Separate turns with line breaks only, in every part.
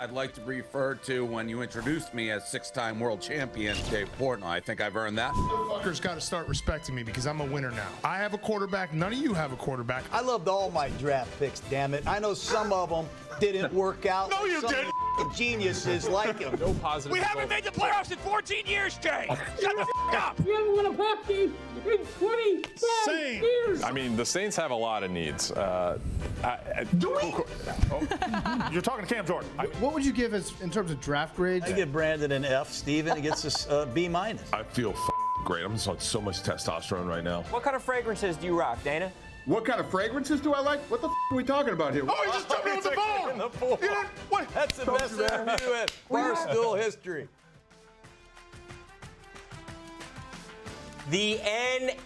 I'd like to be referred to when you introduced me as six-time world champion Dave Portnoy. I think I've earned that.
Motherfuckers got to start respecting me because I'm a winner now. I have a quarterback. None of you have a quarterback.
I loved all my draft picks, damn it. I know some of them didn't work out.
No, you didn't.
Geniuses like him.
No positive.
We haven't made the playoffs in 14 years, Jay. Shut the up.
We haven't won a playoff game in 25 years.
I mean, the Saints have a lot of needs.
Do we? You're talking to Cam Jordan.
What would you give us in terms of draft grades?
I give Brandon an F. Steven, he gets a B-.
I feel great. I'm just on so much testosterone right now.
What kind of fragrances do you rock, Dana?
What kind of fragrances do I like? What the are we talking about here?
Oh, he just jumped on the ball.
In the pool.
What?
That's the best interview in Barstool history.
The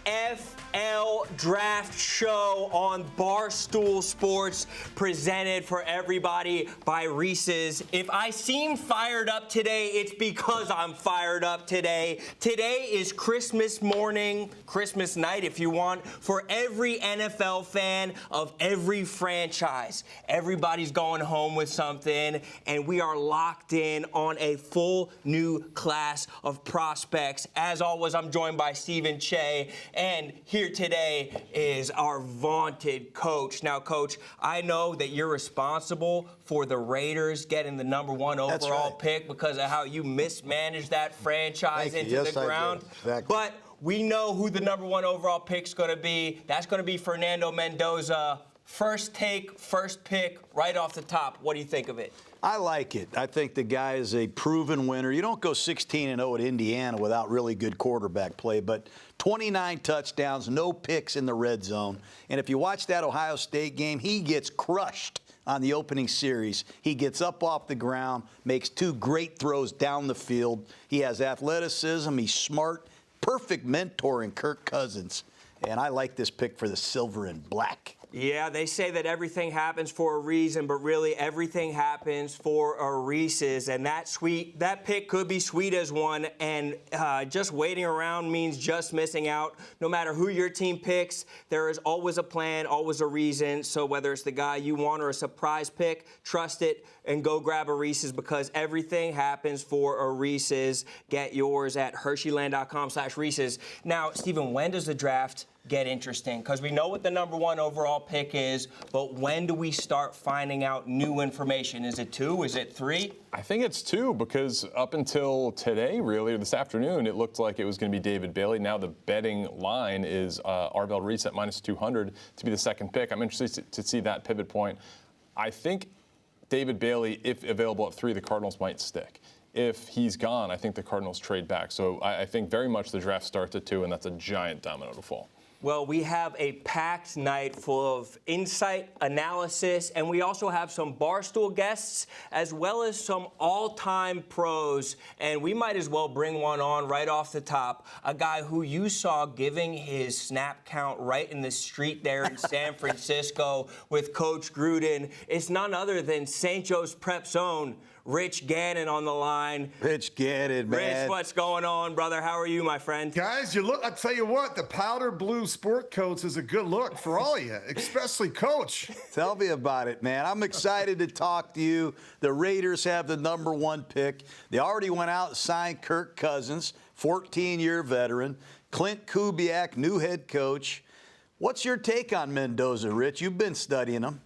NFL Draft Show on Barstool Sports, presented for everybody by Reese's. If I seem fired up today, it's because I'm fired up today. Today is Christmas morning, Christmas night if you want, for every NFL fan of every franchise. Everybody's going home with something, and we are locked in on a full new class of prospects. As always, I'm joined by Stephen Che, and here today is our vaunted coach. Now, Coach, I know that you're responsible for the Raiders getting the #1 overall pick because of how you mismanaged that franchise into the ground.
Exactly.
But we know who the #1 overall pick's going to be. That's going to be Fernando Mendoza. First take, first pick, right off the top. What do you think of it?
I like it. I think the guy is a proven winner. You don't go 16-0 at Indiana without really good quarterback play, but 29 touchdowns, no picks in the red zone. And if you watch that Ohio State game, he gets crushed on the opening series. He gets up off the ground, makes two great throws down the field. He has athleticism. He's smart. Perfect mentor in Kirk Cousins. And I like this pick for the silver and black.
Yeah, they say that everything happens for a reason, but really everything happens for a Reese's, and that pick could be sweet as one, and just waiting around means just missing out. No matter who your team picks, there is always a plan, always a reason. So whether it's the guy you want or a surprise pick, trust it and go grab a Reese's because everything happens for a Reese's. Get yours at Hersheyland.com/Reese's. Now, Stephen, when does the draft get interesting? Because we know what the #1 overall pick is, but when do we start finding out new information? Is it 2? Is it 3?
I think it's 2 because up until today, really, or this afternoon, it looked like it was going to be David Bailey. Now the betting line is Arvell Reese at -200 to be the second pick. I'm interested to see that pivot point. I think David Bailey, if available at 3, the Cardinals might stick. If he's gone, I think the Cardinals trade back. So I think very much the draft starts at 2, and that's a giant domino to fall.
Well, we have a packed night full of insight, analysis, and we also have some Barstool guests as well as some all-time pros. And we might as well bring one on right off the top, a guy who you saw giving his snap count right in the street there in San Francisco with Coach Gruden. It's none other than St. Joe's Prep's own Rich Gannon on the line.
Rich Gannon, man.
Rich, what's going on, brother? How are you, my friend?
Guys, I tell you what, the powder blue sport coats is a good look for all of you, especially Coach.
Tell me about it, man. I'm excited to talk to you. The Raiders have the #1 pick. They already went out and signed Kirk Cousins, 14-year veteran. Clint Kubiak, new head coach. What's your take on Mendoza, Rich? You've been studying him.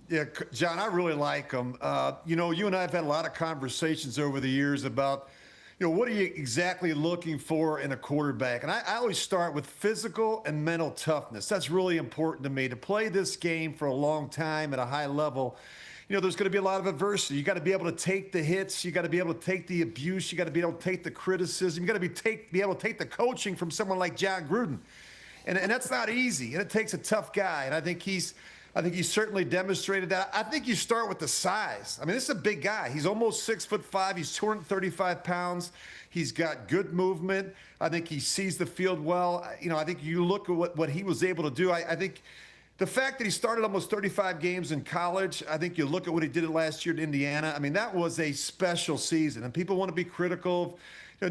Yeah, John, I really like him. You and I have had a lot of conversations over the years about, what are you exactly looking for in a quarterback? And I always start with physical and mental toughness. That's really important to me. To play this game for a long time at a high level, there's going to be a lot of adversity. You got to be able to take the hits. You got to be able to take the abuse. You got to be able to take the criticism. You got to be able to take the coaching from someone like John Gruden. And that's not easy. And it takes a tough guy. And I think he's certainly demonstrated that. I think you start with the size. I mean, this is a big guy. He's almost 6'5". He's 235 pounds. He's got good movement. I think he sees the field well. I think you look at what he was able to do. I think the fact that he started almost 35 games in college, I think you look at what he did last year at Indiana. I mean, that was a special season. And people want to be critical of,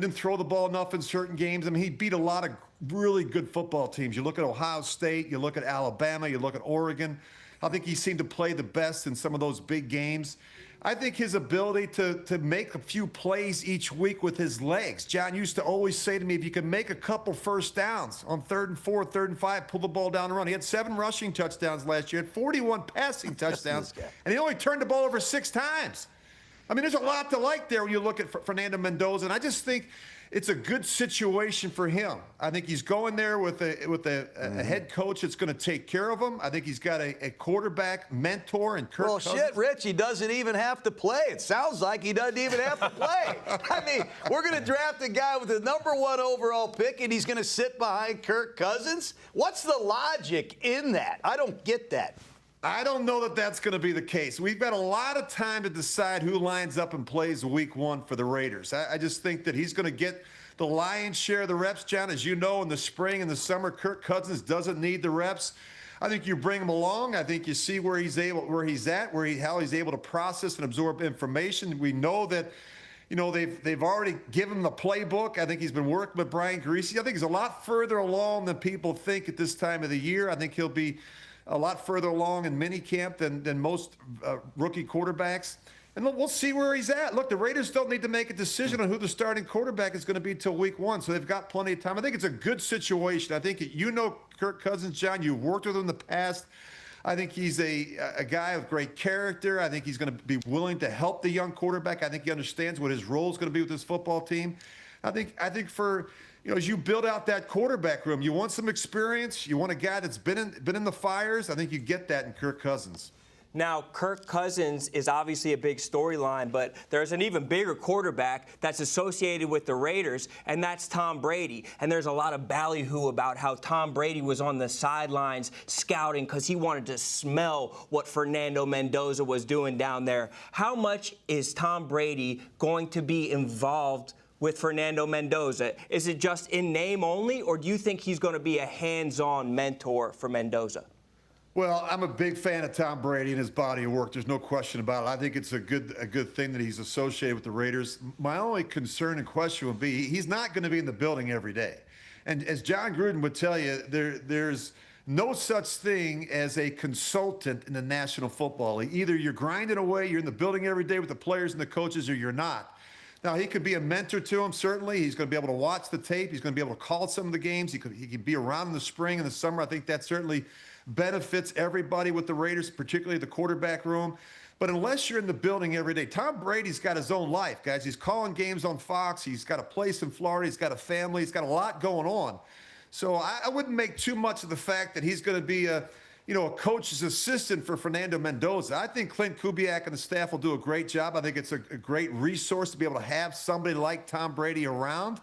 didn't throw the ball enough in certain games. I mean, he beat a lot of really good football teams. You look at Ohio State, you look at Alabama, you look at Oregon. I think he seemed to play the best in some of those big games. I think his ability to make a few plays each week with his legs. John used to always say to me, if you can make a couple first downs on 3rd and 4, 3rd and 5, pull the ball down and run. He had 7 rushing touchdowns last year, had 41 passing touchdowns, and he only turned the ball over 6 times. I mean, there's a lot to like there when you look at Fernando Mendoza, and I just think it's a good situation for him. I think he's going there with a head coach that's going to take care of him. I think he's got a quarterback mentor in Kirk Cousins.
Well, shit, Rich, he doesn't even have to play. It sounds like he doesn't even have to play. I mean, we're going to draft a guy with the #1 overall pick, and he's going to sit behind Kirk Cousins? What's the logic in that? I don't get that.
I don't know that that's going to be the case. We've got a lot of time to decide who lines up and plays week 1 for the Raiders. I just think that he's going to get the lion's share of the reps, John. As you know, in the spring and the summer, Kirk Cousins doesn't need the reps. I think you bring him along. I think you see where he's at, how he's able to process and absorb information. We know that, they've already given him the playbook. I think he's been working with Brian Greasy. I think he's a lot further along than people think at this time of the year. I think he'll be a lot further along in minicamp than most rookie quarterbacks. And we'll see where he's at. Look, the Raiders don't need to make a decision on who the starting quarterback is going to be till week 1, so they've got plenty of time. I think it's a good situation. I think Kirk Cousins, John. You've worked with him in the past. I think he's a guy of great character. I think he's going to be willing to help the young quarterback. I think he understands what his role is going to be with this football team. I think for as you build out that quarterback room, you want some experience. You want a guy that's been in the fires. I think you get that in Kirk Cousins.
Now, Kirk Cousins is obviously a big storyline, but there's an even bigger quarterback that's associated with the Raiders, and that's Tom Brady. And there's a lot of ballyhoo about how Tom Brady was on the sidelines scouting because he wanted to smell what Fernando Mendoza was doing down there. How much is Tom Brady going to be involved with Fernando Mendoza? Is it just in name only, or do you think he's going to be a hands-on mentor for Mendoza?
Well, I'm a big fan of Tom Brady and his body of work. There's no question about it. I think it's a good thing that he's associated with the Raiders. My only concern and question would be he's not going to be in the building every day. And as John Gruden would tell you, there's no such thing as a consultant in the National Football League. Either you're grinding away, you're in the building every day with the players and the coaches, or you're not. Now, he could be a mentor to him, certainly. He's going to be able to watch the tape. He's going to be able to call some of the games. He could be around in the spring and the summer. I think that certainly benefits everybody with the Raiders, particularly the quarterback room. But unless you're in the building every day, Tom Brady's got his own life, guys. He's calling games on Fox. He's got a place in Florida. He's got a family. He's got a lot going on. So I wouldn't make too much of the fact that he's going to be a coach's assistant for Fernando Mendoza. I think Clint Kubiak and the staff will do a great job. I think it's a great resource to be able to have somebody like Tom Brady around.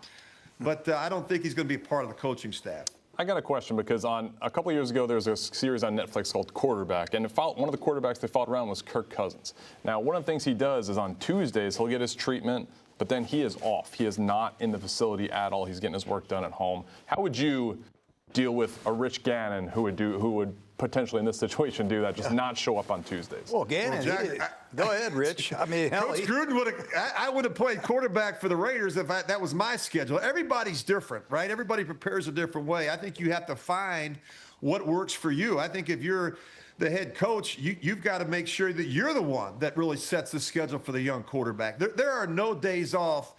But I don't think he's going to be part of the coaching staff.
I got a question because a couple of years ago, there was a series on Netflix called Quarterback, and one of the quarterbacks they fought around was Kirk Cousins. Now, one of the things he does is on Tuesdays, he'll get his treatment, but then he is off. He is not in the facility at all. He's getting his work done at home. How would you deal with a Rich Gannon who would potentially in this situation do that, just not show up on Tuesdays?
Well, Gannon, go ahead, Rich. I mean,
Coach Gruden I would have played quarterback for the Raiders if that was my schedule. Everybody's different, right? Everybody prepares a different way. I think you have to find what works for you. I think if you're the head coach, you've got to make sure that you're the one that really sets the schedule for the young quarterback. There are no days off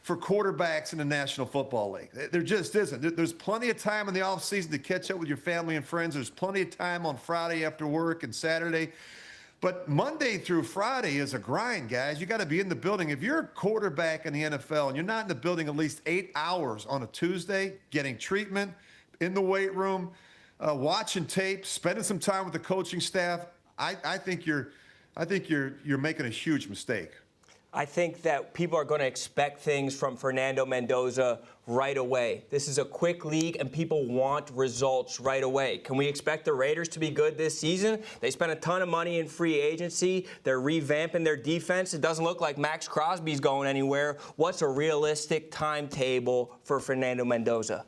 for quarterbacks in the National Football League. There just isn't. There's plenty of time in the offseason to catch up with your family and friends. There's plenty of time on Friday after work and Saturday. But Monday through Friday is a grind, guys. You got to be in the building. If you're a quarterback in the NFL and you're not in the building at least 8 hours on a Tuesday, getting treatment, in the weight room, watching tape, spending some time with the coaching staff, I think you're making a huge mistake.
I think that people are going to expect things from Fernando Mendoza right away. This is a quick league, and people want results right away. Can we expect the Raiders to be good this season? They spent a ton of money in free agency. They're revamping their defense. It doesn't look like Max Crosby's going anywhere. What's a realistic timetable for Fernando Mendoza?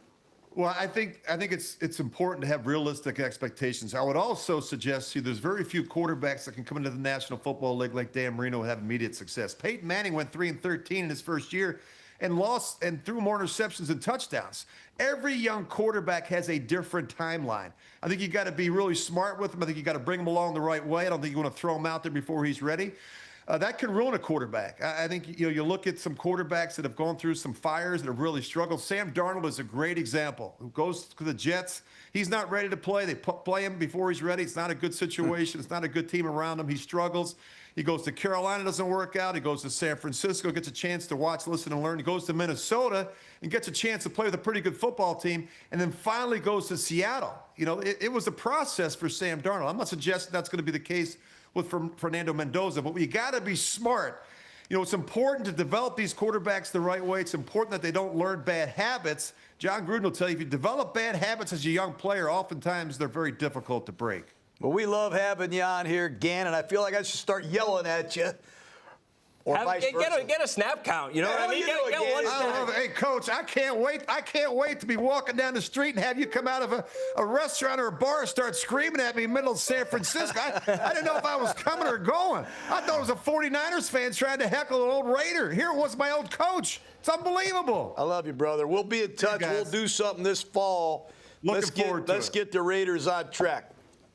Well, I think it's important to have realistic expectations. I would also suggest to you there's very few quarterbacks that can come into the National Football League like Dan Marino and have immediate success. Peyton Manning went 3-13 in his first year and lost and threw more interceptions than touchdowns. Every young quarterback has a different timeline. I think you got to be really smart with him. I think you got to bring him along the right way. I don't think you want to throw him out there before he's ready. that can ruin a quarterback. I think you look at some quarterbacks that have gone through some fires that have really struggled. Sam Darnold is a great example. Who goes to the Jets. He's not ready to play. They play him before he's ready. It's not a good situation. It's not a good team around him. He struggles. He goes to Carolina, doesn't work out. He goes to San Francisco, gets a chance to watch, listen, and learn. He goes to Minnesota and gets a chance to play with a pretty good football team, and then finally goes to Seattle. It was a process for Sam Darnold. I'm not suggesting that's going to be the case with Fernando Mendoza, but you got to be smart. It's important to develop these quarterbacks the right way. It's important that they don't learn bad habits. John Gruden will tell you, if you develop bad habits as a young player, oftentimes they're very difficult to break.
Well, we love having you on here, Gannon. I feel like I should start yelling at you. Or vice versa.
Get a snap count. You know what I mean? Get one snap.
Hey, Coach, I can't wait to be walking down the street and have you come out of a restaurant or a bar and start screaming at me in the middle of San Francisco. I didn't know if I was coming or going. I thought it was a 49ers fan trying to heckle an old Raider. Here it was my old coach. It's unbelievable.
I love you, brother. We'll be in touch. We'll do something this fall.
Looking forward to it.
Let's get the Raiders on track.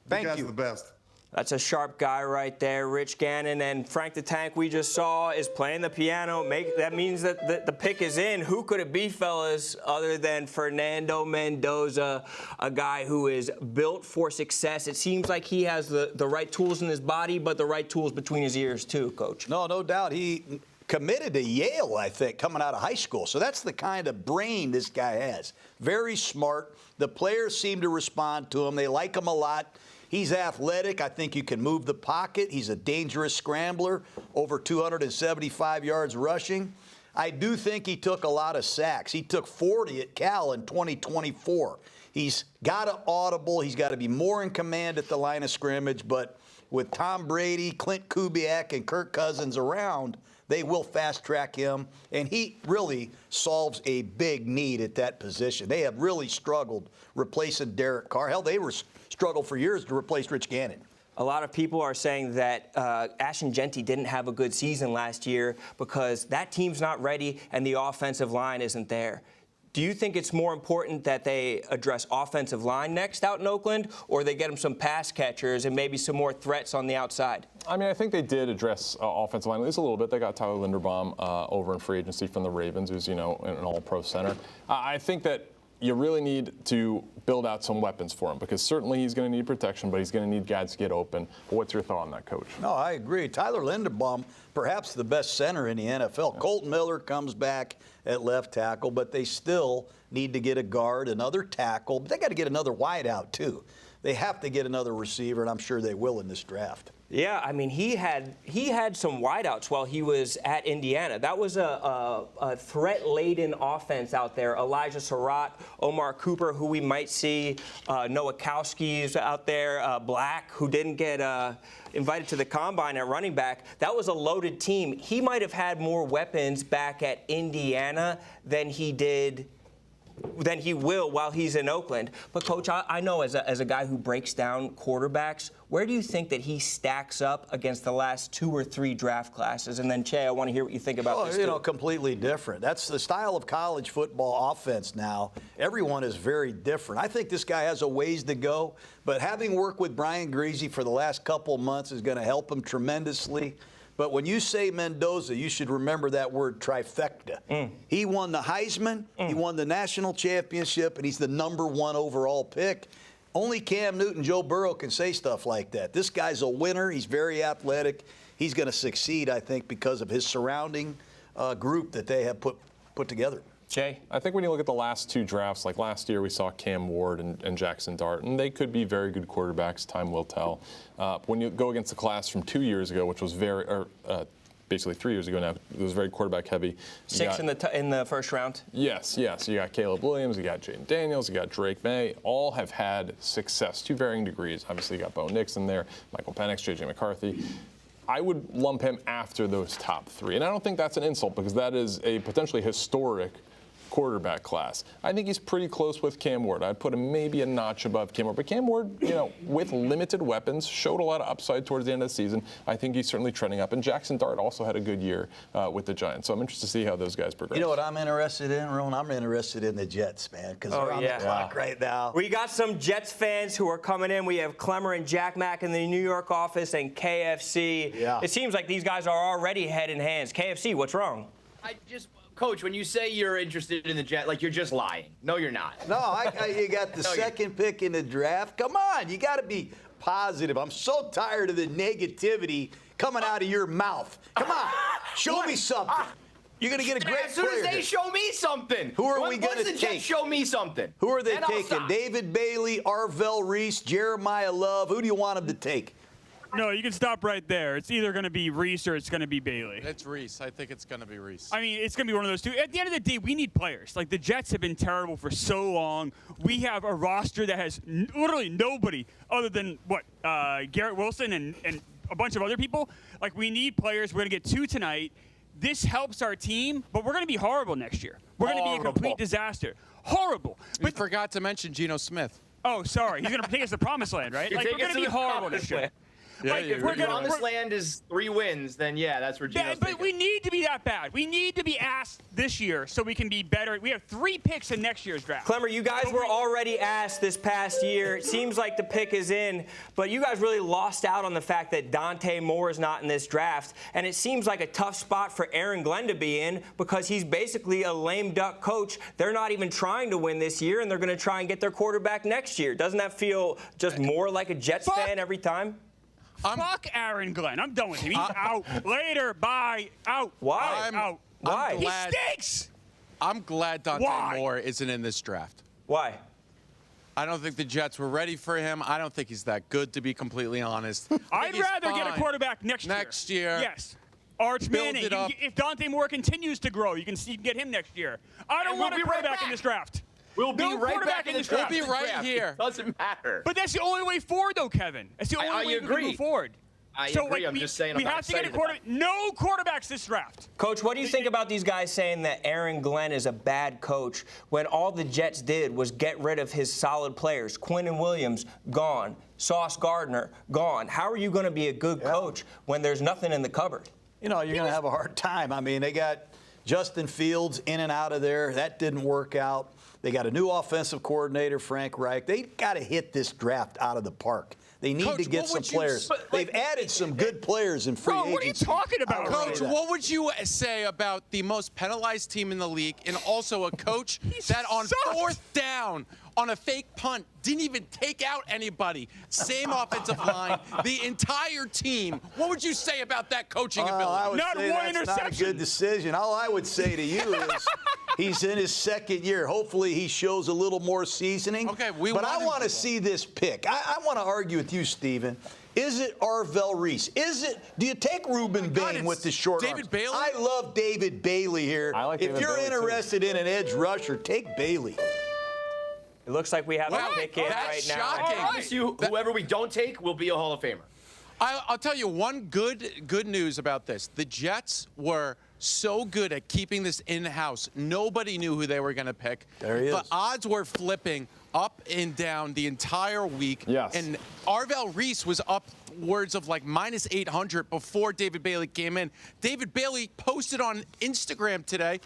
Thank you.
You guys are the best.
That's a sharp guy right there, Rich Gannon. And Frank the Tank, we just saw, is playing the piano. That means that the pick is in. Who could it be, fellas, other than Fernando Mendoza, a guy who is built for success? It seems like he has the right tools in his body, but the right tools between his ears, too, Coach.
No doubt. He committed to Yale, I think, coming out of high school. So that's the kind of brain this guy has. Very smart. The players seem to respond to him. They like him a lot. He's athletic. I think you can move the pocket. He's a dangerous scrambler, over 275 yards rushing. I do think he took a lot of sacks. He took 40 at Cal in 2024. He's got to audible. He's got to be more in command at the line of scrimmage. But with Tom Brady, Clint Kubiak, and Kirk Cousins around, they will fast-track him, and he really solves a big need at that position. They have really struggled replacing Derek Carr. Hell, they were struggled for years to replace Rich Gannon.
A lot of people are saying that Ashton Genty didn't have a good season last year because that team's not ready and the offensive line isn't there. Do you think it's more important that they address offensive line next out in Oakland, or they get them some pass catchers and maybe some more threats on the outside?
I mean, I think they did address offensive line at least a little bit. They got Tyler Linderbaum over in free agency from the Ravens, who's, an all-pro center. I think that you really need to build out some weapons for him because certainly he's going to need protection, but he's going to need guys to get open. What's your thought on that, Coach?
No, I agree. Tyler Linderbaum, perhaps the best center in the NFL. Yeah. Colton Miller comes back at left tackle, but they still need to get a guard, another tackle. But they got to get another wideout, too. They have to get another receiver, and I'm sure they will in this draft.
Yeah, I mean, he had some wideouts while he was at Indiana. That was a threat-laden offense out there. Elijah Surratt, Omar Cooper, who we might see, Nowakowski's out there, Black, who didn't get invited to the combine at running back. That was a loaded team. He might have had more weapons back at Indiana than he will while he's in Oakland. But, Coach, I know as a guy who breaks down quarterbacks, where do you think that he stacks up against the last 2 or 3 draft classes? And then, Che, I want to hear what you think about this.
Completely different. That's the style of college football offense now. Everyone is very different. I think this guy has a ways to go, but having worked with Brian Greasy for the last couple of months is going to help him tremendously. But when you say Mendoza, you should remember that word trifecta. He won the Heisman, he won the national championship, and he's the #1 overall pick. Only Cam Newton, Joe Burrow can say stuff like that. This guy's a winner. He's very athletic. He's going to succeed, I think, because of his surrounding group that they have put together.
Jay?
I think when you look at the last 2 drafts, like last year we saw Cam Ward and Jackson Dart, and they could be very good quarterbacks. Time will tell. When you go against the class from 2 years ago, which was basically 3 years ago now, it was very quarterback heavy.
6 in the first round?
Yes. You got Caleb Williams, you got Jaden Daniels, you got Drake May. All have had success to varying degrees. Obviously, you got Bo Nix in there, Michael Penix, J.J. McCarthy. I would lump him after those top 3. And I don't think that's an insult because that is a potentially historic quarterback class. I think he's pretty close with Cam Ward. I'd put him maybe a notch above Cam Ward. But Cam Ward, with limited weapons, showed a lot of upside towards the end of the season. I think he's certainly trending up. And Jackson Dart also had a good year with the Giants. So I'm interested to see how those guys progress.
You know what I'm interested in, Ron? I'm interested in the Jets, man, because they're on the clock right now.
We got some Jets fans who are coming in. We have Clemmer and Jack Mack in the New York office and KFC. Yeah. It seems like these guys are already head in hands. KFC, what's wrong?
Coach, when you say you're interested in the Jets, like, you're just lying. No, you're not.
No, you got the second pick in the draft. Come on, you got to be positive. I'm so tired of the negativity coming out of your mouth. Come on, show me something. You're going to get a great player.
As soon as they show me something.
Who are we going to
take? Once the Jets show me something.
Who are they taking? David Bailey, Arvell Reese, Jeremiah Love. Who do you want them to take?
No, you can stop right there. It's either going to be Reese or it's going to be Bailey.
It's Reese. I think it's going to be Reese.
I mean, it's going to be one of those two. At the end of the day, we need players. Like, the Jets have been terrible for so long. We have a roster that has literally nobody other than, Garrett Wilson and a bunch of other people. Like, we need players. We're going to get 2 tonight. This helps our team, but we're going to be horrible next year. We're going to be a complete disaster. Horrible.
But you forgot to mention Geno Smith.
Oh, sorry. He's going to take us to the promised land, right? Like, we're going to be horrible next year.
If promised land is 3 wins, then that's where Geno's
but we need to be that bad. We need to be asked this year so we can be better. We have 3 picks in next year's draft.
Clemmer, you guys were already asked this past year. It seems like the pick is in, but you guys really lost out on the fact that Dante Moore is not in this draft. And it seems like a tough spot for Aaron Glenn to be in because he's basically a lame duck coach. They're not even trying to win this year, and they're going to try and get their quarterback next year. Doesn't that feel just more like a Jets fan every time?
Fuck Aaron Glenn. I'm done with him. He's out. Later. Bye. Out.
Why?
Out.
Why?
He stinks.
I'm glad Dante Moore isn't in this draft.
Why?
I don't think the Jets were ready for him. I don't think he's that good, to be completely honest.
I'd rather get a quarterback next year. Yes. Arch Manning. If Dante Moore continues to grow, you can get him next year. I don't want a quarterback in this draft.
We'll be right back in this draft.
We'll be right here.
It doesn't matter.
But that's the only way forward, though, Kevin. That's the only way we can move forward.
I agree. I'm just saying.
We have to get a quarterback. No quarterbacks this draft.
Coach, what do you think about these guys saying that Aaron Glenn is a bad coach when all the Jets did was get rid of his solid players? Quinnen Williams, gone. Sauce Gardner, gone. How are you going to be a good coach when there's nothing in the cupboard?
You're going to have a hard time. I mean, they got Justin Fields in and out of there. That didn't work out. They got a new offensive coordinator, Frank Reich. They got to hit this draft out of the park. They need to get some players. They've added some good players in free agency.
What are you talking about?
Coach, what would you say about the most penalized team in the league and also a coach that on 4th down on a fake punt didn't even take out anybody? Same offensive line, the entire team. What would you say about that coaching ability?
I would say that's not a good decision. All I would say to you is he's in his 2nd year. Hopefully he shows a little more seasoning.
Okay,
but I want to see this pick. I want to argue with you, Steven. Is it Arvell Reese? Do you take Reuben Bain with the short
David
arms?
Bailey?
I love David Bailey here. If you're interested in an edge rusher, take Bailey.
It looks like we have a pick in right now.
I promise you, whoever we don't take will be a Hall of Famer.
I'll tell you one good news about this. The Jets were so good at keeping this in-house. Nobody knew who they were going to pick.
There he is.
The odds were flipping up and down the entire week.
Yes.
And Arvell Reese was upwards of like minus 800 before David Bailey came in. David Bailey posted on Instagram today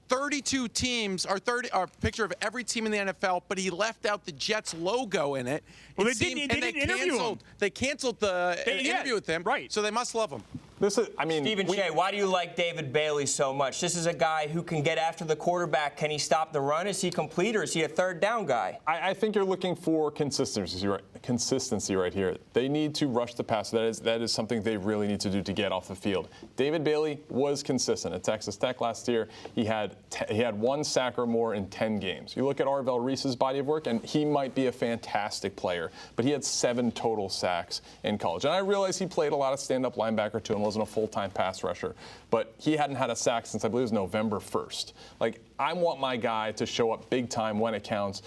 32 teams, or a picture of every team in the NFL, but he left out the Jets logo in it.
Well, they didn't interview him.
They canceled the interview with him,
right?
So they must love him.
Stephen Shea, why do you like David Bailey so much? This is a guy who can get after the quarterback. Can he stop the run? Is he complete, or is he a 3rd down guy?
I think you're looking for consistency right here. They need to rush the pass. That is something they really need to do to get off the field. David Bailey was consistent at Texas Tech last year. He had 1 sack or more in 10 games. You look at Arvell Reese's body of work, and he might be a fantastic player, but he had 7 total sacks in college. And I realize he played a lot of stand-up linebacker too and wasn't a full-time pass rusher, but he hadn't had a sack since I believe it was November 1st. I want my guy to show up big time when it counts.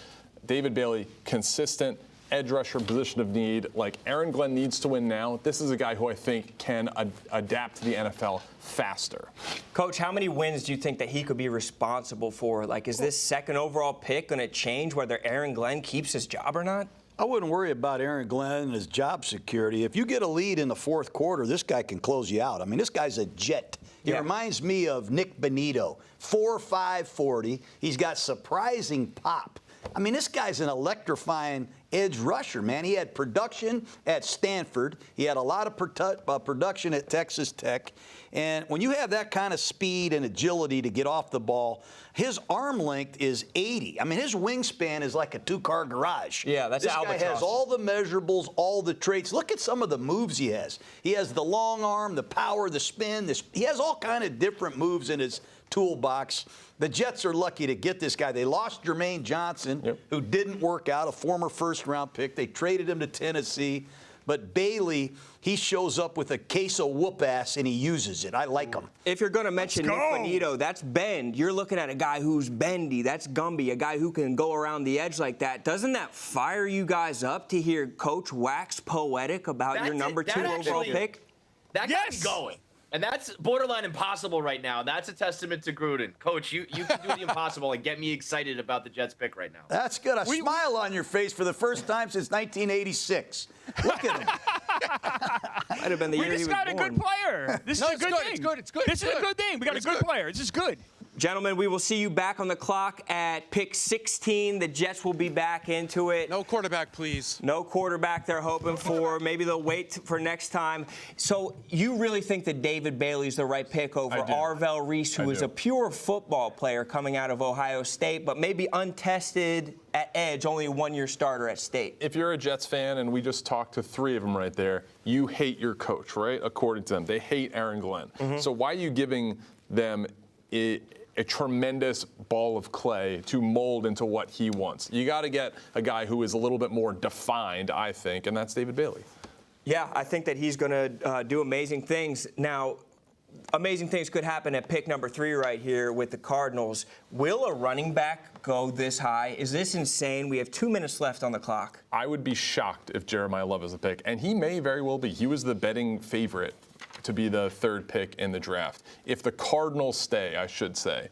David Bailey, consistent, edge rusher position of need. Like, Aaron Glenn needs to win now. This is a guy who I think can adapt to the NFL faster.
Coach, how many wins do you think that he could be responsible for? Like, is this second overall pick going to change whether Aaron Glenn keeps his job or not?
I wouldn't worry about Aaron Glenn and his job security. If you get a lead in the fourth quarter, this guy can close you out. I mean, this guy's a jet. He reminds me of Nick Benito, 4'5", 40. He's got surprising pop. I mean, this guy's an electrifying edge rusher, man. He had production at Stanford. He had a lot of production at Texas Tech. And when you have that kind of speed and agility to get off the ball, his arm length is 80. I mean, his wingspan is like a two-car garage.
Yeah, that's
Albatross. This guy has all the measurables, all the traits. Look at some of the moves he has. He has the long arm, the power, the spin. He has all kind of different moves in his toolbox. The Jets are lucky to get this guy. They lost Jermaine Johnson, who didn't work out, a former first-round pick. They traded him to Tennessee. But Bailey, he shows up with a case of whoop-ass, and he uses it. I like him.
If you're going to mention Nick Benito, that's bend. You're looking at a guy who's bendy. That's Gumby, a guy who can go around the edge like that. Doesn't that fire you guys up to hear Coach wax poetic about your number 2 overall pick?
That got me going. And that's borderline impossible right now. That's a testament to Gruden. Coach, you can do the impossible and get me excited about the Jets pick right now.
That's good. A smile on your face for the first time since 1986. Look at him.
Might have been the year he was born.
We just got a good player. This is a good thing.
It's good. It's good.
This is a good thing. We got a good player. This is good.
Gentlemen, we will see you back on the clock at pick 16. The Jets will be back into it.
No quarterback, please.
No quarterback they're hoping for. Maybe they'll wait for next time. So you really think that David Bailey's the right pick over Arvell Reese, who is a pure football player coming out of Ohio State, but maybe untested at edge, only a one-year starter at State?
If you're a Jets fan, and we just talked to 3 of them right there, you hate your coach, right? According to them. They hate Aaron Glenn. So why are you giving them a tremendous ball of clay to mold into what he wants? You got to get a guy who is a little bit more defined, I think, and that's David Bailey.
Yeah, I think that he's going to do amazing things. Now, amazing things could happen at pick number 3 right here with the Cardinals. Will a running back go this high? Is this insane? We have 2 minutes left on the clock.
I would be shocked if Jeremiah Love is a pick, and he may very well be. He was the betting favorite to be the 3rd pick in the draft. If the Cardinals stay, I should say.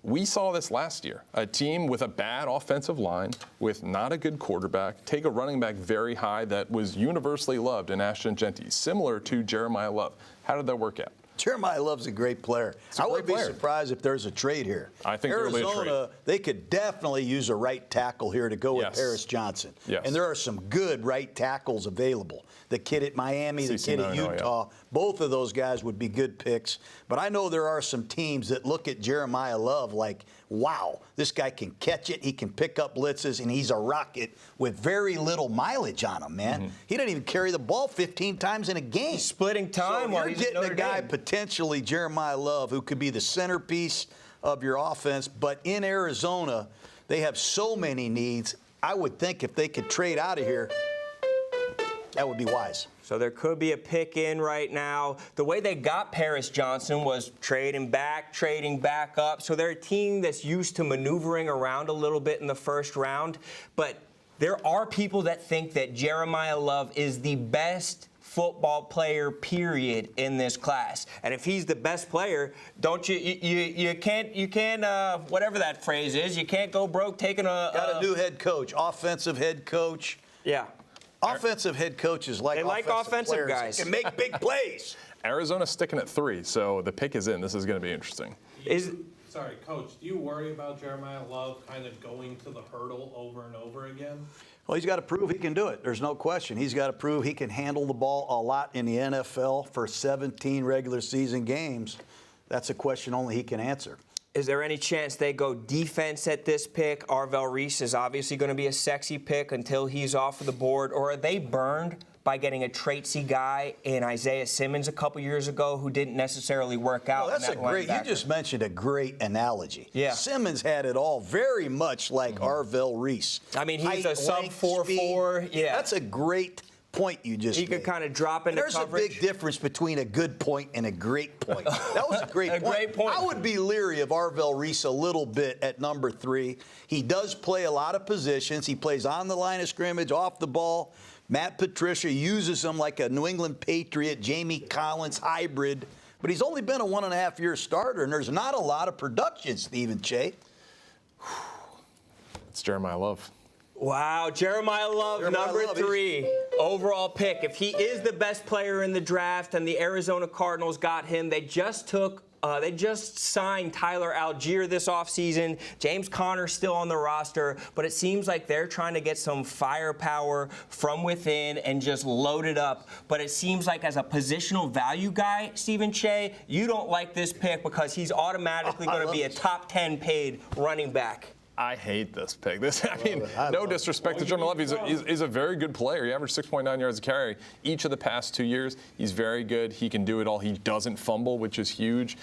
We saw this last year. A team with a bad offensive line, with not a good quarterback, take a running back very high that was universally loved in Ashton Genty, similar to Jeremiah Love. How did that work out?
Jeremiah Love's a great player. I would be surprised if there's a trade here.
I think
Arizona, they could definitely use a right tackle here to go with Paris Johnson. And there are some good right tackles available. The kid at Miami, the kid at Utah, both of those guys would be good picks. But I know there are some teams that look at Jeremiah Love like, wow, this guy can catch it, he can pick up blitzes, and he's a rocket with very little mileage on him, man. He didn't even carry the ball 15 times in a game.
He's splitting time while he's
getting a guy potentially Jeremiah Love who could be the centerpiece of your offense. But in Arizona, they have so many needs. I would think if they could trade out of here, that would be wise.
So there could be a pick in right now. The way they got Paris Johnson was trading back up. So they're a team that's used to maneuvering around a little bit in the first round. But there are people that think that Jeremiah Love is the best football player, period, in this class. And if he's the best player, don't you can't whatever that phrase is, you can't go broke taking
got a new head coach, offensive head coach.
Yeah.
Offensive head coaches like
offensive guys.
Can make big plays.
Arizona's sticking at 3, so the pick is in. This is going to be interesting.
Sorry, Coach, do you worry about Jeremiah Love kind of going to the hurdle over and over again?
Well, he's got to prove he can do it. There's no question. He's got to prove he can handle the ball a lot in the NFL for 17 regular season games. That's a question only he can answer.
Is there any chance they go defense at this pick? Arvell Reese is obviously going to be a sexy pick until he's off of the board. Or are they burned by getting a traitsy guy in Isaiah Simmons a couple years ago who didn't necessarily work out?
Well, that's a great, you just mentioned a great analogy.
Yeah.
Simmons had it all very much like Arvell Reese.
I mean, he's a sub 4.4.
Yeah. That's a great point you just
He could kind of drop into
There's
coverage.
a big difference between a good point and a great point. That was a great point.
Great point.
I would be leery of Arvell Reese a little bit at number 3. He does play a lot of positions. He plays on the line of scrimmage, off the ball. Matt Patricia uses him like a New England Patriot, Jamie Collins hybrid. But he's only been a 1.5-year starter, and there's not a lot of production, Stephen Che.
It's Jeremiah Love.
Wow, Jeremiah Love, number 3 overall pick. If he is the best player in the draft and the Arizona Cardinals got him, they just signed Tyler Algier this offseason. James Conner's still on the roster, but it seems like they're trying to get some firepower from within and just load it up. But it seems like as a positional value guy, Stephen Che, you don't like this pick because he's automatically going to be a top 10 paid running back.
I hate this pick. No disrespect to Jeremiah Love. He's a very good player. He averaged 6.9 yards a carry each of the past 2 years. He's very good. He can do it all. He doesn't fumble, which is huge.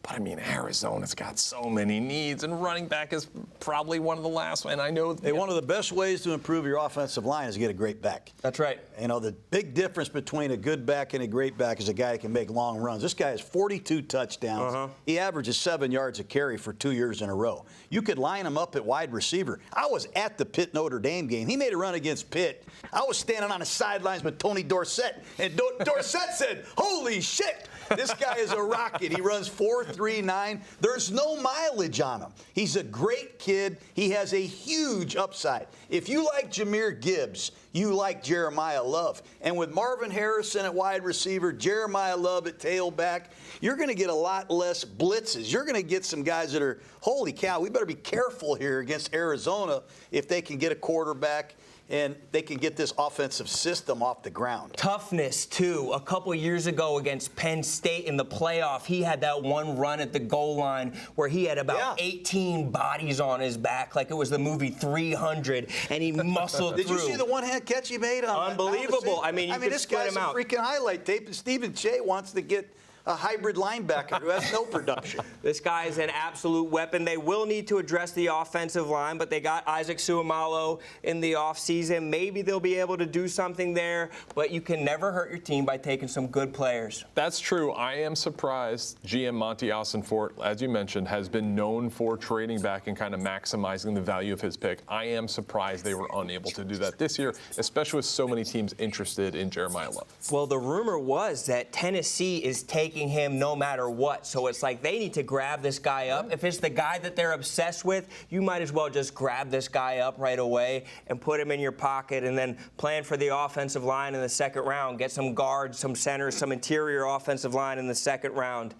But, I mean, Arizona's got so many needs, and running back is probably one of the last. And I know
one of the best ways to improve your offensive line is to get a great back.
That's right.
You know, the big difference between a good back and a great back is a guy that can make long runs. This guy has 42 touchdowns. He averages 7 yards a carry for 2 years in a row. You could line him up at wide receiver. I was at the Pitt Notre Dame game. He made a run against Pitt. I was standing on the sidelines with Tony Dorsett, and Dorsett said, "Holy shit, this guy is a rocket." He runs 4.39. There's no mileage on him. He's a great kid. He has a huge upside. If you like Jahmyr Gibbs, you like Jeremiah Love. And with Marvin Harrison at wide receiver, Jeremiah Love at tailback, you're going to get a lot less blitzes. You're going to get some guys that are, holy cow, we better be careful here against Arizona if they can get a quarterback and they can get this offensive system off the ground.
Toughness, too. A couple years ago against Penn State in the playoff, he had that one run at the goal line where he had about 18 bodies on his back, like it was the movie 300, and he muscled through.
Did you see the one-hand catch he made?
Unbelievable. I mean,
this guy's a freaking highlight tape, and Stephen Che wants to get a hybrid linebacker who has no production.
This guy is an absolute weapon. They will need to address the offensive line, but they got Isaac Seumalo in the offseason. Maybe they'll be able to do something there, but you can never hurt your team by taking some good players.
That's true. I am surprised GM Monty Ossenfort, as you mentioned, has been known for trading back and kind of maximizing the value of his pick. I am surprised they were unable to do that this year, especially with so many teams interested in Jeremiah Love.
Well, the rumor was that Tennessee is taking him no matter what. So it's like they need to grab this guy up. If it's the guy that they're obsessed with, you might as well just grab this guy up right away and put him in your pocket and then plan for the offensive line in the second round. Get some guards, some centers, some interior offensive line in the second round.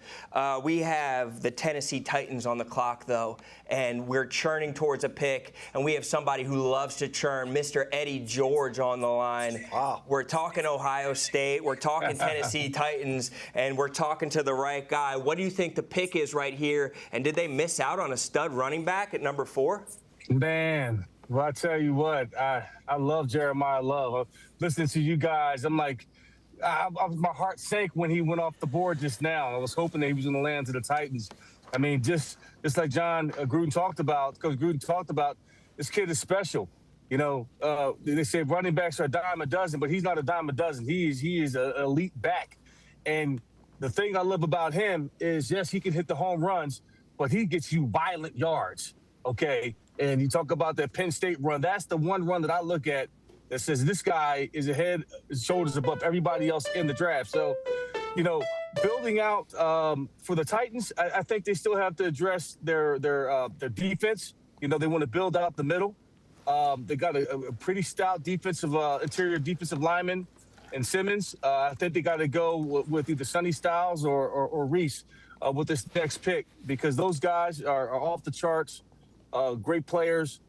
We have the Tennessee Titans on the clock, though, and we're churning towards a pick, and we have somebody who loves to churn, Mr. Eddie George on the line.
Wow.
We're talking Ohio State, we're talking Tennessee Titans, and we're talking to the right guy. What do you think the pick is right here, and did they miss out on a stud running back at number 4?
Man, well, I tell you what, I love Jeremiah Love. Listening to you guys, I'm like, my heart sank when he went off the board just now. I was hoping that he was going to land to the Titans. I mean, just like John Gruden talked about, Coach Gruden talked about, this kid is special. You know, they say running backs are a dime a dozen, but he's not a dime a dozen. He is an elite back. And the thing I love about him is, yes, he can hit the home runs, but he gets you violent yards, okay? And you talk about that Penn State run. That's the one run that I look at that says this guy is head and shoulders above everybody else in the draft. So, you know, building out for the Titans, I think they still have to address their defense. You know, they want to build out the middle. They got a pretty stout defensive interior defensive lineman in Simmons. I think they got to go with either Sonny Styles or Reese with this next pick, because those guys are off the charts, great players.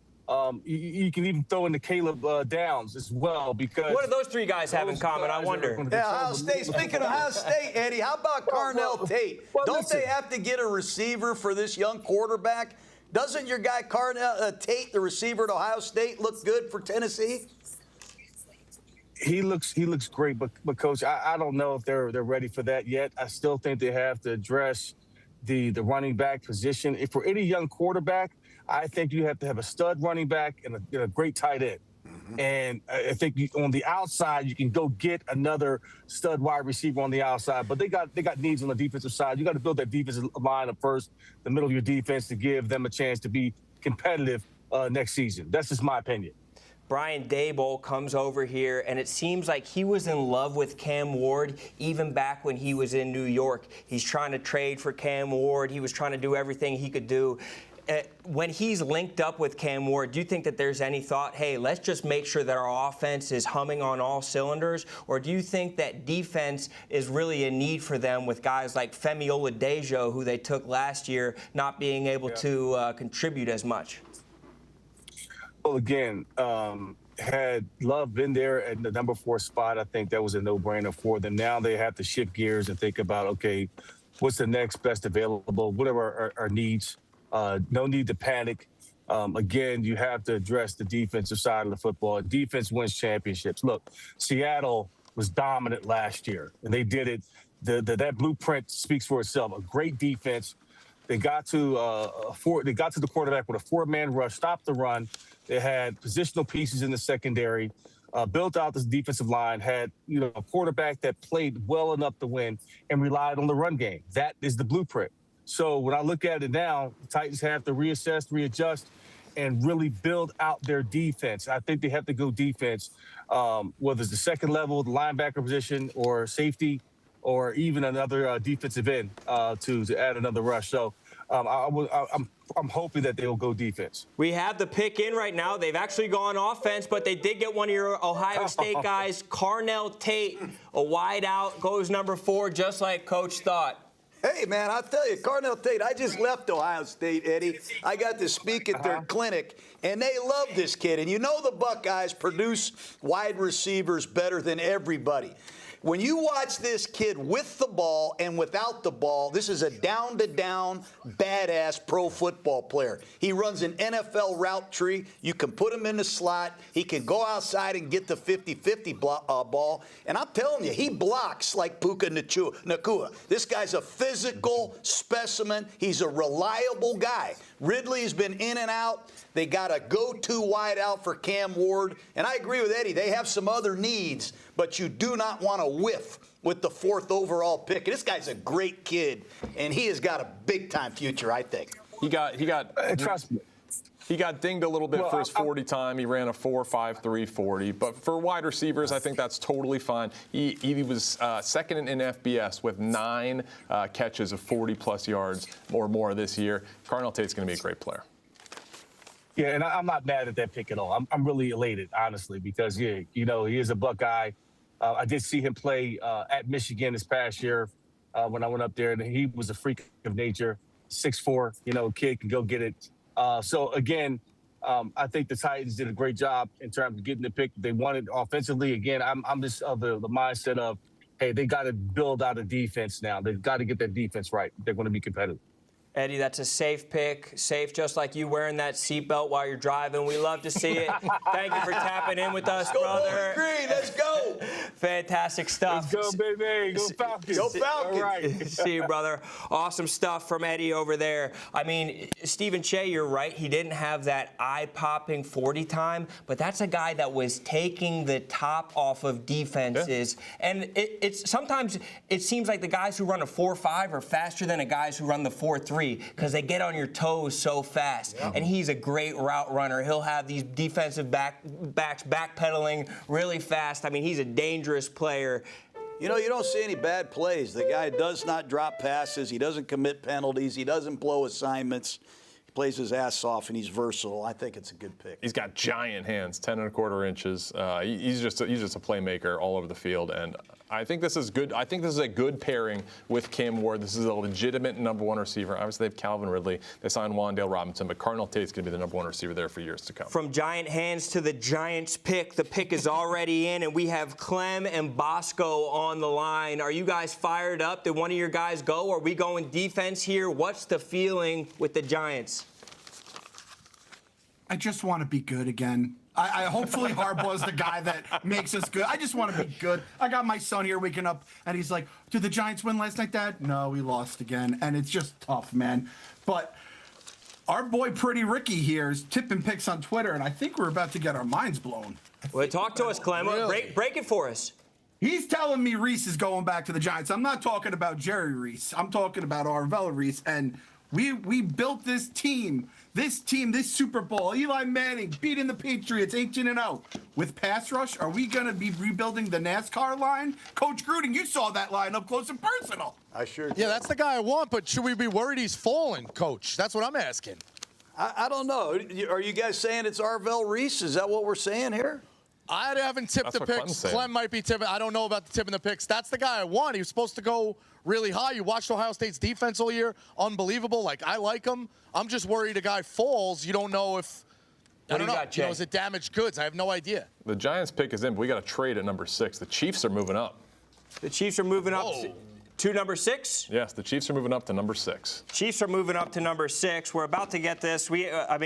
You can even throw in the Caleb Downs as well, because
what do those three guys have in common? I wonder.
Yeah, Ohio State. Speaking of Ohio State, Eddie, how about Carnell Tate? Don't they have to get a receiver for this young quarterback? Doesn't your guy Carnell Tate, the receiver at Ohio State, look good for Tennessee?
He looks great, but Coach, I don't know if they're ready for that yet. I still think they have to address the running back position. If for any young quarterback, I think you have to have a stud running back and a great tight end. And I think on the outside, you can go get another stud wide receiver on the outside. But they got needs on the defensive side. You got to build that defensive line up first, the middle of your defense, to give them a chance to be competitive next season. That's just my opinion.
Brian Daboll comes over here, and it seems like he was in love with Cam Ward even back when he was in New York. He's trying to trade for Cam Ward. He was trying to do everything he could do. When he's linked up with Cam Ward, do you think that there's any thought, hey, let's just make sure that our offense is humming on all cylinders? Or do you think that defense is really a need for them with guys like Femi Oladejo, who they took last year, not being able to contribute as much?
Well, again, had Love been there at the number 4 spot, I think that was a no-brainer for them. Now they have to shift gears and think about, okay, what's the next best available? What are our needs? No need to panic. Again, you have to address the defensive side of the football. Defense wins championships. Look, Seattle was dominant last year, and they did it. That blueprint speaks for itself. A great defense. They got to the quarterback with a 4-man rush, stopped the run. They had positional pieces in the secondary, built out this defensive line, had a quarterback that played well enough to win and relied on the run game. That is the blueprint. So when I look at it now, the Titans have to reassess, readjust, and really build out their defense. I think they have to go defense, whether it's the second level, the linebacker position, or safety, or even another defensive end to add another rush. So I'm hoping that they'll go defense.
We have the pick in right now. They've actually gone offense, but they did get one of your Ohio State guys, Carnell Tate, a wide out, goes number 4, just like Coach thought.
Hey, man, I'll tell you, Carnell Tate, I just left Ohio State, Eddie. I got to speak at their clinic, and they love this kid. And you know the Buckeyes produce wide receivers better than everybody. When you watch this kid with the ball and without the ball, this is a down-to-down, badass pro football player. He runs an NFL route tree. You can put him in the slot. He can go outside and get the 50-50 ball. And I'm telling you, he blocks like Puka Nacua. This guy's a physical specimen. He's a reliable guy. Ridley's been in and out. They got a go-to wide out for Cam Ward. And I agree with Eddie. They have some other needs, but you do not want to whiff with the 4th overall pick. And this guy's a great kid, and he has got a big-time future, I think.
Trust me.
He got dinged a little bit for his 40 time. He ran a 4.53 40. But for wide receivers, I think that's totally fine. He was second in FBS with 9 catches of 40-plus yards or more this year. Carnell Tate's going to be a great player.
Yeah, and I'm not mad at that pick at all. I'm really elated, honestly, because, he is a Buckeye. I did see him play at Michigan this past year when I went up there, and he was a freak of nature, 6'4", kid can go get it. So, again, I think the Titans did a great job in terms of getting the pick they wanted offensively. Again, I'm just of the mindset of, hey, they got to build out a defense now. They've got to get that defense right. They're going to be competitive.
Eddie, that's a safe pick. Safe just like you wearing that seatbelt while you're driving. We love to see it. Thank you for tapping in with us, brother.
Green, let's go.
Fantastic stuff.
Let's go, baby. Go Falcons.
Go Falcons.
All right. See you, brother. Awesome stuff from Eddie over there. I mean, Stephen Che, you're right. He didn't have that eye-popping 40 time, but that's a guy that was taking the top off of defenses. Yeah. And it's sometimes it seems like the guys who run a 4.5 are faster than the guys who run the 4.3. Because they get on your toes so fast. Yeah. And he's a great route runner. He'll have these defensive backs backpedaling really fast. I mean, he's a dangerous player.
You don't see any bad plays. The guy does not drop passes. He doesn't commit penalties. He doesn't blow assignments. He plays his ass off, and he's versatile. I think it's a good pick.
He's got giant hands, 10.25 inches. He's just a playmaker all over the field, and I think this is good. I think this is a good pairing with Cam Ward. This is a legitimate number 1 receiver. Obviously, they have Calvin Ridley. They signed Wan'Dale Robinson, but Carnell Tate's going to be the number 1 receiver there for years to come.
From giant hands to the Giants pick, the pick is already in, and we have Clem and Bosco on the line. Are you guys fired up? Did one of your guys go? Are we going defense here? What's the feeling with the Giants?
I just want to be good again. I hopefully Harbaugh's the guy that makes us good. I just want to be good. I got my son here waking up, and he's like, did the Giants win last night, Dad? No, we lost again. And it's just tough, man. But Our boy Pretty Ricky here is tipping picks on Twitter, and I think we're about to get our minds blown.
Well, talk to us, Clem.
Really?
Break it for us.
He's telling me Reese is going back to the Giants. I'm not talking about Jerry Reese. I'm talking about Arvell Reese. And we built this team, this Super Bowl. Eli Manning beating the Patriots 18-0. With pass rush, are we going to be rebuilding the NASCAR line? Coach Gruden, you saw that line up close and personal.
I sure did.
Yeah, that's the guy I want, but should we be worried he's falling, Coach? That's what I'm asking.
I don't know. Are you guys saying it's Arvell Reese? Is that what we're saying here?
I haven't tipped the picks. Clem might be tipping. I don't know about the tipping the picks. That's the guy I want. He was supposed to go really high. You watched Ohio State's defense all year. Unbelievable. Like, I like him. I'm just worried a guy falls. You don't know if, I don't know. You know, is it damaged goods? I have no idea.
The Giants pick is in, but we got to trade at number 6. The Chiefs are moving up.
The Chiefs are moving up to number 6?
Yes, the Chiefs are moving up to number 6.
Chiefs are moving up to number 6. We're about to get this. We have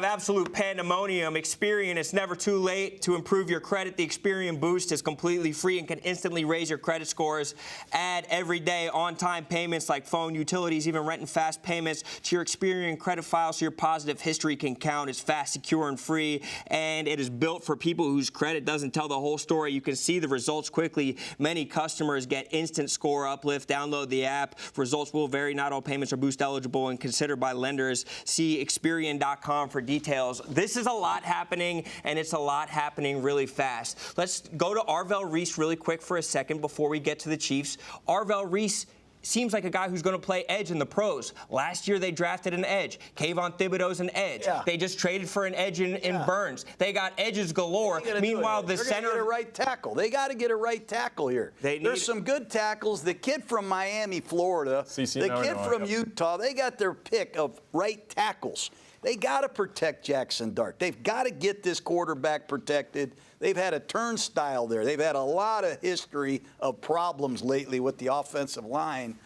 absolute pandemonium. Experian, it's never too late to improve your credit. The Experian Boost is completely free and can instantly raise your credit scores. Add everyday on-time payments like phone, utilities, even rent and fast payments to your Experian credit file so your positive history can count. It's fast, secure, and free, and it is built for people whose credit doesn't tell the whole story. You can see the results quickly. Many customers get instant score uplift. Download the app. Results will vary. Not all payments are boost eligible and considered by lenders. See Experian.com for details. This is a lot happening, and it's a lot happening really fast. Let's go to Arvell Reese really quick for a second before we get to the Chiefs. Arvell Reese seems like a guy who's going to play edge in the pros. Last year, they drafted an edge. Kayvon Thibodeau's an edge. Yeah. They just traded for an edge in Burns. They got edges galore. Meanwhile, the center...
They're going to get a right tackle. They got to get a right tackle here. There's some good tackles. The kid from Miami, Florida, the kid from Utah, they got their pick of right tackles. They got to protect Jackson Dart. They've got to get this quarterback protected. They've had a turnstile there. They've had a lot of history of problems lately with the offensive line.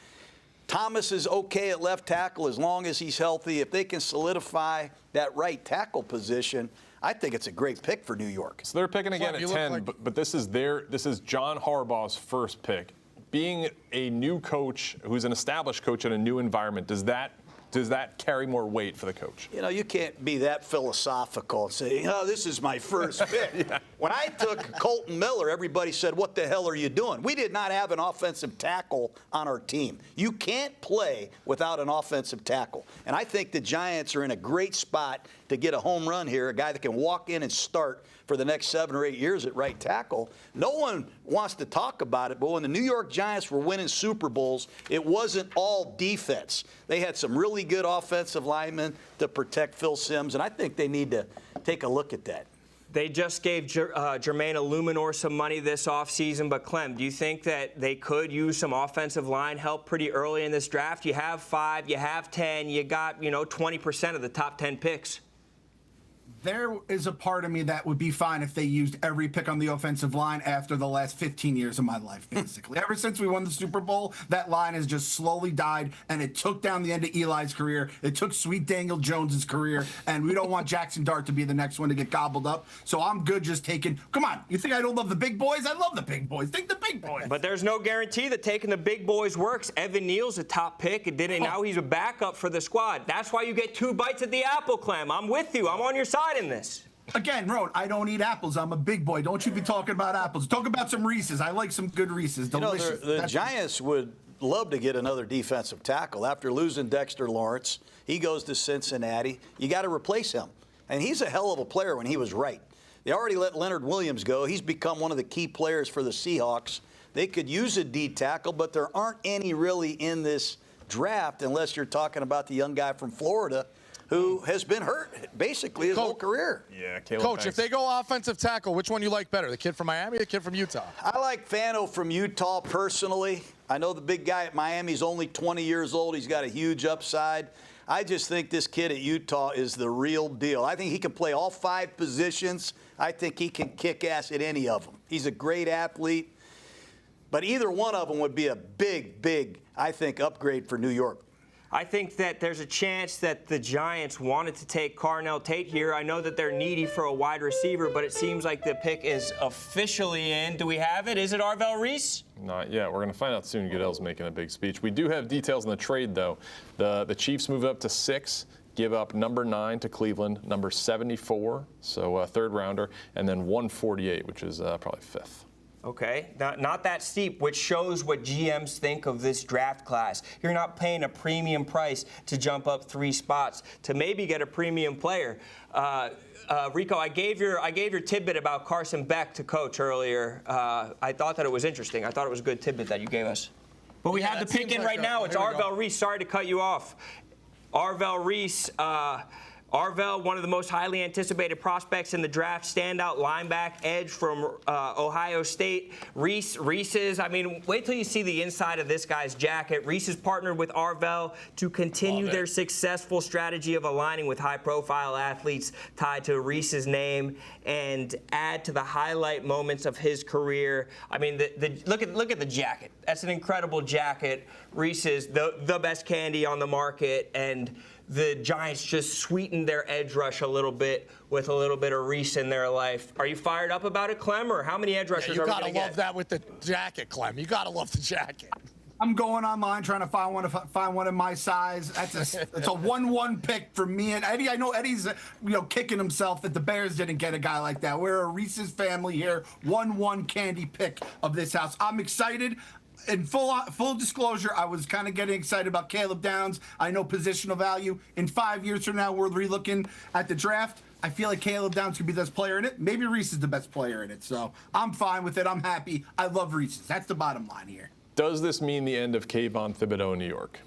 Thomas is okay at left tackle as long as he's healthy. If they can solidify that right tackle position, I think it's a great pick for New York.
So they're picking again at 10, but this is John Harbaugh's first pick. Being a new coach who's an established coach in a new environment, does that carry more weight for the coach?
You know, you can't be that philosophical and say, this is my first pick. When I took Colton Miller, everybody said, what the hell are you doing? We did not have an offensive tackle on our team. You can't play without an offensive tackle. And I think the Giants are in a great spot to get a home run here, a guy that can walk in and start for the next 7 or 8 years at right tackle. No one wants to talk about it, but when the New York Giants were winning Super Bowls, it wasn't all defense. They had some really good offensive linemen to protect Phil Simms, and I think they need to take a look at that.
They just gave Jermaine Illuminor some money this offseason, but Clem, do you think that they could use some offensive line help pretty early in this draft? You have 5, you have 10, you got 20% of the top 10 picks.
There is a part of me that would be fine if they used every pick on the offensive line after the last 15 years of my life, basically. Ever since we won the Super Bowl, that line has just slowly died, and it took down the end of Eli's career. It took sweet Daniel Jones's career, and we don't want Jackson Dart to be the next one to get gobbled up. So I'm good just taking, come on, you think I don't love the big boys? I love the big boys. Take the big boys.
But there's no guarantee that taking the big boys works. Evan Neal's a top pick, and now he's a backup for the squad. That's why you get 2 bites at the apple, Clem. I'm with you. I'm on your side in this.
Again, Roan, I don't eat apples. I'm a big boy. Don't you be talking about apples. Talk about some Reese's. I like some good Reese's. Delicious.
The Giants would love to get another defensive tackle. After losing Dexter Lawrence, he goes to Cincinnati. You got to replace him. And he's a hell of a player when he was right. They already let Leonard Williams go. He's become one of the key players for the Seahawks. They could use a D tackle, but there aren't any really in this draft unless you're talking about the young guy from Florida who has been hurt basically his whole career.
Yeah, Caleb
Coach,
Banks.
if they go offensive tackle, which one you like better, the kid from Miami or the kid from Utah?
I like Fernando from Utah personally. I know the big guy at Miami is only 20 years old. He's got a huge upside. I just think this kid at Utah is the real deal. I think he can play all 5 positions. I think he can kick ass at any of them. He's a great athlete. But either one of them would be a big, I think, upgrade for New York.
I think that there's a chance that the Giants wanted to take Carnell Tate here. I know that they're needy for a wide receiver, but it seems like the pick is officially in. Do we have it? Is it Arvell Reese?
Not yet. We're going to find out soon. Goodell's making a big speech. We do have details on the trade, though. The Chiefs move up to 6, give up number 9 to Cleveland, number 74, so a third rounder, and then 148, which is probably 5th.
Okay, not that steep, which shows what GMs think of this draft class. You're not paying a premium price to jump up 3 spots to maybe get a premium player. Rico, I gave your tidbit about Carson Beck to Coach earlier. I thought that it was interesting. I thought it was a good tidbit that you gave us. But we have the pick in right now. It's Arvell Reese. Sorry to cut you off. Arvell Reese. Arvell, one of the most highly anticipated prospects in the draft, standout linebacker, edge from Ohio State. Reese's, I mean, wait till you see the inside of this guy's jacket. Reese has partnered with Arvell to continue their successful strategy of aligning with high-profile athletes tied to Reese's name and add to the highlight moments of his career. I mean, look at the jacket. That's an incredible jacket. Reese's the best candy on the market, and the Giants just sweetened their edge rush a little bit with a little bit of Reese in their life. Are you fired up about it, Clem, or how many edge rushers are we going to get?
You got to love that with the jacket, Clem. You got to love the jacket.
I'm going online trying to find one in my size. It's a 1-1 pick for me and Eddie. I know Eddie's kicking himself that the Bears didn't get a guy like that. We're a Reese's family here. 1-1 candy pick of this house. I'm excited. In full disclosure, I was kind of getting excited about Caleb Downs. I know positional value. In 5 years from now, we're relooking at the draft. I feel like Caleb Downs could be the best player in it. Maybe Reese is the best player in it. So I'm fine with it. I'm happy. I love Reese's. That's the bottom line here.
Does this mean the end of Kayvon Thibodeau in New York?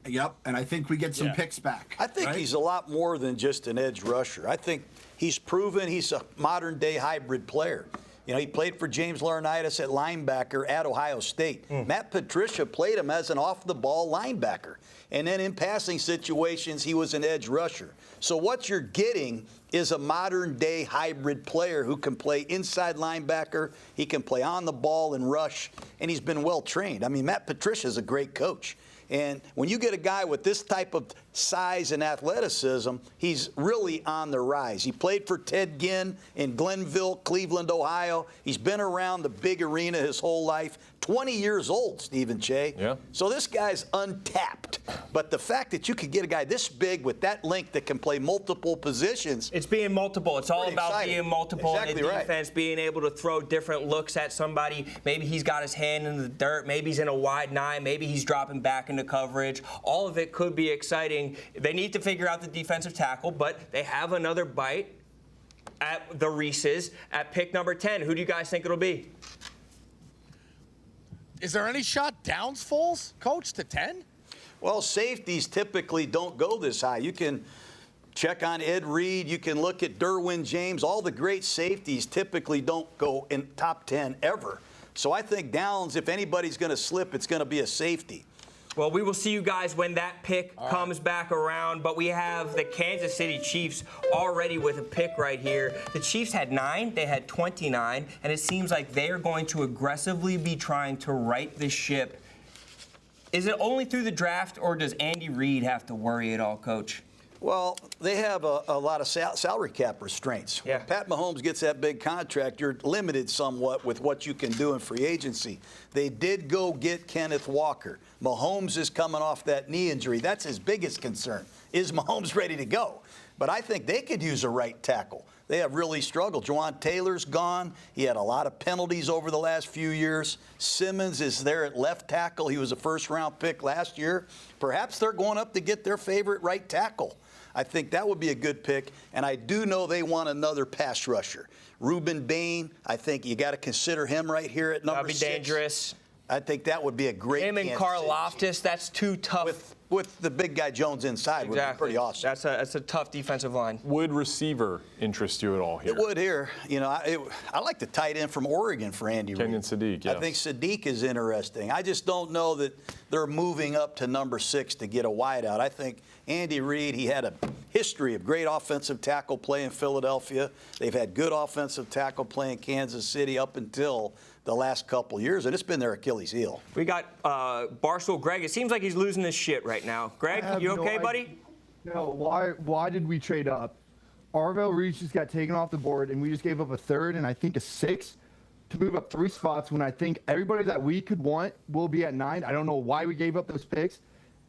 Yep, and I think we get some picks back.
I think he's a lot more than just an edge rusher. I think he's proven he's a modern-day hybrid player. You know, he played for James Laurinaitis at linebacker at Ohio State. Matt Patricia played him as an off-the-ball linebacker. And then in passing situations, he was an edge rusher. So what you're getting is a modern-day hybrid player who can play inside linebacker, he can play on the ball and rush, and he's been well-trained. I mean, Matt Patricia's a great coach. And when you get a guy with this type of size and athleticism, he's really on the rise. He played for Ted Ginn in Glenville, Cleveland, Ohio. He's been around the big arena his whole life. 20 years old, Stephen Che.
Yeah.
So this guy's untapped. But the fact that you could get a guy this big with that length that can play multiple positions.
It's being multiple. It's all about
exciting.
being multiple.
Exactly
in the defense, being able to throw different looks at somebody. Maybe he's got his hand in the dirt. Maybe he's in a wide 9. Maybe he's dropping back into coverage. All of it could be exciting. They need to figure out the defensive tackle, but they have another bite at the Reese's at pick number 10. Who do you guys think it'll be?
Is there any shot Downs falls, Coach, to 10?
Well, safeties typically don't go this high. You can check on Ed Reed. You can look at Derwin James. All the great safeties typically don't go in top 10 ever. So I think Downs, if anybody's going to slip, it's going to be a safety.
Well, we will see you guys when that pick comes back around, but we have the Kansas City Chiefs already with a pick right here. The Chiefs had 9, they had 29, and it seems like they are going to aggressively be trying to right the ship. Is it only through the draft, or does Andy Reid have to worry at all, Coach?
Well, they have a lot of salary cap restraints.
Yeah.
When Pat Mahomes gets that big contract, you're limited somewhat with what you can do in free agency. They did go get Kenneth Walker. Mahomes is coming off that knee injury. That's his biggest concern. Is Mahomes ready to go? But I think they could use a right tackle. They have really struggled. Jawan Taylor's gone. He had a lot of penalties over the last few years. Simmons is there at left tackle. He was a first-round pick last year. Perhaps they're going up to get their favorite right tackle. I think that would be a good pick, and I do know they want another pass rusher. Reuben Bain, I think you got to consider him right here at number 6.
That'd be dangerous.
I think that would be a great
Him and Carl Loftus, that's too tough.
With the big guy Jones inside would be pretty awesome.
That's a tough defensive line.
Would receiver interest you at all here?
It would here. You know, I like the tight end from Oregon for Andy Reid.
Kenyon Sadiq, yes.
I think Sadiq is interesting. I just don't know that they're moving up to number 6 to get a wideout. I think Andy Reid, he had a history of great offensive tackle play in Philadelphia. They've had good offensive tackle play in Kansas City up until the last couple years, and it's been their Achilles heel.
We got Barstool Greg. It seems like he's losing his shit right now. Greg, you okay, buddy?
No, why did we trade up? Arvell Reese just got taken off the board, and we just gave up a third and I think a 6 to move up 3 spots when I think everybody that we could want will be at 9. I don't know why we gave up those picks.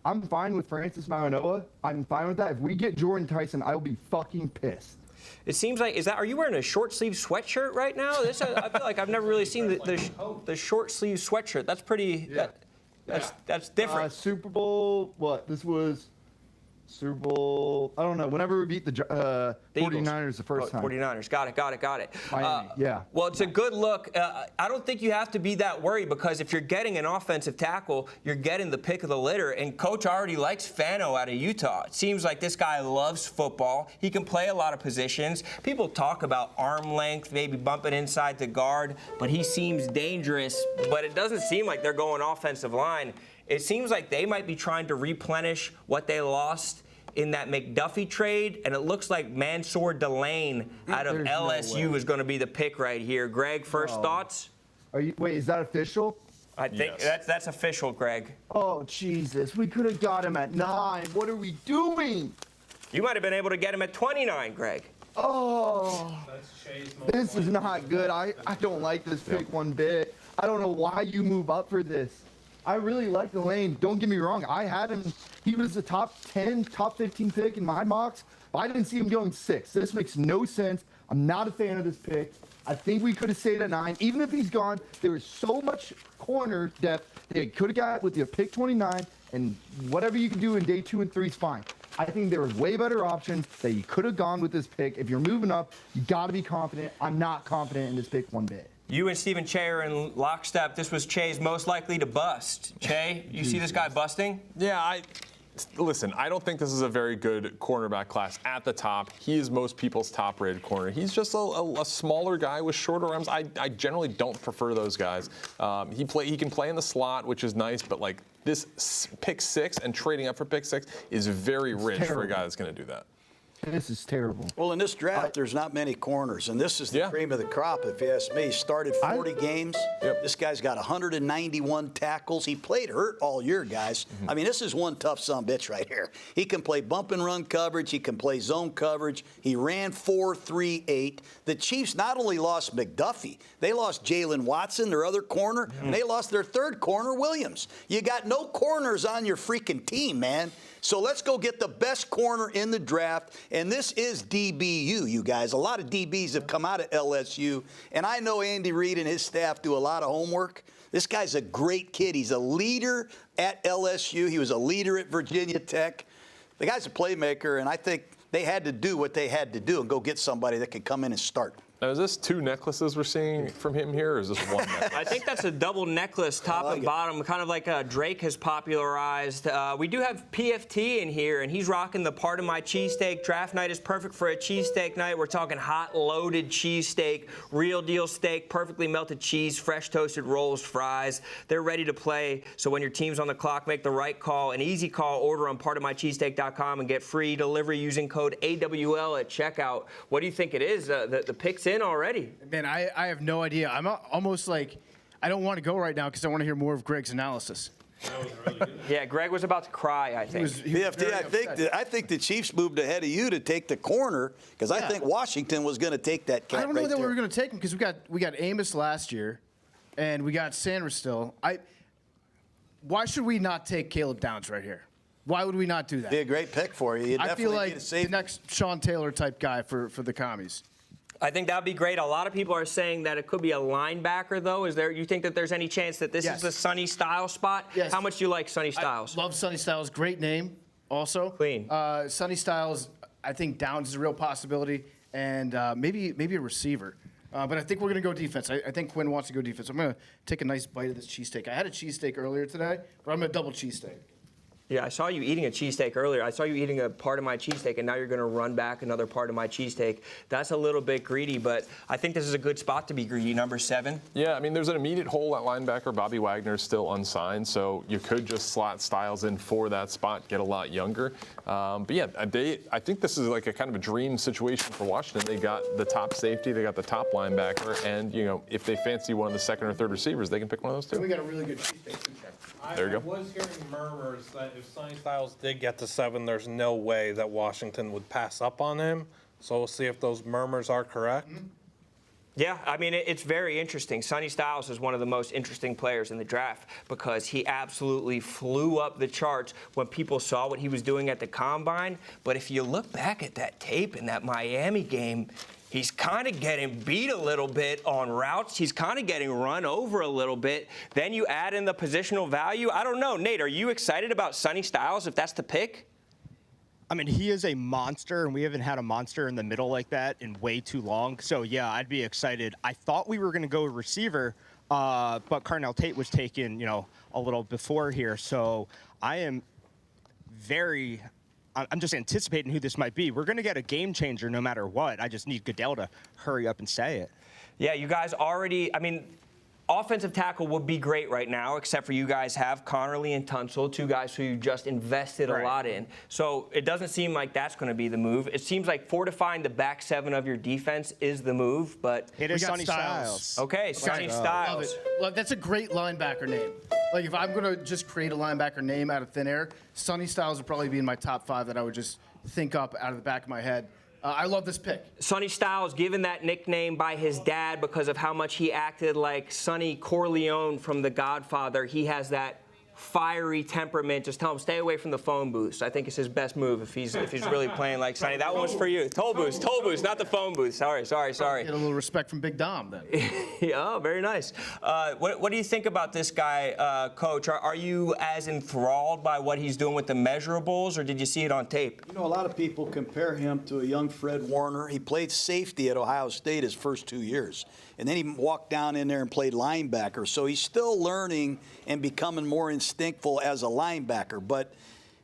I'm fine with Francis Mauigoa. I'm fine with that. If we get Jordan Tyson, I will be fucking pissed.
It seems like, are you wearing a short sleeve sweatshirt right now? I feel like I've never really seen the short sleeve sweatshirt. That's pretty, that's different.
Super Bowl, this was Super Bowl, I don't know, whenever we beat the 49ers the first time.
49ers, got it.
Miami, yeah.
Well, it's a good look. I don't think you have to be that worried because if you're getting an offensive tackle, you're getting the pick of the litter. And Coach already likes Fernando out of Utah. It seems like this guy loves football. He can play a lot of positions. People talk about arm length, maybe bumping inside the guard, but he seems dangerous. But it doesn't seem like they're going offensive line. It seems like they might be trying to replenish what they lost in that McDuffie trade, and it looks like Mansour Delane out of LSU is going to be the pick right here. Greg, first thoughts?
Wait, is that official?
I think that's official, Greg.
Oh, Jesus. We could have got him at 9. What are we doing?
You might have been able to get him at 29, Greg.
Oh, this is not good. I don't like this pick one bit. I don't know why you move up for this. I really like Delane. Don't get me wrong. I had him. He was a top 10, top 15 pick in my mocks, but I didn't see him going 6. This makes no sense. I'm not a fan of this pick. I think we could have stayed at 9. Even if he's gone, there was so much corner depth they could have got with your pick 29, and whatever you can do in day 2 and 3 is fine. I think there were way better options that you could have gone with this pick. If you're moving up, you got to be confident. I'm not confident in this pick one bit.
You and Stephen Che are in lockstep. This was Che's most likely to bust. Che, you see this guy busting?
Yeah, listen, I don't think this is a very good cornerback class at the top. He is most people's top-rated corner. He's just a smaller guy with shorter arms. I generally don't prefer those guys. He can play in the slot, which is nice, but like this pick 6 and trading up for pick 6 is very rich for a guy that's going to do that.
This is terrible.
Well, in this draft, there's not many corners, and this is the cream of the crop, if you ask me. He started 40 games. This guy's got 191 tackles. He played hurt all year, guys. I mean, this is one tough sumbitch right here. He can play bump and run coverage. He can play zone coverage. He ran 4.38. The Chiefs not only lost McDuffie, they lost Jalen Watson, their other corner, and they lost their third corner, Williams. You got no corners on your freaking team, man. So let's go get the best corner in the draft, and this is DBU, you guys. A lot of DBs have come out of LSU, and I know Andy Reid and his staff do a lot of homework. This guy's a great kid. He's a leader at LSU. He was a leader at Virginia Tech. The guy's a playmaker, and I think they had to do what they had to do and go get somebody that could come in and start.
Now, is this 2 necklaces we're seeing from him here, or is this 1 necklace?
I think that's a double necklace, top and bottom, kind of like Drake has popularized. We do have PFT in here, and he's rocking the part of my cheesesteak. Draft night is perfect for a cheesesteak night. We're talking hot, loaded cheesesteak, real deal steak, perfectly melted cheese, fresh toasted rolls, fries. They're ready to play. So when your team's on the clock, make the right call, an easy call. Order on partofmycheesesteak.com and get free delivery using code AWL at checkout. What do you think it is? The picks in already.
Man, I have no idea. I'm almost like I don't want to go right now because I want to hear more of Greg's analysis.
Yeah, Greg was about to cry, I think.
PFT, I think the Chiefs moved ahead of you to take the corner because I think Washington was going to take that cat.
I don't know that we were going to take him because we got Amos last year, and we got Sanders still. Why should we not take Caleb Downs right here? Why would we not do that?
Be a great pick for you.
I feel like the next Sean Taylor type guy for the commies.
I think that would be great. A lot of people are saying that it could be a linebacker, though. You think that there's any chance that this is the Sonny Styles spot?
Yes.
How much do you like Sonny Styles?
I love Sonny Styles. Great name, also.
Clean.
Sonny Styles, I think Downs is a real possibility, and maybe a receiver. But I think we're going to go defense. I think Quinn wants to go defense. I'm going to take a nice bite of this cheesesteak. I had a cheesesteak earlier today, but I'm going to double cheesesteak.
Yeah, I saw you eating a cheesesteak earlier. I saw you eating a part of my cheesesteak, and now you're going to run back another part of my cheesesteak. That's a little bit greedy, but I think this is a good spot to be greedy. Number 7.
Yeah, I mean, there's an immediate hole at linebacker. Bobby Wagner is still unsigned, so you could just slot Styles in for that spot, get a lot younger. But yeah, I think this is like a kind of a dream situation for Washington. They got the top safety, they got the top linebacker, and if they fancy one of the second or third receivers, they can pick one of those two.
We got a really good cheesesteak too,
There you go.
I was hearing murmurs that if Sonny Styles did get to 7, there's no way that Washington would pass up on him. So we'll see if those murmurs are correct.
Yeah, I mean, it's very interesting. Sonny Styles is one of the most interesting players in the draft because he absolutely flew up the charts when people saw what he was doing at the Combine. But if you look back at that tape in that Miami game, he's kind of getting beat a little bit on routes. He's kind of getting run over a little bit. Then you add in the positional value. I don't know. Nate, are you excited about Sonny Styles if that's the pick?
I mean, he is a monster, and we haven't had a monster in the middle like that in way too long. So, yeah, I'd be excited. I thought we were going to go receiver, but Carnell Tate was taken, a little before here. So I am I'm just anticipating who this might be. We're going to get a game changer no matter what. I just need Goodell to hurry up and say it.
Yeah, you guys already, offensive tackle would be great right now, except for you guys have Connerly and Tunsil, 2 guys who you just invested a lot in. So it doesn't seem like that's going to be the move. It seems like fortifying the back 7 of your defense is the move, but
it is Sonny Styles.
Okay, Sonny Styles.
Love it. That's a great linebacker name. Like, if I'm going to just create a linebacker name out of thin air, Sonny Styles would probably be in my top 5 that I would just think up out of the back of my head. I love this pick.
Sonny Styles, given that nickname by his dad because of how much he acted like Sonny Corleone from The Godfather, he has that fiery temperament. Just tell him, stay away from the phone booths. I think it's his best move if he's really playing like Sonny. That one's for you. Toll booths, not the phone booth. Sorry.
Get a little respect from Big Dom then.
Yeah, very nice. What do you think about this guy, Coach? Are you as enthralled by what he's doing with the measurables, or did you see it on tape?
A lot of people compare him to a young Fred Warner. He played safety at Ohio State his first 2 years, and then he walked down in there and played linebacker. So he's still learning and becoming more instinctful as a linebacker, but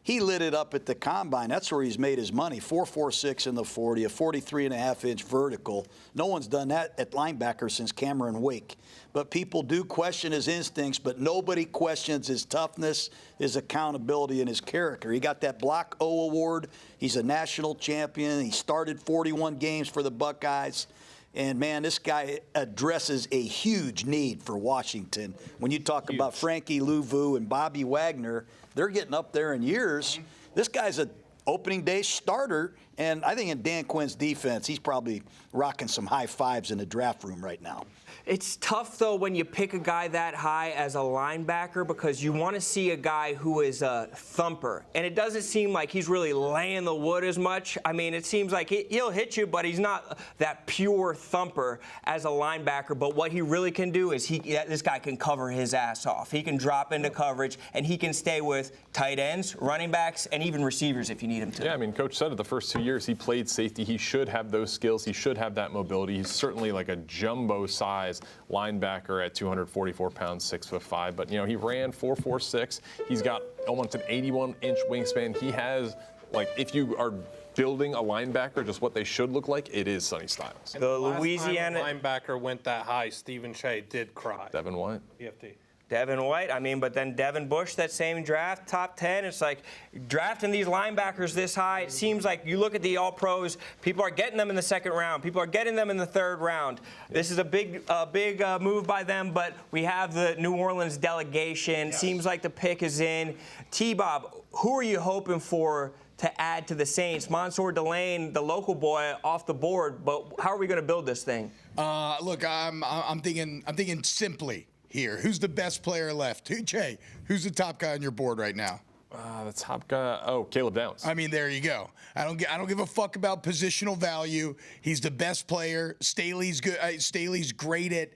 he lit it up at the Combine. That's where he's made his money. 4.46 in the 40, a 43.5-inch vertical. No one's done that at linebacker since Cameron Wake. But people do question his instincts, but nobody questions his toughness, his accountability, and his character. He got that Block O award. He's a national champion. He started 41 games for the Buckeyes. And, man, this guy addresses a huge need for Washington. When you talk about Frankie Louvu and Bobby Wagner, they're getting up there in years. This guy's an opening day starter, and I think in Dan Quinn's defense, he's probably rocking some high fives in the draft room right now.
It's tough, though, when you pick a guy that high as a linebacker because you want to see a guy who is a thumper. And it doesn't seem like he's really laying the wood as much. I mean, it seems like he'll hit you, but he's not that pure thumper as a linebacker. But what he really can do is this guy can cover his ass off. He can drop into coverage, and he can stay with tight ends, running backs, and even receivers if you need him to.
Yeah, I mean, Coach said it the first 2 years he played safety. He should have those skills. He should have that mobility. He's certainly like a jumbo size linebacker at 244 pounds, 6'5". But, he ran 4.46. He's got almost an 81-inch wingspan. He has, if you are building a linebacker, just what they should look like, it is Sonny Styles.
The Louisiana linebacker went that high, Stephen Shea did cry.
Devin White.
PFT.
Devin White, but then Devin Bush, that same draft, top 10. It's like drafting these linebackers this high. It seems like you look at the All-Pros, people are getting them in the second round. People are getting them in the third round. This is a big move by them, but we have the New Orleans delegation. Yes. Seems like the pick is in. T-Bob, who are you hoping for to add to the Saints? Mansour Delane, the local boy, off the board, but how are we going to build this thing?
Look, I'm thinking simply here. Who's the best player left? Jay, who's the top guy on your board right now?
The top guy, Caleb Downs.
There you go. I don't give a fuck about positional value. He's the best player. Staley's good. Staley's great at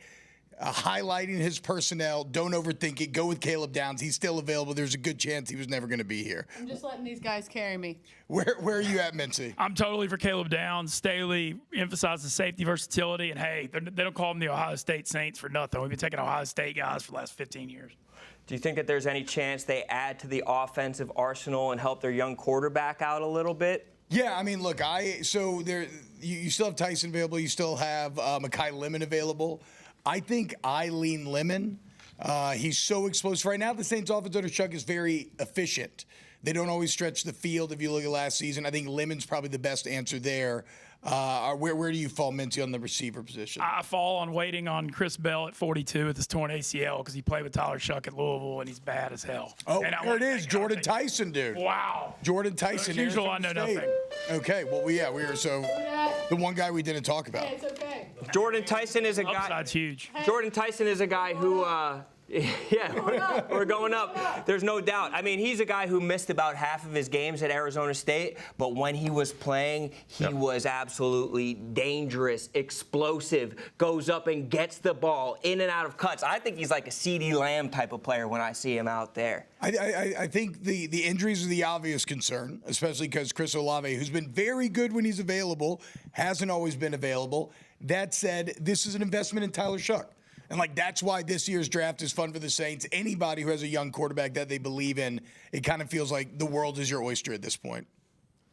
highlighting his personnel. Don't overthink it. Go with Caleb Downs. He's still available. There's a good chance he was never going to be here.
I'm just letting these guys carry me.
Where are you at, Mincy?
I'm totally for Caleb Downs. Staley emphasizes safety versatility, and hey, they don't call them the Ohio State Saints for nothing. We've been taking Ohio State guys for the last 15 years.
Do you think that there's any chance they add to the offensive arsenal and help their young quarterback out a little bit?
Yeah, I mean, look, you still have Tyson available. You still have Mekhi Lemon available. I think I lean Lemon. He's so explosive. Right now, the Saints' offense under Chuck is very efficient. They don't always stretch the field. If you look at last season, I think Lemon's probably the best answer there. Where do you fall, Mincy, on the receiver position?
I fall on waiting on Chris Bell at 42 with his torn ACL because he played with Tyler Shuck at Louisville, and he's bad as hell.
Oh, there it is. Jordan Tyson, dude.
Wow.
Jordan Tyson.
As usual, I know nothing.
Okay, well, we are so the one guy we didn't talk about.
It's okay.
Jordan Tyson is a guy.
Upside's huge.
Jordan Tyson is a guy who. Yeah, we're going up. There's no doubt. I mean, he's a guy who missed about half of his games at Arizona State, but when he was playing, he was absolutely dangerous, explosive, goes up and gets the ball in and out of cuts. I think he's like a CeeDee Lamb type of player when I see him out there.
I think the injuries are the obvious concern, especially because Chris Olave, who's been very good when he's available, hasn't always been available. That said, this is an investment in Tyler Shuck. And, that's why this year's draft is fun for the Saints. Anybody who has a young quarterback that they believe in, it kind of feels like the world is your oyster at this point.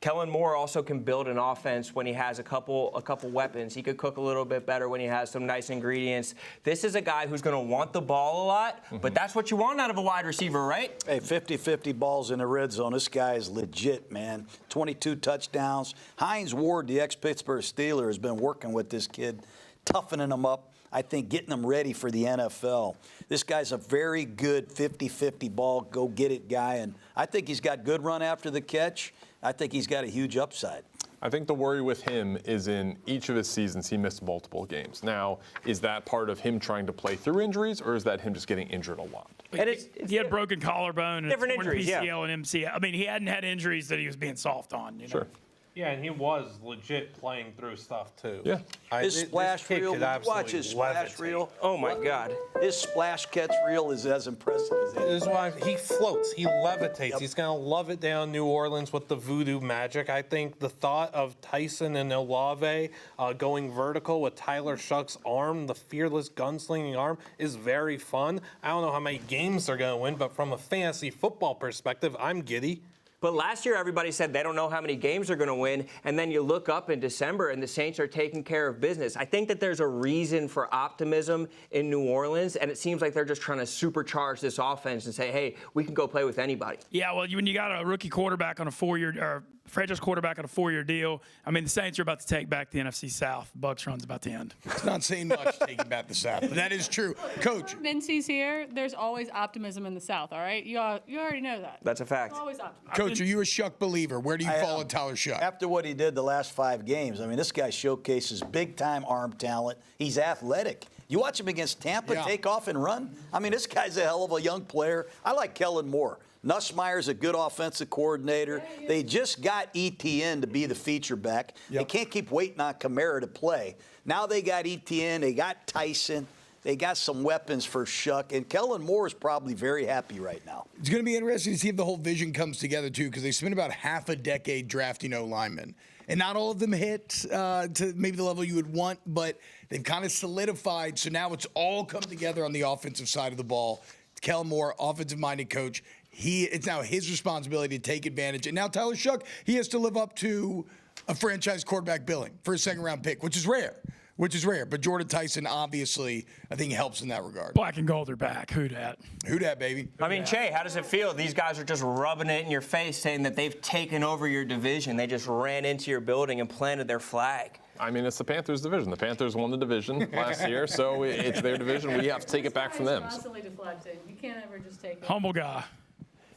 Kellen Moore also can build an offense when he has a couple weapons. He could cook a little bit better when he has some nice ingredients. This is a guy who's going to want the ball a lot, but that's what you want out of a wide receiver, right?
Hey, 50-50 balls in the red zone. This guy is legit, man. 22 touchdowns. Hines Ward, the ex-Pittsburgh Steeler, has been working with this kid, toughening him up. I think getting them ready for the NFL. This guy's a very good 50-50 ball, go-get-it guy, and I think he's got good run after the catch. I think he's got a huge upside.
I think the worry with him is in each of his seasons he missed multiple games. Now, is that part of him trying to play through injuries, or is that him just getting injured a lot?
And he had broken collarbone and
different
torn
injuries,
PCL and MCL. I mean, he hadn't had injuries that he was being soft on. You know?
Sure.
Yeah, and he was legit playing through stuff, too.
Yeah.
His splash reel, watch his splash reel.
Oh, my God.
His splash catch reel is as impressive as that.
This is why he floats. He levitates. Yep. He's going to love it down New Orleans with the voodoo magic. I think the thought of Tyson and Olave going vertical with Tyler Shuck's arm, the fearless gunslinging arm, is very fun. I don't know how many games they're going to win, but from a fantasy football perspective, I'm giddy.
But last year, everybody said they don't know how many games they're going to win, and then you look up in December, and the Saints are taking care of business. I think that there's a reason for optimism in New Orleans, and it seems like they're just trying to supercharge this offense and say, hey, we can go play with anybody.
Yeah, well, when you got a rookie quarterback on a 4-year or franchise quarterback on a 4-year deal, I mean, the Saints are about to take back the NFC South. Bucks run's about to end.
It's not saying much taking back the South, but that is true. Coach.
Mincy's here. There's always optimism in the South, all right? You already know that.
That's a fact.
There's always optimism.
Coach, are you a Shuck believer? Where do you fall in Tyler Shuck?
After what he did the last 5 games, I mean, this guy showcases big-time arm talent. He's athletic. You watch him against Tampa take off and run. I mean, this guy's a hell of a young player. I like Kellen Moore. Nussmeier's a good offensive coordinator. They just got ETN to be the feature back. They can't keep waiting on Kamara to play. Now they got ETN. They got Tyson. They got some weapons for Shuck. And Kellen Moore is probably very happy right now.
It's going to be interesting to see if the whole vision comes together, too, because they spent about half a decade drafting O-linemen. And not all of them hit to maybe the level you would want, but they've kind of solidified. So now it's all come together on the offensive side of the ball. Kellen Moore, offensive-minded coach. It's now his responsibility to take advantage. And now Tyler Shuck, he has to live up to a franchise quarterback billing for a second-round pick, which is rare. But Jordan Tyson, obviously, I think helps in that regard.
Black and gold are back. Who dat?
Who dat, baby?
I mean, Che, how does it feel? These guys are just rubbing it in your face, saying that they've taken over your division. They just ran into your building and planted their flag.
I mean, it's the Panthers' division. The Panthers won the division last year, so it's their division. We have to take it back from them.
Constantly deflected. You can't ever just take it.
Humble guy.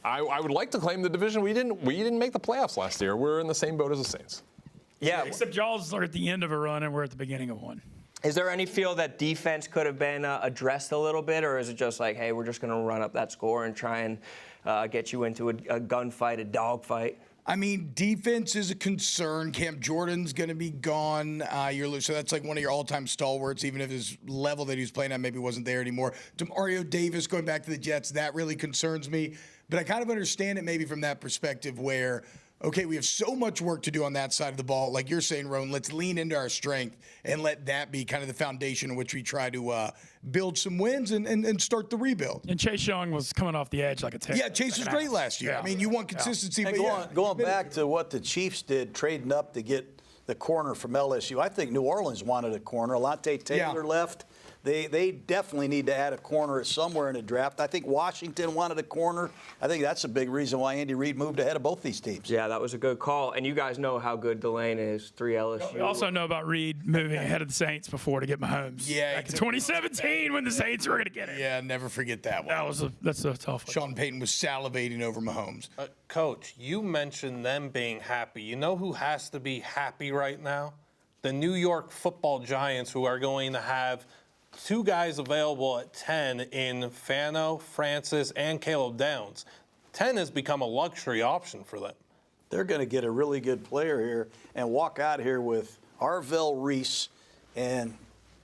I would like to claim the division. We didn't make the playoffs last year. We're in the same boat as the Saints.
Yeah.
Except y'all are at the end of a run and we're at the beginning of one.
Is there any feel that defense could have been addressed a little bit, or is it just like, hey, we're just going to run up that score and try and get you into a gunfight, a dogfight?
I mean, defense is a concern. Cam Jordan's going to be gone. So that's like one of your all-time stalwarts, even if his level that he was playing at maybe wasn't there anymore. Demario Davis going back to the Jets, that really concerns me. But I kind of understand it maybe from that perspective where, okay, we have so much work to do on that side of the ball. Like you're saying, Roan, let's lean into our strength and let that be kind of the foundation in which we try to build some wins and start the rebuild.
And Chase Young was coming off the edge like a terrier.
Yeah, Chase was great last year.
Yeah.
I mean, you want consistency.
And
but
going back to what the Chiefs did, trading up to get the corner from LSU, I think New Orleans wanted a corner. Alante Taylor left. They definitely need to add a corner somewhere in the draft. I think Washington wanted a corner. I think that's a big reason why Andy Reid moved ahead of both these teams.
Yeah, that was a good call. And you guys know how good Delane is, 3 LSU.
We also know about Reid moving ahead of the Saints before to get Mahomes.
Yeah,
back in 2017 when the Saints were going to get it.
Yeah, never forget that one.
That's a tough one.
Sean Payton was salivating over Mahomes.
Coach, you mentioned them being happy. You know who has to be happy right now? The New York Football Giants, who are going to have 2 guys available at 10 in Fano, Francis, and Caleb Downs. 10 has become a luxury option for them.
They're going to get a really good player here and walk out here with Arvell Reese and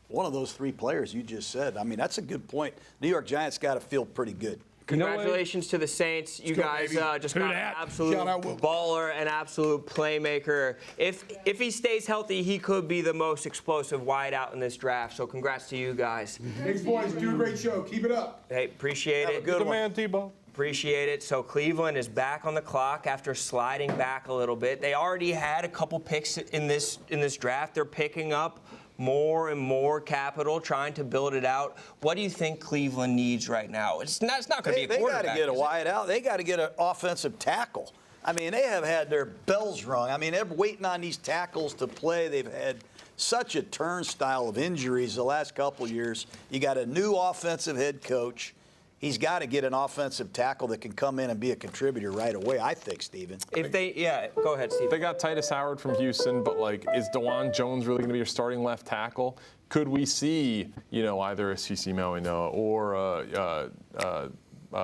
one of those 3 players you just said. I mean, that's a good point. New York Giants got to feel pretty good.
Congratulations to the Saints. You guys just got an absolute baller, an absolute playmaker. If he stays healthy, he could be the most explosive wideout in this draft. So congrats to you guys.
Thanks, boys. Do a great show. Keep it up.
Hey, appreciate it.
Good man, Tebow.
Appreciate it. So Cleveland is back on the clock after sliding back a little bit. They already had a couple picks in this draft. They're picking up more and more capital, trying to build it out. What do you think Cleveland needs right now? It's not going to be a quarterback.
They got to get a wide out. They got to get an offensive tackle. I mean, they have had their bells rung. I mean, they're waiting on these tackles to play. They've had such a turnstile of injuries the last couple years. You got a new offensive head coach. He's got to get an offensive tackle that can come in and be a contributor right away, I think, Steven.
Go ahead, Steve.
They got Titus Howard from Houston, but is DeJuan Jones really going to be your starting left tackle? Could we see, either a CeCe Mauigoa or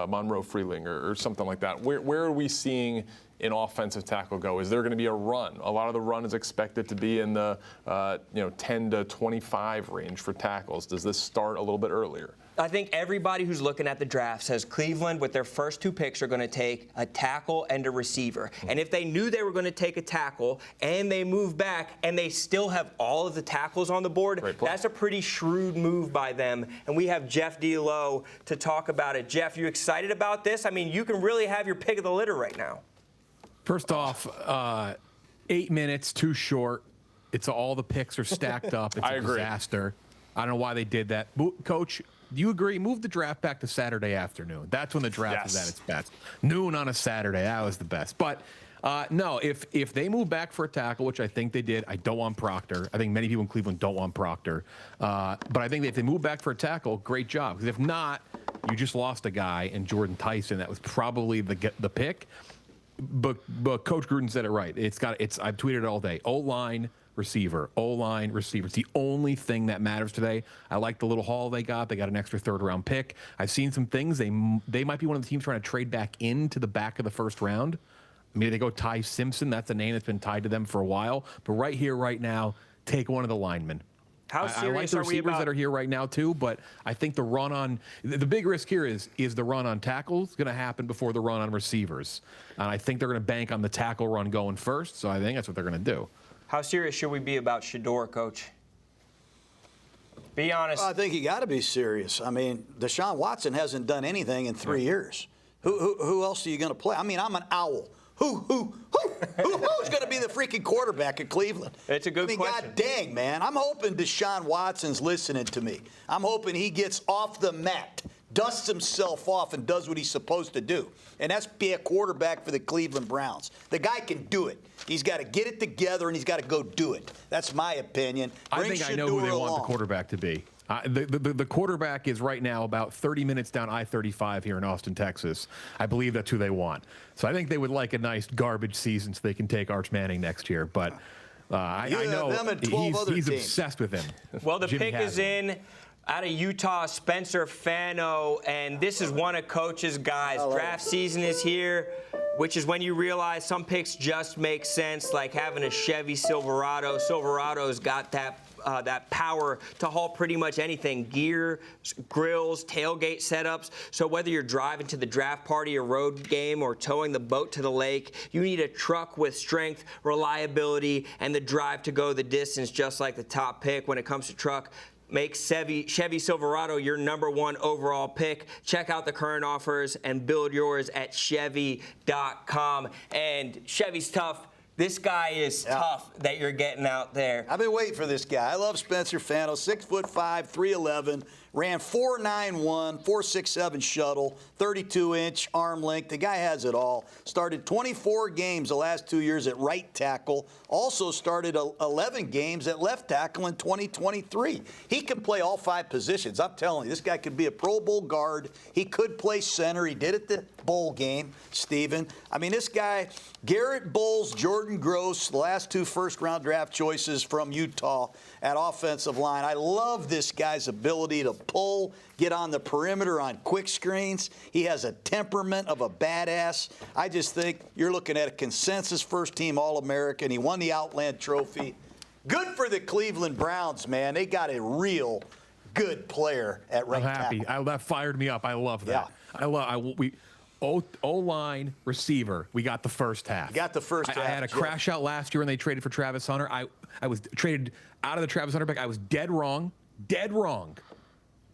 Monroe Freeling or something like that? Where are we seeing an offensive tackle go? Is there going to be a run? A lot of the run is expected to be in the 10 to 25 range for tackles. Does this start a little bit earlier?
I think everybody who's looking at the draft says Cleveland, with their first 2 picks, are going to take a tackle and a receiver. And if they knew they were going to take a tackle and they move back and they still have all of the tackles on the board, that's a pretty shrewd move by them. And we have Jeff D'Lo to talk about it. Jeff, you excited about this? I mean, you can really have your pick of the litter right now.
First off, 8 minutes, too short. It's all the picks are stacked up. It's a disaster. I don't know why they did that. Coach, do you agree? Move the draft back to Saturday afternoon. That's when the draft is at its best. Noon on a Saturday, that was the best. But no, if they move back for a tackle, which I think they did, I don't want Proctor. I think many people in Cleveland don't want Proctor. But I think if they move back for a tackle, great job. Because if not, you just lost a guy in Jordan Tyson. That was probably the pick. But Coach Gruden said it right. I've tweeted it all day. O-line, receiver. O-line, receiver. It's the only thing that matters today. I like the little haul they got. They got an extra 3rd-round pick. I've seen some things. They might be one of the teams trying to trade back into the back of the 1st round. Maybe they go Ty Simpson. That's a name that's been tied to them for a while. But right here, right now, take one of the linemen.
How
I like
serious
the
are we
receivers
about
that are here right now too, but I think the run on the big risk here is the run on tackles going to happen before the run on receivers, and I think they're going to bank on the tackle run going first. So I think that's what they're going to do.
How serious should we be about Shedeur, Coach? Be honest.
I think you got to be serious. I mean, Deshaun Watson hasn't done anything in 3 years. Who else are you going to play? I mean, I'm an owl. Who's going to be the freaking quarterback at Cleveland?
It's a good question.
God dang, man. I'm hoping Deshaun Watson's listening to me. I'm hoping he gets off the mat, dusts himself off, and does what he's supposed to do. And that's be a quarterback for the Cleveland Browns. The guy can do it. He's got to get it together, and he's got to go do it. That's my opinion.
I think I know who they want the quarterback to be. The quarterback is right now about 30 minutes down I-35 here in Austin, Texas. I believe that's who they want. So I think they would like a nice garbage season so they can take Arch Manning next year. But I know he's obsessed with him.
Well, the
Jimmy
pick is in out of Utah, Spencer Fano, and this is one of Coach's guys. Draft season is here. which is when you realize some picks just make sense, like having a Chevy Silverado. Silverado's got that power to haul pretty much anything, gear, grills, tailgate setups. So whether you're driving to the draft party or road game or towing the boat to the lake, you need a truck with strength, reliability, and the drive to go the distance, just like the top pick when it comes to truck. Make Chevy Silverado your #1 overall pick. Check out the current offers and build yours at Chevy.com. And Chevy's tough. This guy is tough that you're getting out there.
I've been waiting for this guy. I love Spencer Fernando, 6'5", 311, ran 4.91, 4.67 shuttle, 32-inch arm length. The guy has it all. Started 24 games the last 2 years at right tackle. Also started 11 games at left tackle in 2023. He can play all 5 positions. I'm telling you, this guy could be a Pro Bowl guard. He could play center. He did it the bowl game, Steven. I mean, this guy, Garrett Bowles, Jordan Gross, the last 2 first-round draft choices from Utah at offensive line. I love this guy's ability to pull, get on the perimeter on quick screens. He has a temperament of a badass. I just think you're looking at a consensus first-team All-American. He won the Outland Trophy. Good for the Cleveland Browns, man. They got a real good player at right tackle.
I'm happy. That fired me up. I love that.
Yeah.
O-line receiver, we got the first half.
You got the first half.
I had a crash out last year when they traded for Travis Hunter. I was traded out of the Travis Hunter pick. I was dead wrong. Dead wrong.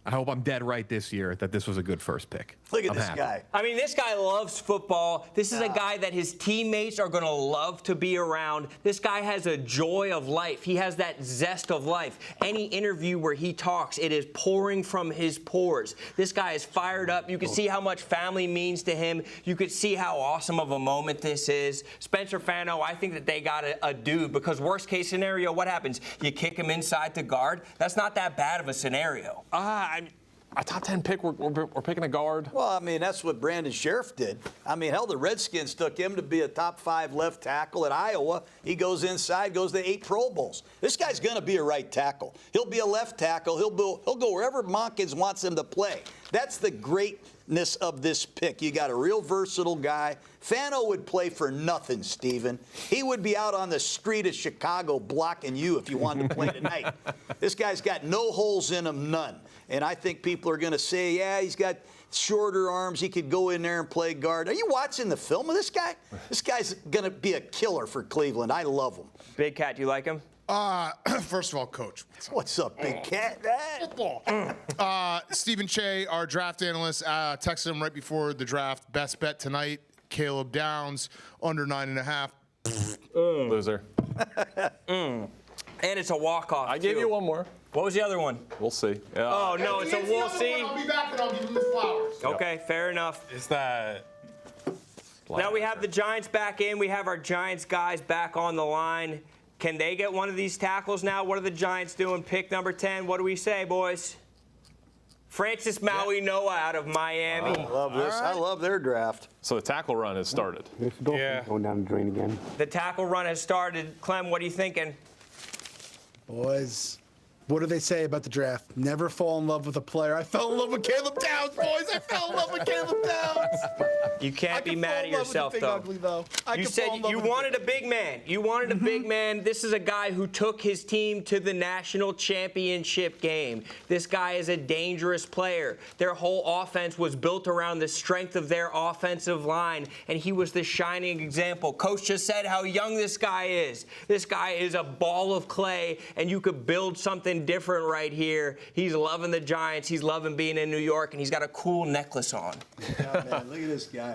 I hope I'm dead right this year that this was a good first pick.
Look at this guy.
I mean, this guy loves football. This is a guy that his teammates are going to love to be around. This guy has a joy of life. He has that zest of life. Any interview where he talks, it is pouring from his pores. This guy is fired up. You can see how much family means to him. You could see how awesome of a moment this is. Spencer Fernando, I think that they got a dude, because worst case scenario, what happens? You kick him inside to guard? That's not that bad of a scenario.
A top 10 pick, we're picking a guard.
Well, I mean, that's what Brandon Sheriff did. I mean, hell, the Redskins took him to be a top 5 left tackle at Iowa. He goes inside, goes to 8 Pro Bowls. This guy's going to be a right tackle. He'll be a left tackle. He'll go wherever Monkins wants him to play. That's the greatness of this pick. You got a real versatile guy. Fano would play for nothing, Steven. He would be out on the street of Chicago blocking you if you wanted to play tonight. This guy's got no holes in him, none. And I think people are going to say, yeah, he's got shorter arms. He could go in there and play guard. Are you watching the film of this guy? This guy's going to be a killer for Cleveland. I love him.
Big Cat, do you like him?
First of all, Coach.
What's up, Big Cat?
Stephen Che, our draft analyst, texted him right before the draft. Best bet tonight, Caleb Downs, under 9.5.
Loser.
And it's a walk-off.
I gave you one more.
What was the other one?
We'll see.
Oh, no, it's a we'll see.
I'll be back and I'll give him his flowers.
Okay, fair enough.
Is that...
Now we have the Giants back in. We have our Giants guys back on the line. Can they get one of these tackles now? What are the Giants doing? Pick number 10. What do we say, boys? Francis Maui Noah out of Miami.
I love this. Right. I love their draft.
So the tackle run has started.
Yeah. Going down the drain again.
The tackle run has started. Clem, what are you thinking?
Boys, what do they say about the draft? Never fall in love with a player. I fell in love with Caleb Downs, boys. I fell in love with Caleb Downs.
You can't be mad at yourself, though.
Ugly, though.
You said you wanted a big man. You wanted a big man. This is a guy who took his team to the national championship game. This guy is a dangerous player. Their whole offense was built around the strength of their offensive line, and he was the shining example. Coach just said how young this guy is. This guy is a ball of clay, and you could build something different right here. He's loving the Giants. He's loving being in New York, and he's got a cool necklace on.
Yeah, man, look at this guy.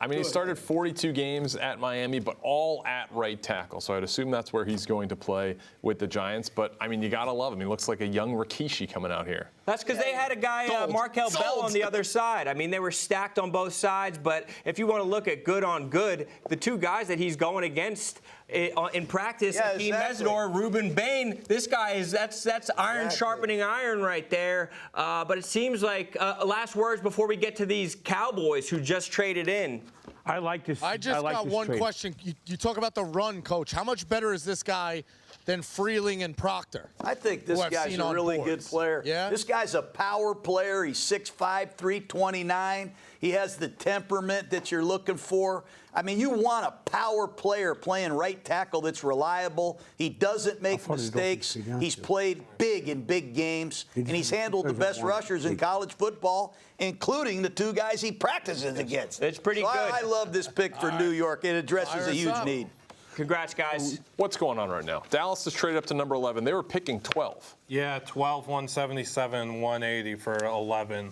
I mean, he started 42 games at Miami, but all at right tackle. So I'd assume that's where he's going to play with the Giants. But, I mean, you got to love him. He looks like a young Rikishi coming out here.
That's because they had a guy, Markel Bell, on the other side. I mean, they were stacked on both sides. But if you want to look at good on good, the two guys that he's going against in practice, Hakeem Mesidor, Ruben Bain, this guy is that's iron sharpening iron right there. But it seems like last words before we get to these Cowboys who just traded in.
I like this. I just got one question. You talk about the run, Coach. How much better is this guy than Freeling and Proctor?
I think this guy's a really good player.
Yeah?
This guy's a power player. He's 6'5", 329. He has the temperament that you're looking for. I mean, you want a power player playing right tackle that's reliable. He doesn't make mistakes. He's played big in big games, and he's handled the best rushers in college football, including the 2 guys he practices against.
It's pretty
So
good.
I love this pick for New York. It addresses a huge need.
Congrats, guys.
What's going on right now? Dallas is traded up to number 11. They were picking 12.
Yeah, 12, 177, 180 for 11.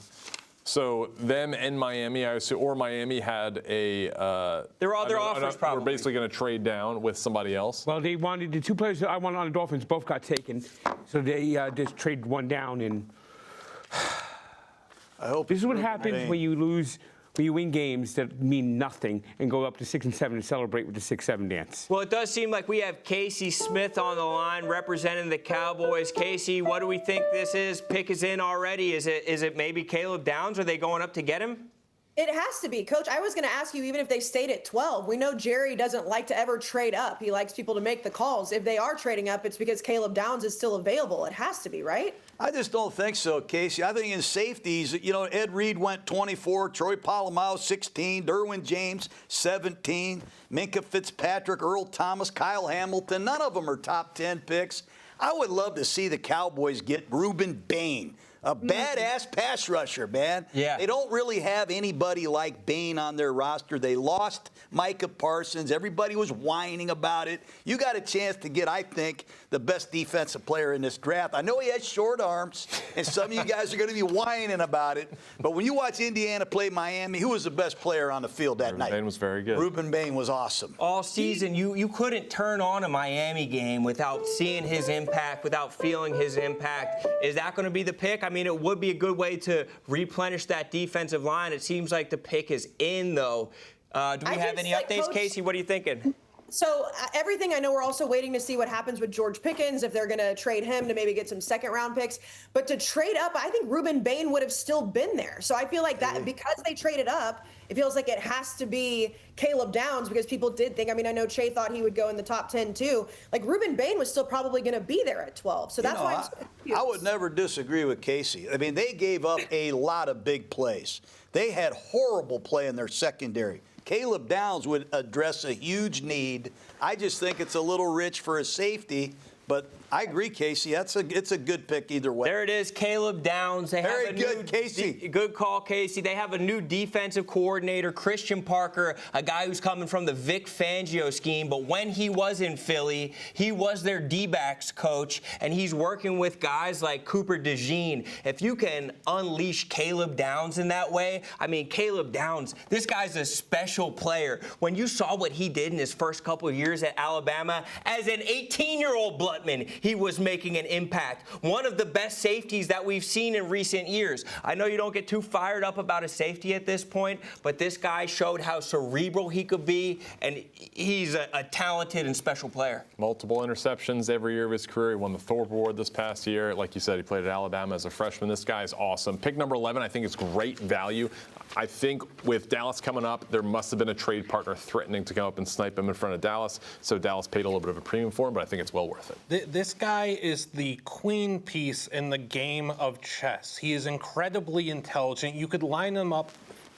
So them and Miami, I assume, or Miami had a.
There are other offers, probably.
We're basically going to trade down with somebody else.
Well, they wanted the 2 players that I wanted on the Dolphins both got taken, so they just traded one down. And
I hope
this is what happens when you lose. When you win games that mean nothing and go up to 6-7 and celebrate with the 6-7 dance.
Well, it does seem like we have Casey Smith on the line representing the Cowboys. Casey, what do we think this is? Pick is in already. Is it maybe Caleb Downs? Are they going up to get him?
It has to be. Coach, I was going to ask you, even if they stayed at 12, we know Jerry doesn't like to ever trade up. He likes people to make the calls. If they are trading up, it's because Caleb Downs is still available. It has to be, right?
I just don't think so, Casey. I think in safeties, Ed Reed went 24, Troy Polamalu 16, Derwin James 17, Minka Fitzpatrick, Earl Thomas, Kyle Hamilton. None of them are top 10 picks. I would love to see the Cowboys get Ruben Bain. A badass pass rusher, man.
Yeah.
They don't really have anybody like Bain on their roster. They lost Micah Parsons. Everybody was whining about it. You got a chance to get, I think, the best defensive player in this draft. I know he has short arms, and some of you guys are going to be whining about it. But when you watch Indiana play Miami, who was the best player on the field that night?
Ruben Bain was very good.
Ruben Bain was awesome.
All season, you couldn't turn on a Miami game without seeing his impact, without feeling his impact. Is that going to be the pick? I mean, it would be a good way to replenish that defensive line. It seems like the pick is in, though. Do we have any updates,
Coach,
Casey? What are you thinking?
So everything I know, we're also waiting to see what happens with George Pickens, if they're going to trade him to maybe get some second-round picks. But to trade up, I think Ruben Bain would have still been there. So I feel like that because they traded up, it feels like it has to be Caleb Downs because people did think, I mean, I know Che thought he would go in the top 10 too. Like Ruben Bain was still probably going to be there at 12. So that's why I'm so confused.
I would never disagree with Casey. I mean, they gave up a lot of big plays. They had horrible play in their secondary. Caleb Downs would address a huge need. I just think it's a little rich for a safety, but I agree, Casey. It's a good pick either way.
There it is, Caleb Downs.
Very good, Casey.
Good call, Casey. They have a new defensive coordinator, Christian Parker, a guy who's coming from the Vic Fangio scheme. But when he was in Philly, he was their D-backs coach, and he's working with guys like Cooper DeJean. If you can unleash Caleb Downs in that way, I mean, Caleb Downs, this guy's a special player. When you saw what he did in his first couple of years at Alabama, as an 18-year-old Blutman, he was making an impact. One of the best safeties that we've seen in recent years. I know you don't get too fired up about a safety at this point, but this guy showed how cerebral he could be, and he's a talented and special player.
Multiple interceptions every year of his career. He won the Thorpe Award this past year. Like you said, he played at Alabama as a freshman. This guy is awesome. Pick number 11, I think, is great value. I think with Dallas coming up, there must have been a trade partner threatening to come up and snipe him in front of Dallas, so Dallas paid a little bit of a premium for him, but I think it's well worth it.
This guy is the queen piece in the game of chess. He is incredibly intelligent. You could line him up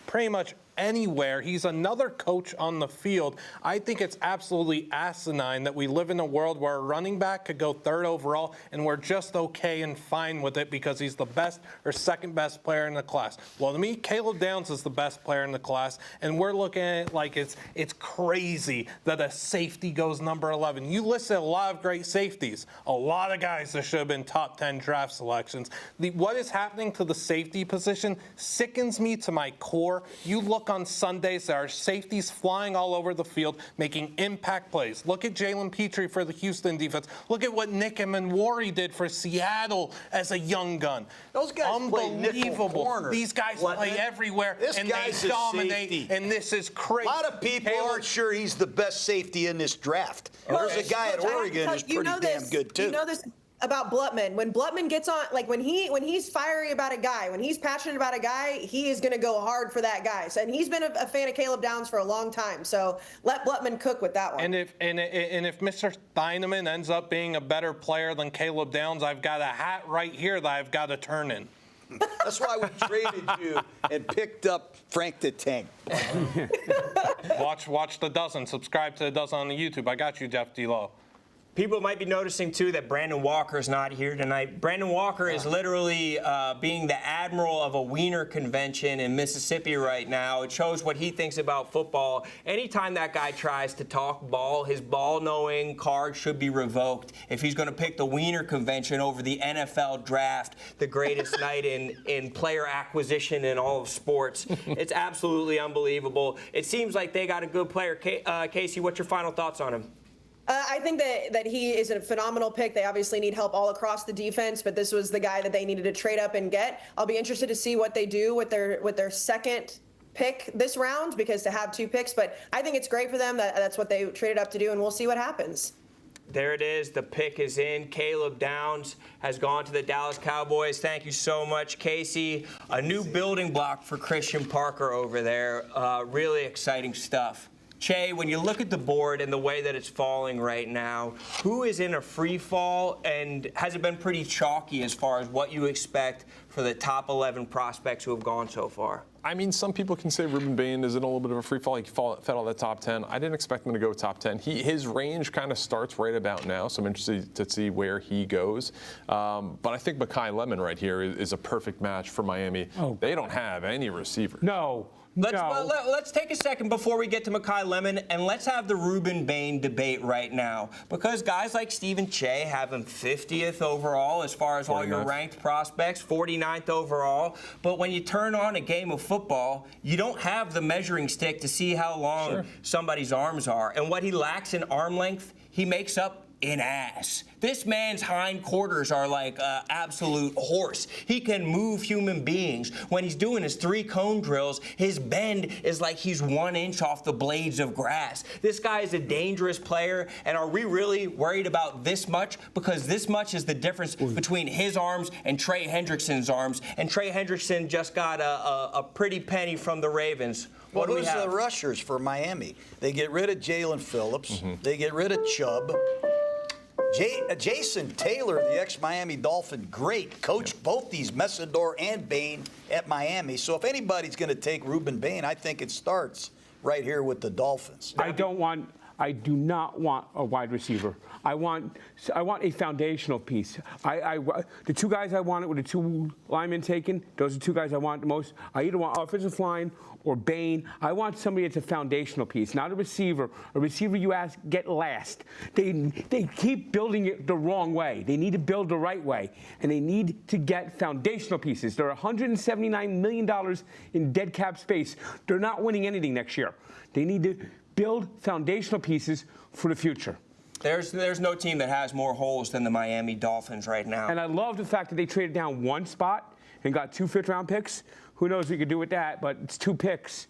pretty much anywhere. He's another coach on the field. I think it's absolutely asinine that we live in a world where a running back could go 3rd overall and we're just okay and fine with it because he's the best or second best player in the class. Well, to me, Caleb Downs is the best player in the class, and we're looking at it like it's crazy that a safety goes number 11. You listed a lot of great safeties, a lot of guys that should have been top 10 draft selections. What is happening to the safety position sickens me to my core. You look on Sundays, there are safeties flying all over the field, making impact plays. Look at Jalen Petrie for the Houston defense. Look at what Nick Emenwari did for Seattle as a young gun.
Those guys play nickel corner.
These guys play everywhere, and they dominate, and this is crazy.
A lot of people aren't sure he's the best safety in this draft. There's a guy at Oregon who's pretty damn good, too.
You know this about Blutman. When Blutman gets on, like when he's fiery about a guy, when he's passionate about a guy, he is going to go hard for that guy. So, and he's been a fan of Caleb Downs for a long time. So let Blutman cook with that one.
And if Mr. Thieneman ends up being a better player than Caleb Downs, I've got a hat right here that I've got to turn in.
That's why we traded you and picked up Frank the Tank.
Watch the dozen. Subscribe to the dozen on the YouTube. I got you, Jeff D-Lo.
People might be noticing, too, that Brandon Walker's not here tonight. Brandon Walker is literally being the admiral of a wiener convention in Mississippi right now. It shows what he thinks about football. Anytime that guy tries to talk ball, his ball-knowing card should be revoked if he's going to pick the wiener convention over the NFL draft, the greatest night in player acquisition in all of sports. It's absolutely unbelievable. It seems like they got a good player. Casey, what's your final thoughts on him?
I think that he is a phenomenal pick. They obviously need help all across the defense, but this was the guy that they needed to trade up and get. I'll be interested to see what they do with their second pick this round, because to have 2 picks, but I think it's great for them. That's what they traded up to do, and we'll see what happens.
There it is. The pick is in. Caleb Downs has gone to the Dallas Cowboys. Thank you so much, Casey. A new building block for Christian Parker over there. Really exciting stuff. Che, when you look at the board and the way that it's falling right now, who is in a free fall, and has it been pretty chalky as far as what you expect for the top 11 prospects who have gone so far?
I mean, some people can say Ruben Bain is in a little bit of a free fall. He fell out of the top 10. I didn't expect him to go top 10. His range kind of starts right about now, so I'm interested to see where he goes. But I think Mekhi Lemon right here is a perfect match for Miami. They don't have any receivers.
No.
Let's take a second before we get to Mekhi Lemon, and let's have the Ruben Bain debate right now. Because guys like Stephen Che have him 50th overall as far as all your ranked prospects, 49th overall. But when you turn on a game of football, you don't have the measuring stick to see how long somebody's arms are. And what he lacks in arm length, he makes up in ass. This man's hind quarters are like absolute horse. He can move human beings. When he's doing his 3-cone drills, his bend is like he's 1 inch off the blades of grass. This guy is a dangerous player, and are we really worried about this much? Because this much is the difference between his arms and Trey Hendrickson's arms, and Trey Hendrickson just got a pretty penny from the Ravens.
Well,
What do we
who's
have?
the rushers for Miami? They get rid of Jalen Phillips. They get rid of Chubb. Jason Taylor, the ex-Miami Dolphin, great, coached both these Messidor and Bain at Miami. So if anybody's going to take Ruben Bain, I think it starts right here with the Dolphins.
I do not want a wide receiver. I want a foundational piece. The 2 guys I wanted were the 2 linemen taken. Those are 2 guys I want the most. I either want offensive line or Bain. I want somebody that's a foundational piece, not a receiver. A receiver you ask get last. They keep building it the wrong way. They need to build the right way, and they need to get foundational pieces. There are $179 million in dead cap space. They're not winning anything next year. They need to build foundational pieces for the future.
There's no team that has more holes than the Miami Dolphins right now.
And I love the fact that they traded down 1 spot and got 2 fifth-round picks. Who knows what you could do with that? But it's 2 picks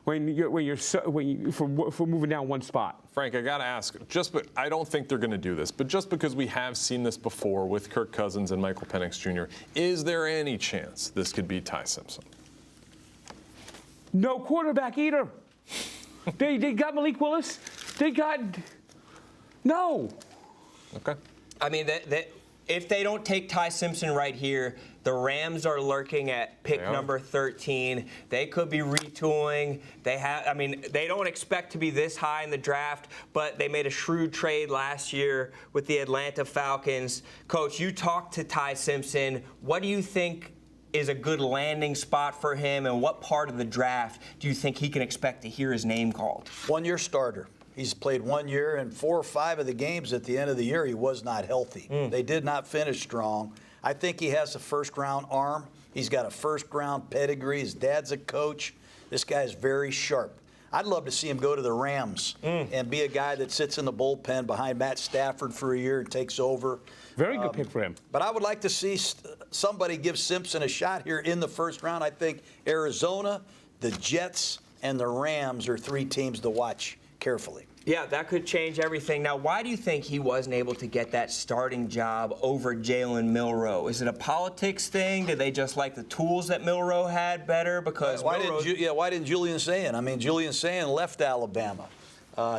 for moving down 1 spot.
Frank, I got to ask, I don't think they're going to do this, but just because we have seen this before with Kirk Cousins and Michael Penix Jr., is there any chance this could be Ty Simpson?
No quarterback either. They got Malik Willis. No.
Okay. I mean, if they don't take Ty Simpson right here, the Rams are lurking at pick number 13. They could be retooling. They don't expect to be this high in the draft, but they made a shrewd trade last year with the Atlanta Falcons. Coach, you talked to Ty Simpson. What do you think is a good landing spot for him, and what part of the draft do you think he can expect to hear his name called?
1-year starter. He's played 1 year, and 4 or 5 of the games at the end of the year, he was not healthy. They did not finish strong. I think he has a first-round arm. He's got a first-round pedigree. His dad's a coach. This guy is very sharp. I'd love to see him go to the Rams and be a guy that sits in the bullpen behind Matt Stafford for a year and takes over.
Very good pick for him.
But I would like to see somebody give Simpson a shot here in the first round. I think Arizona, the Jets, and the Rams are 3 teams to watch carefully.
Yeah, that could change everything. Now, why do you think he wasn't able to get that starting job over Jalen Milroe? Is it a politics thing? Did they just like the tools that Milroe had better? Because
why didn't Julian Sayin? I mean, Julian Sayin left Alabama.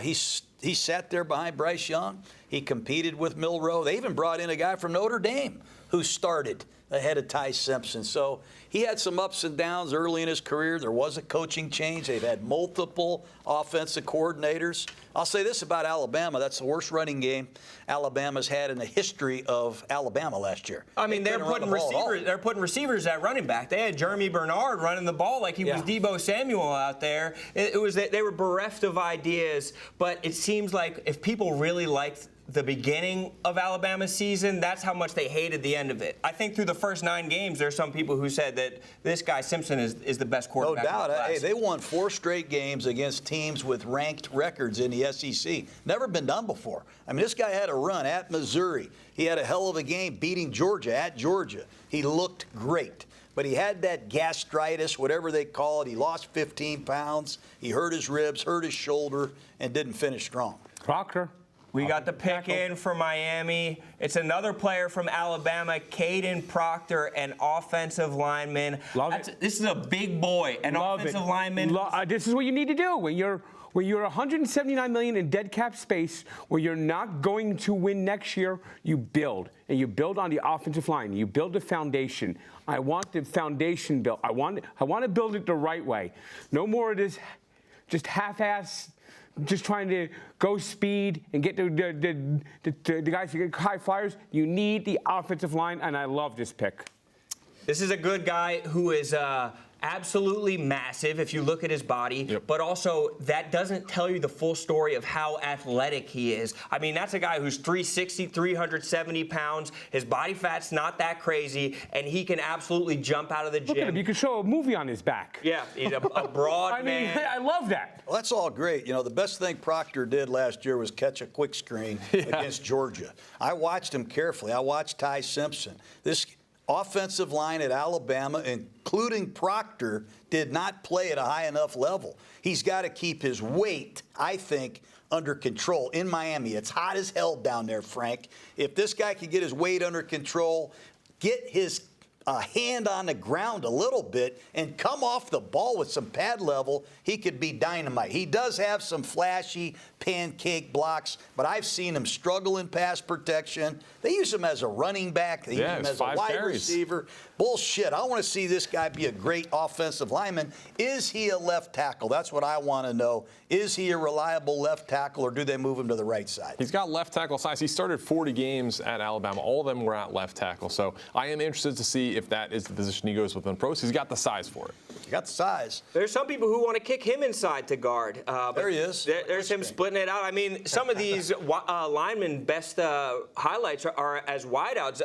He sat there behind Bryce Young. He competed with Milroe. They even brought in a guy from Notre Dame who started ahead of Ty Simpson. So he had some ups and downs early in his career. There was a coaching change. They've had multiple offensive coordinators. I'll say this about Alabama. That's the worst running game Alabama's had in the history of Alabama last year.
I mean, they're putting receivers at running back. They had Jeremy Bernard running the ball like he was Deebo Samuel out there. It was that they were bereft of ideas, but it seems like if people really liked the beginning of Alabama's season, that's how much they hated the end of it. I think through the first 9 games, there's some people who said that this guy Simpson is the best quarterback.
No doubt.
In the class.
Hey, they won 4 straight games against teams with ranked records in the SEC. Never been done before. I mean, this guy had a run at Missouri. He had a hell of a game beating Georgia at Georgia. He looked great. But he had that gastritis, whatever they call it. He lost 15 pounds. He hurt his ribs, hurt his shoulder, and didn't finish strong.
Proctor.
We got the pick in for Miami. It's another player from Alabama, Caden Proctor, an offensive lineman. This is a big boy, an offensive lineman.
This is what you need to do when you're 179 million in dead cap space, where you're not going to win next year. You build, and you build on the offensive line. You build the foundation. I want the foundation built. I want to build it the right way. No more of this, just half-ass. Just trying to go speed and get the guys to get high flyers. You need the offensive line, and I love this pick.
This is a good guy who is absolutely massive if you look at his body, but also that doesn't tell you the full story of how athletic he is. I mean, that's a guy who's 360, 370 pounds. His body fat's not that crazy, and he can absolutely jump out of the gym.
Look at him. You can show a movie on his back.
Yeah, he's a broad man.
I love that.
Well, that's all great. You know, the best thing Proctor did last year was catch a quick screen against Georgia. I watched him carefully. I watched Ty Simpson. This offensive line at Alabama, including Proctor, did not play at a high enough level. He's got to keep his weight, I think, under control. In Miami, it's hot as hell down there, Frank. If this guy can get his weight under control, get his hand on the ground a little bit, and come off the ball with some pad level, he could be dynamite. He does have some flashy pancake blocks, but I've seen him struggle in pass protection. They use him as a running back. They use him as a wide receiver. Bullshit. I want to see this guy be a great offensive lineman. Is he a left tackle? That's what I want to know. Is he a reliable left tackle, or do they move him to the right side?
He's got left tackle size. He started 40 games at Alabama. All of them were at left tackle. So I am interested to see if that is the position he goes with in pros. He's got the size for it.
He got the size.
There's some people who want to kick him inside to guard.
There he is.
There's him splitting it out. I mean, some of these linemen' best highlights are as wideouts.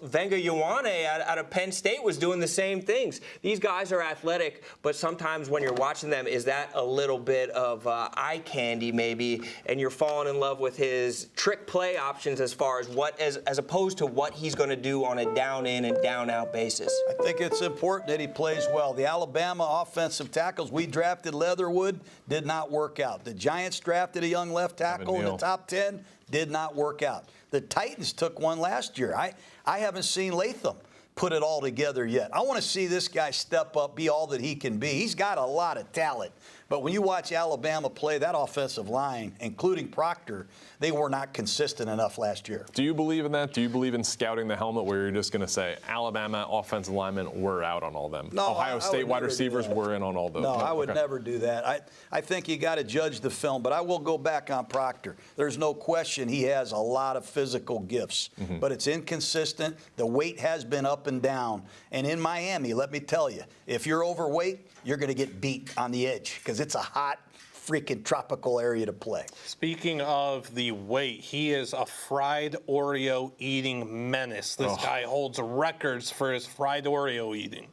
Venga Ioane out of Penn State was doing the same things. These guys are athletic, but sometimes when you're watching them, is that a little bit of eye candy maybe, and you're falling in love with his trick play options as far as as opposed to what he's going to do on a down in and down out basis.
I think it's important that he plays well. The Alabama offensive tackles we drafted, Leatherwood, did not work out. The Giants drafted a young left tackle in the top 10, did not work out. The Titans took one last year. I haven't seen Latham put it all together yet. I want to see this guy step up, be all that he can be. He's got a lot of talent. But when you watch Alabama play, that offensive line, including Proctor, they were not consistent enough last year.
Do you believe in that? Do you believe in scouting the helmet where you're just going to say, Alabama offensive linemen, we're out on all them?
No,
Ohio State wide receivers, we're in on all those.
No, I would never do that. I think you got to judge the film, but I will go back on Proctor. There's no question he has a lot of physical gifts, but it's inconsistent. The weight has been up and down. And in Miami, let me tell you, if you're overweight, you're going to get beat on the edge because it's a hot, freaking tropical area to play.
Speaking of the weight, he is a fried Oreo eating menace. This guy holds records for his fried Oreo eating.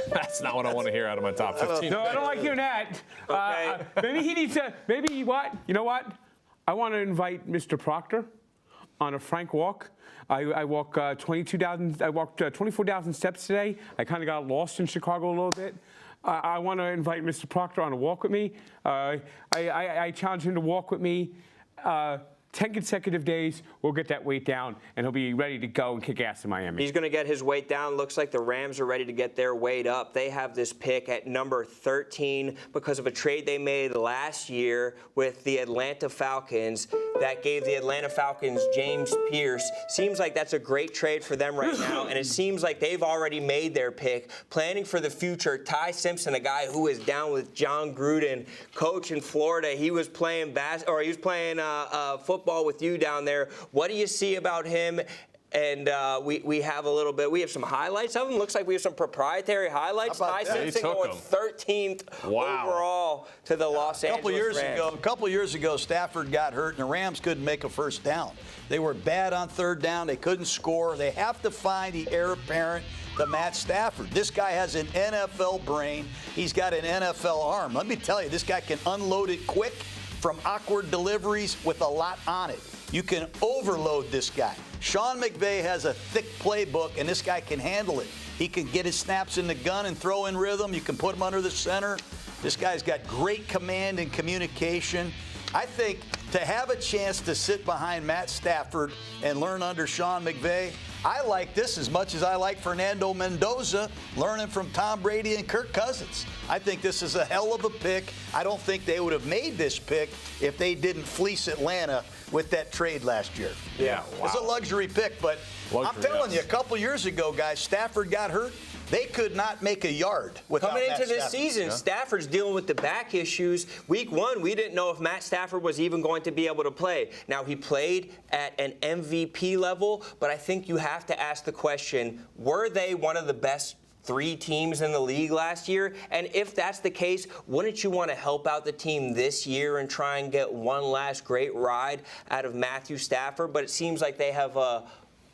That's not what I want to hear out of my top 15.
No, I don't like hearing that. Maybe he needs to. Maybe what? You know what? I want to invite Mr. Proctor on a frank walk. I walk 22,000. I walked 24,000 steps today. I kind of got lost in Chicago a little bit. I want to invite Mr. Proctor on a walk with me. I challenge him to walk with me 10 consecutive days, we'll get that weight down, and he'll be ready to go and kick ass in Miami.
He's going to get his weight down. Looks like the Rams are ready to get their weight up. They have this pick at number 13 because of a trade they made last year with the Atlanta Falcons that gave the Atlanta Falcons James Pierce. Seems like that's a great trade for them right now, and it seems like they've already made their pick. Planning for the future, Ty Simpson, a guy who is down with John Gruden, coach in Florida. He was playing football with you down there. What do you see about him? And we have some highlights of him. Looks like we have some proprietary highlights. Ty Simpson going 13th overall to the Los Angeles Rams.
A couple years ago, Stafford got hurt, and the Rams couldn't make a first down. They were bad on third down. They couldn't score. They have to find the heir apparent to Matt Stafford. This guy has an NFL brain. He's got an NFL arm. Let me tell you, this guy can unload it quick from awkward deliveries with a lot on it. You can overload this guy. Sean McVay has a thick playbook, and this guy can handle it. He can get his snaps in the gun and throw in rhythm. You can put him under the center. This guy's got great command and communication. I think to have a chance to sit behind Matt Stafford and learn under Sean McVay, I like this as much as I like Fernando Mendoza learning from Tom Brady and Kirk Cousins. I think this is a hell of a pick. I don't think they would have made this pick if they didn't fleece Atlanta with that trade last year.
Yeah, wow.
It's a luxury pick, but I'm telling you, a couple years ago, guys, Stafford got hurt. They could not make a yard without
Coming into
Matt
this
Stafford.
season, Stafford's dealing with the back issues. Week 1, we didn't know if Matt Stafford was even going to be able to play. Now, he played at an MVP level, but I think you have to ask the question, were they one of the best 3 teams in the league last year? And if that's the case, wouldn't you want to help out the team this year and try and get one last great ride out of Matthew Stafford? But it seems like they have a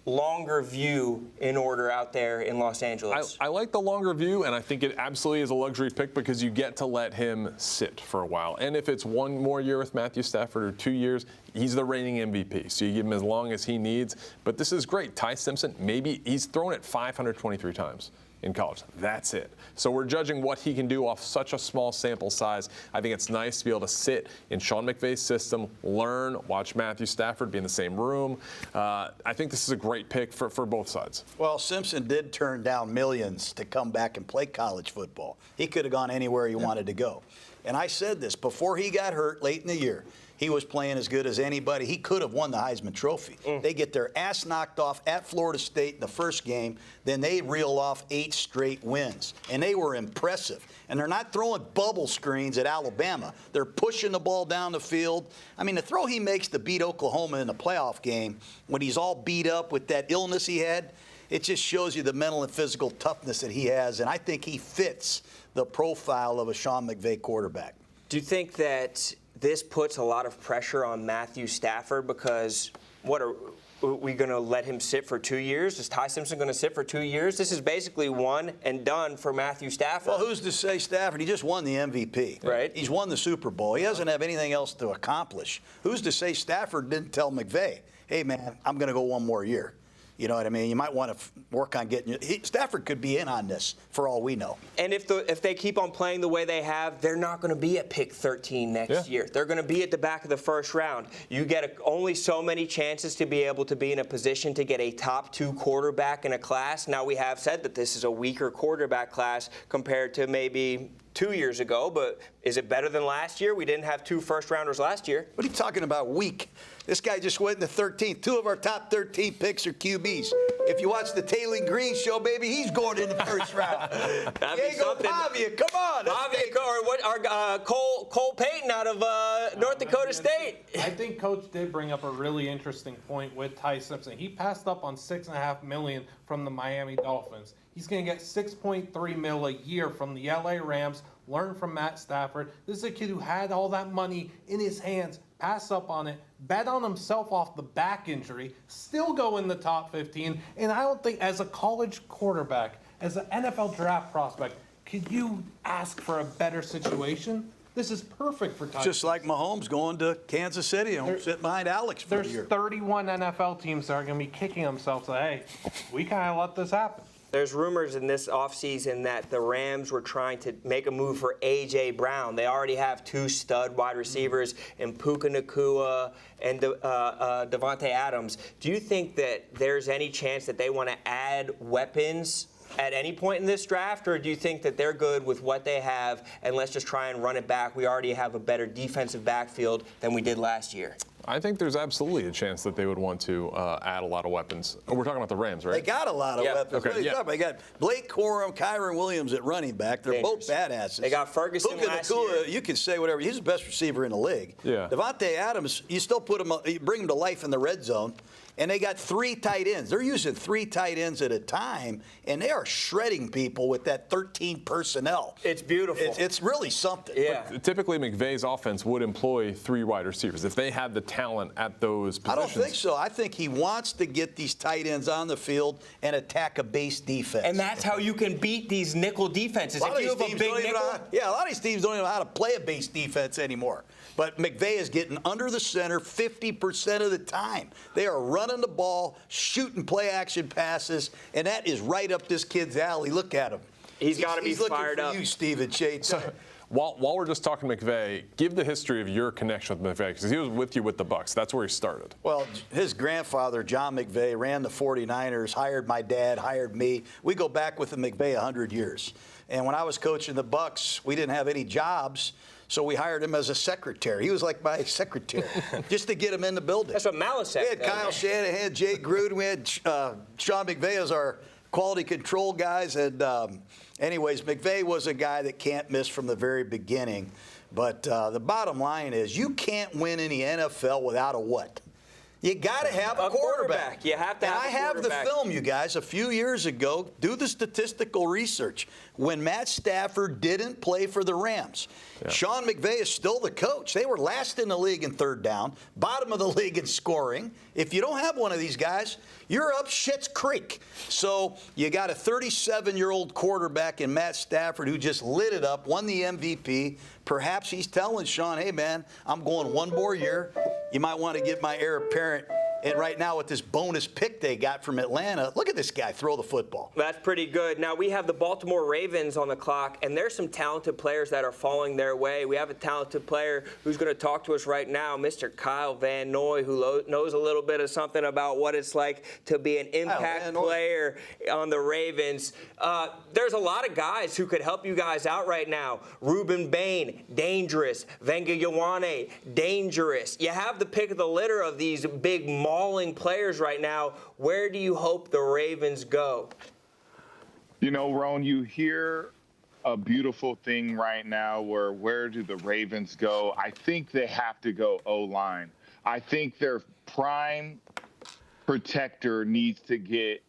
longer view in order out there in Los Angeles.
I like the longer view, and I think it absolutely is a luxury pick because you get to let him sit for a while. And if it's one more year with Matthew Stafford or 2 years, he's the reigning MVP. So you give him as long as he needs. But this is great. Ty Simpson, maybe he's thrown it 523 times in college. That's it. So we're judging what he can do off such a small sample size. I think it's nice to be able to sit in Sean McVay's system, learn, watch Matthew Stafford be in the same room. I think this is a great pick for both sides.
Well, Simpson did turn down millions to come back and play college football. He could have gone anywhere he wanted to go. And I said this, before he got hurt late in the year, he was playing as good as anybody. He could have won the Heisman Trophy. They get their ass knocked off at Florida State in the first game. Then they reel off 8 straight wins. And they were impressive. And they're not throwing bubble screens at Alabama. They're pushing the ball down the field. I mean, the throw he makes to beat Oklahoma in the playoff game when he's all beat up with that illness he had, it just shows you the mental and physical toughness that he has. And I think he fits the profile of a Sean McVay quarterback.
Do you think that this puts a lot of pressure on Matthew Stafford because are we going to let him sit for 2 years? Is Ty Simpson going to sit for 2 years? This is basically one and done for Matthew Stafford.
Well, who's to say Stafford? He just won the MVP.
Right.
He's won the Super Bowl. He doesn't have anything else to accomplish. Who's to say Stafford didn't tell McVay, hey, man, I'm going to go one more year? You know what I mean? You might want to work on getting Stafford could be in on this for all we know.
And if they keep on playing the way they have, they're not going to be at pick 13 next year. They're going to be at the back of the first round. You get only so many chances to be able to be in a position to get a top 2 quarterback in a class. Now, we have said that this is a weaker quarterback class compared to maybe 2 years ago, but is it better than last year? We didn't have 2 first-rounders last year.
What are you talking about, weak? This guy just went in the 13th. 2 of our top 13 picks are QBs. If you watch the Taylor Green show, baby, he's going in the first round. Diego Pavia, come on.
Cole Payton out of North Dakota State.
I think Coach did bring up a really interesting point with Ty Simpson. He passed up on $6.5 million from the Miami Dolphins. He's going to get $6.3 million a year from the LA Rams. Learn from Matt Stafford. This is a kid who had all that money in his hands, pass up on it, bet on himself off the back injury, still go in the top 15. And I don't think, as a college quarterback, as an NFL draft prospect, could you ask for a better situation? This is perfect for Ty.
Just like Mahomes going to Kansas City and sitting behind Alex for a year.
There's 31 NFL teams that are going to be kicking themselves, say, hey, we kind of let this happen.
There's rumors in this offseason that the Rams were trying to make a move for A.J. Brown. They already have 2 stud wide receivers in Puka Nacua and Devontae Adams. Do you think that there's any chance that they want to add weapons at any point in this draft, or do you think that they're good with what they have and let's just try and run it back? We already have a better defensive backfield than we did last year.
I think there's absolutely a chance that they would want to add a lot of weapons. We're talking about the Rams, right?
They got a lot of weapons.
Okay,
What are you talking about? They got Blake Corum, Kyron Williams at running back. They're both badasses.
They got Ferguson
Puka
last
Nacua,
year.
you can say whatever. He's the best receiver in the league.
Yeah.
Devontae Adams, you still put him, you bring him to life in the red zone. And they got 3 tight ends. They're using 3 tight ends at a time, and they are shredding people with that 13 personnel.
It's beautiful.
It's really something.
Yeah.
But typically, McVay's offense would employ 3 wide receivers if they had the talent at those positions.
I don't think so. I think he wants to get these tight ends on the field and attack a base defense.
And that's how you can beat these nickel defenses. If you have a big nickel,
a lot of these teams don't even know how to play a base defense anymore. But McVay is getting under the center 50% of the time. They are running the ball, shooting play-action passes, and that is right up this kid's alley. Look at him.
He's got to be
He's
fired up.
looking for you, Stephen Shade.
So, while we're just talking McVay, give the history of your connection with McVay, because he was with you with the Bucs. That's where he started.
Well, his grandfather, John McVay, ran the 49ers, hired my dad, hired me. We go back with the McVay 100 years. And when I was coaching the Bucs, we didn't have any jobs. So we hired him as a secretary. He was like my secretary, just to get him in the building.
That's what Malasek.
We had Kyle Shanahan, Jay Gruden. We had Sean McVay as our quality control guys. And anyways, McVay was a guy that can't miss from the very beginning. But the bottom line is you can't win in the NFL without a what? You got to have a quarterback.
You have to have a
I have the
quarterback.
film, you guys, a few years ago. Do the statistical research. When Matt Stafford didn't play for the Rams, Sean McVay is still the coach. They were last in the league in third down, bottom of the league in scoring. If you don't have one of these guys, you're up Schitt's Creek. So you got a 37-year-old quarterback in Matt Stafford who just lit it up, won the MVP. Perhaps he's telling Sean, hey, man, I'm going one more year. You might want to get my heir apparent. And right now with this bonus pick they got from Atlanta, look at this guy throw the football.
That's pretty good. Now, we have the Baltimore Ravens on the clock, and there's some talented players that are falling their way. We have a talented player who's going to talk to us right now, Mr. Kyle Van Noy, who knows a little bit of something about what it's like to be an impact player on the Ravens. There's a lot of guys who could help you guys out right now. Ruben Bain, dangerous. Venga Ioane, dangerous. You have the pick of the litter of these big mauling players right now. Where do you hope the Ravens go?
You know, Ron, you hear a beautiful thing right now where do the Ravens go? I think they have to go O-line. I think their prime protector needs to get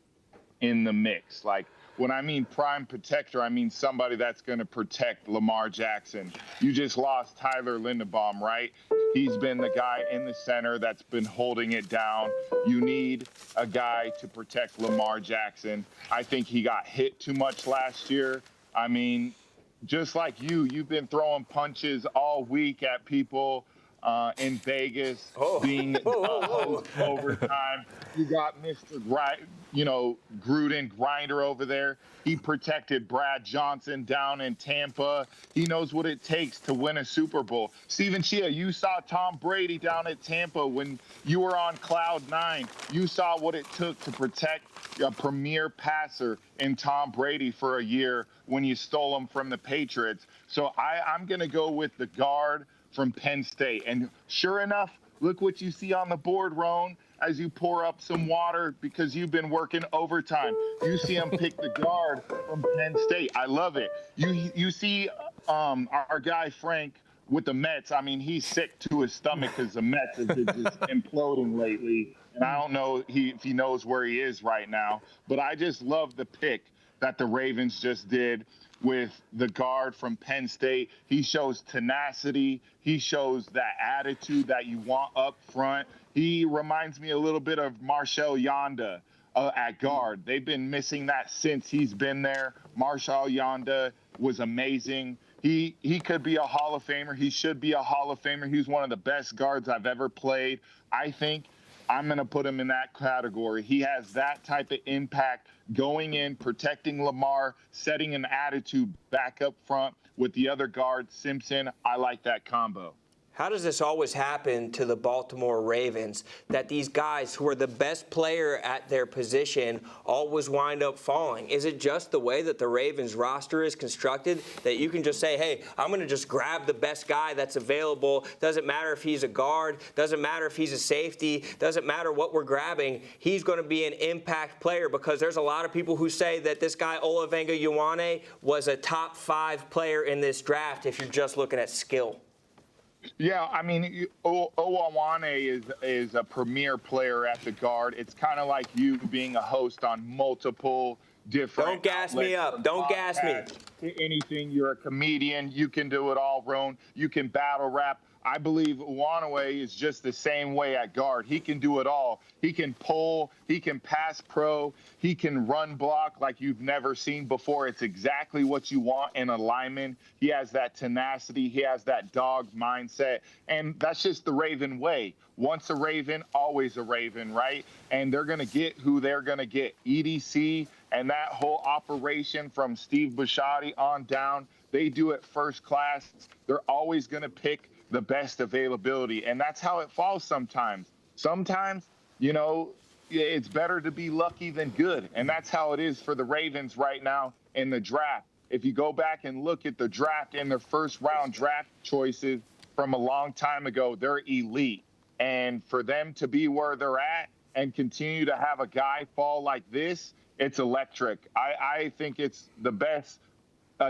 in the mix. Like, when I mean prime protector, I mean somebody that's going to protect Lamar Jackson. You just lost Tyler Linderbaum, right? He's been the guy in the center that's been holding it down. You need a guy to protect Lamar Jackson. I think he got hit too much last year. I mean, just like you've been throwing punches all week at people in Vegas, being overtime. You got Mr. Gruden Grinder over there. He protected Brad Johnson down in Tampa. He knows what it takes to win a Super Bowl. Stephen Chia, you saw Tom Brady down at Tampa when you were on cloud 9. You saw what it took to protect a premier passer in Tom Brady for a year when you stole him from the Patriots. So I'm going to go with the guard from Penn State. And sure enough, look what you see on the board, Roan, as you pour up some water because you've been working overtime. You see him pick the guard from Penn State. I love it. You see our guy Frank with the Mets. I mean, he's sick to his stomach because the Mets have been just imploding lately. And I don't know if he knows where he is right now. But I just love the pick that the Ravens just did with the guard from Penn State. He shows tenacity. He shows that attitude that you want up front. He reminds me a little bit of Marshall Yanda at guard. They've been missing that since he's been there. Marshall Yanda was amazing. He could be a Hall of Famer. He should be a Hall of Famer. He's one of the best guards I've ever played. I think I'm going to put him in that category. He has that type of impact going in, protecting Lamar, setting an attitude back up front with the other guard, Simpson. I like that combo.
How does this always happen to the Baltimore Ravens, that these guys who are the best player at their position always wind up falling? Is it just the way that the Ravens roster is constructed, that you can just say, hey, I'm going to just grab the best guy that's available? Doesn't matter if he's a guard, doesn't matter if he's a safety, doesn't matter what we're grabbing. He's going to be an impact player, because there's a lot of people who say that this guy Olavenga Ioane was a top 5 player in this draft if you're just looking at skill.
Yeah, I mean, Ioane is a premier player at the guard. It's kind of like you being a host on multiple different.
Don't gas me up. Don't gas me.
Anything. You're a comedian. You can do it all, Roan. You can battle rap. I believe Ioane is just the same way at guard. He can do it all. He can pull. He can pass pro. He can run block like you've never seen before. It's exactly what you want in a lineman. He has that tenacity. He has that dog mindset. And that's just the Raven way. Once a Raven, always a Raven, right? And they're going to get who they're going to get. EDC and that whole operation from Steve Bisciotti on down, they do it first class. They're always going to pick the best availability. And that's how it falls sometimes. Sometimes, you know, it's better to be lucky than good. And that's how it is for the Ravens right now in the draft. If you go back and look at the draft and their first round draft choices from a long time ago, they're elite. And for them to be where they're at and continue to have a guy fall like this, it's electric. I think it's the best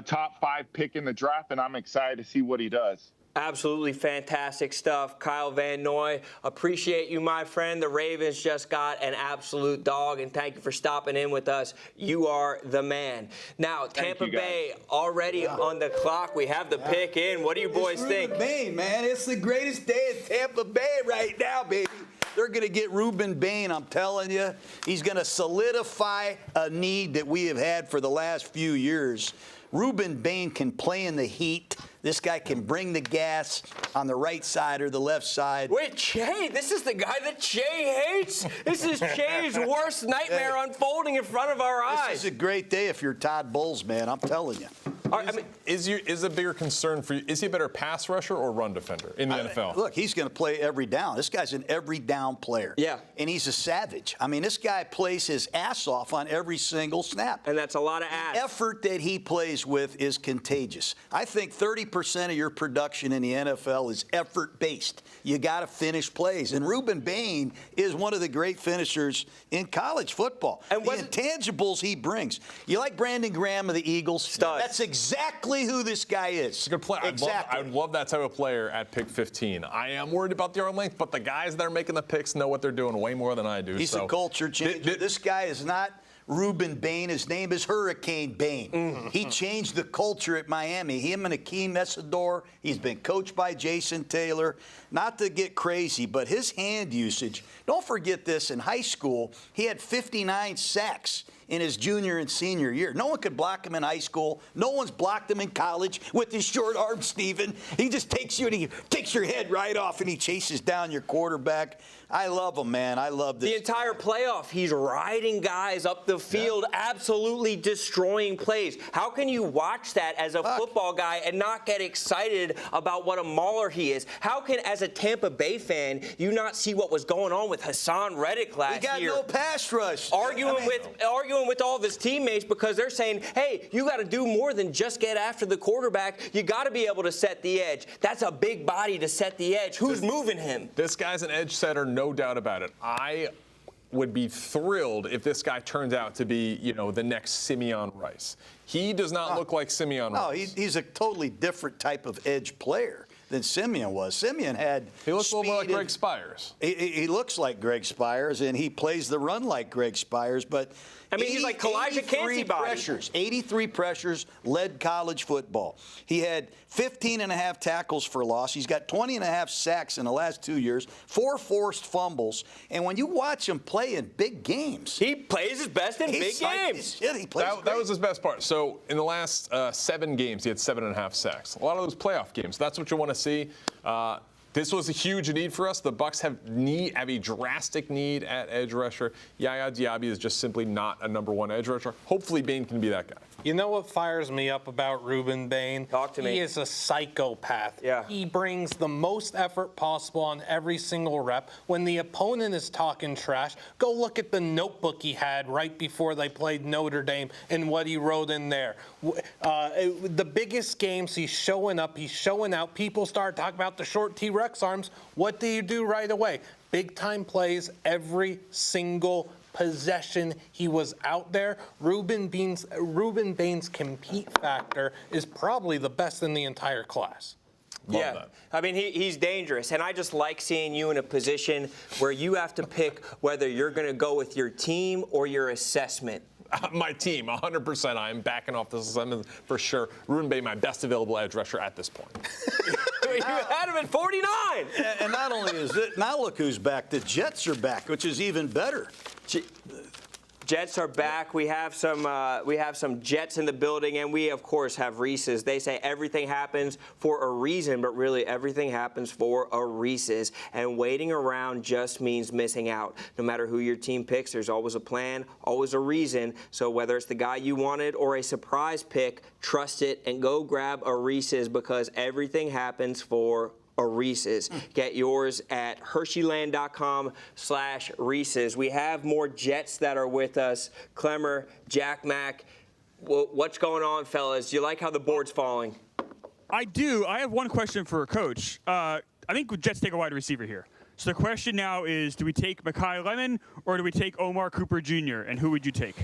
top 5 pick in the draft, and I'm excited to see what he does.
Absolutely fantastic stuff. Kyle Van Noy, appreciate you, my friend. The Ravens just got an absolute dog, and thank you for stopping in with us. You are the man. Now, Tampa Bay already on the clock. We have the pick in. What do you boys think?
Ruben Bain, man. It's the greatest day in Tampa Bay right now, baby. They're going to get Ruben Bain, I'm telling you. He's going to solidify a need that we have had for the last few years. Ruben Bain can play in the heat. This guy can bring the gas on the right side or the left side.
Wait, Che, this is the guy that Che hates? This is Che's worst nightmare unfolding in front of our eyes.
This is a great day if you're Todd Bowles, man. I'm telling you.
Is a bigger concern for you, is he a better pass rusher or run defender in the NFL?
Look, he's going to play every down. This guy's an every down player.
Yeah.
And he's a savage. I mean, this guy plays his ass off on every single snap.
And that's a lot of ass.
The effort that he plays with is contagious. I think 30% of your production in the NFL is effort-based. You got to finish plays. And Ruben Bain is one of the great finishers in college football. And the intangibles he brings. You like Brandon Graham of the Eagles?
Stud.
That's exactly who this guy is.
It's a good play.
Exactly.
I would love that type of player at pick 15. I am worried about the arm length, but the guys that are making the picks know what they're doing way more than I do.
He's a culture changer. This guy is not Ruben Bain. His name is Hurricane Bain. He changed the culture at Miami. Him and Akeem Messador. He's been coached by Jason Taylor. Not to get crazy, but his hand usage, don't forget this, in high school, he had 59 sacks in his junior and senior year. No one could block him in high school. No one's blocked him in college with his short arm, Steven. He just takes you and he takes your head right off and he chases down your quarterback. I love him, man. I love this.
The entire playoff, he's riding guys up the field, absolutely destroying plays. How can you watch that as a football guy and not get excited about what a mauler he is? How can, as a Tampa Bay fan, you not see what was going on with Hassan Reddick last year?
He got no pass rush.
Arguing with all of his teammates because they're saying, hey, you got to do more than just get after the quarterback. You got to be able to set the edge. That's a big body to set the edge. Who's moving him?
This guy's an edge setter, no doubt about it. I would be thrilled if this guy turns out to be, the next Simeon Rice. He does not look like Simeon Rice.
No, he's a totally different type of edge player than Simeon was. Simeon had
He looks a little more like Greg Spires.
He looks like Greg Spires, and he plays the run like Greg Spires, but
he's like Kalijah Kancey body.
83 pressures, led college football. He had 15.5 tackles for loss. He's got 20.5 sacks in the last 2 years, 4 forced fumbles. And when you watch him play in big games,
he plays his best in big games.
He plays
that was his best part. So in the last 7 games, he had 7.5 sacks. A lot of those playoff games. That's what you want to see. This was a huge need for us. The Bucs have a drastic need at edge rusher. Yaya Diaby is just simply not a number one edge rusher. Hopefully, Bain can be that guy.
You know what fires me up about Ruben Bain?
Talk to me.
He is a psychopath.
Yeah.
He brings the most effort possible on every single rep. When the opponent is talking trash, go look at the notebook he had right before they played Notre Dame and what he wrote in there. The biggest games, he's showing up, he's showing out. People start talking about the short T-Rex arms. What do you do right away? Big-time plays every single possession he was out there. Ruben Bain's compete factor is probably the best in the entire class.
Love that. I mean, he's dangerous, and I just like seeing you in a position where you have to pick whether you're going to go with your team or your assessment.
My team, 100%. I am backing off this assessment for sure. Ruben Bain, my best available edge rusher at this point.
You had him at 49.
And not only is it, now look who's back. The Jets are back, which is even better.
Jets are back. We have some Jets in the building, and we of course have Reese's. They say everything happens for a reason, but really everything happens for a Reese's. And waiting around just means missing out. No matter who your team picks, there's always a plan, always a reason. So whether it's the guy you wanted or a surprise pick, trust it and go grab a Reese's, because everything happens for a Reese's. Get yours at Hersheyland.com/Reese's. We have more Jets that are with us. Clemmer, Jack Mack, what's going on, fellas? Do you like how the board's falling?
I do. I have one question for Coach. I think Jets take a wide receiver here. So the question now is, do we take Mekhi Lemon or do we take Omar Cooper Jr., and who would you take?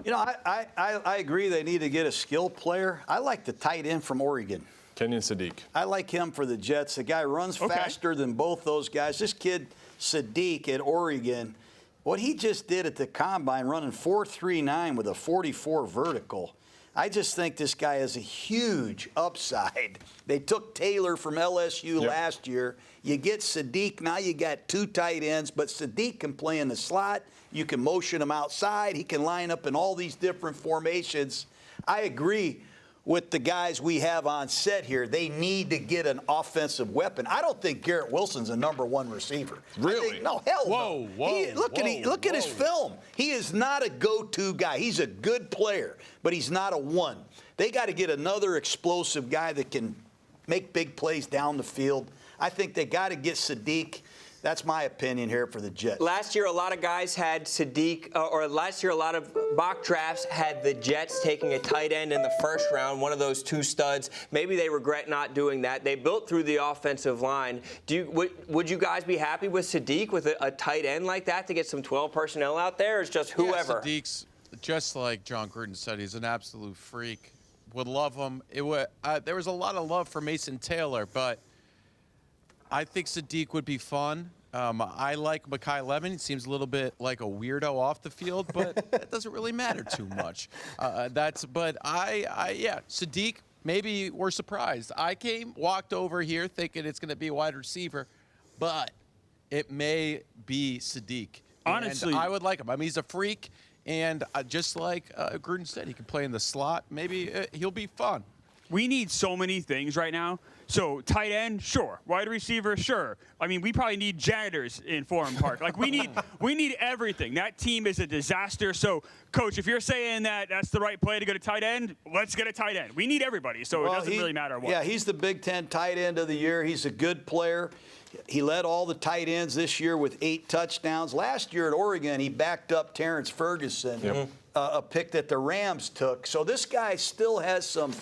You know, I agree they need to get a skill player. I like the tight end from Oregon.
Kenyon Sadiq.
I like him for the Jets. The guy runs faster than both those guys. This kid, Sadiq at Oregon, what he just did at the Combine, running 4.39 with a 44 vertical, I just think this guy has a huge upside. They took Taylor from LSU last year. You get Sadiq, now you got two tight ends, but Sadiq can play in the slot. You can motion him outside. He can line up in all these different formations. I agree with the guys we have on set here. They need to get an offensive weapon. I don't think Garrett Wilson's a number one receiver.
Really?
No, hell no. Look at his film. He is not a go-to guy. He's a good player, but he's not a one. They got to get another explosive guy that can make big plays down the field. I think they got to get Sadiq. That's my opinion here for the Jets.
Last year, a lot of guys had Sadiq, or last year, a lot of mock drafts had the Jets taking a tight end in the first round, one of those two studs. Maybe they regret not doing that. They built through the offensive line. Would you guys be happy with Sadiq with a tight end like that to get some 12 personnel out there, or is just whoever?
Yeah, Sadiq's, just like John Gruden said, he's an absolute freak. Would love him. There was a lot of love for Mason Taylor, but I think Sadiq would be fun. I like Mekhi Lemon. He seems a little bit like a weirdo off the field, but that doesn't really matter too much. Yeah, Sadiq, maybe we're surprised. I walked over here thinking it's going to be a wide receiver, but it may be Sadiq.
Honestly,
and I would like him. I mean, he's a freak, and just like Gruden said, he can play in the slot. Maybe he'll be fun.
We need so many things right now. So tight end, sure. Wide receiver, sure. I mean, we probably need janitors in Forum Park. Like we need everything. That team is a disaster. So, Coach, if you're saying that that's the right play to go to tight end, let's get a tight end. We need everybody, so it doesn't really matter what.
Yeah, he's the Big Ten tight end of the year. He's a good player. He led all the tight ends this year with 8 touchdowns. Last year at Oregon, he backed up Terrence Ferguson. A pick that the Rams took. So this guy still has some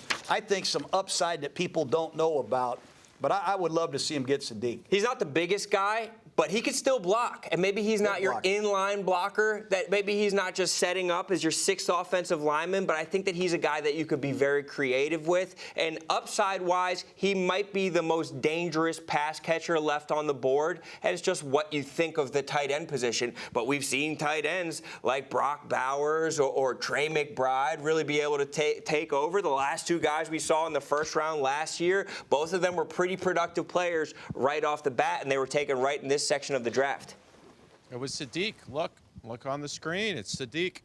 upside that people don't know about. But I would love to see him get Sadiq.
He's not the biggest guy, but he can still block. And maybe he's not your inline blocker. That maybe he's not just setting up as your 6th offensive lineman, but I think that he's a guy that you could be very creative with. And upside-wise, he might be the most dangerous pass catcher left on the board. And it's just what you think of the tight end position. But we've seen tight ends like Brock Bowers or Trey McBride really be able to take over. The last 2 guys we saw in the first round last year, both of them were pretty productive players right off the bat, and they were taken right in this section of the draft.
It was Sadiq. Look on the screen. It's Sadiq.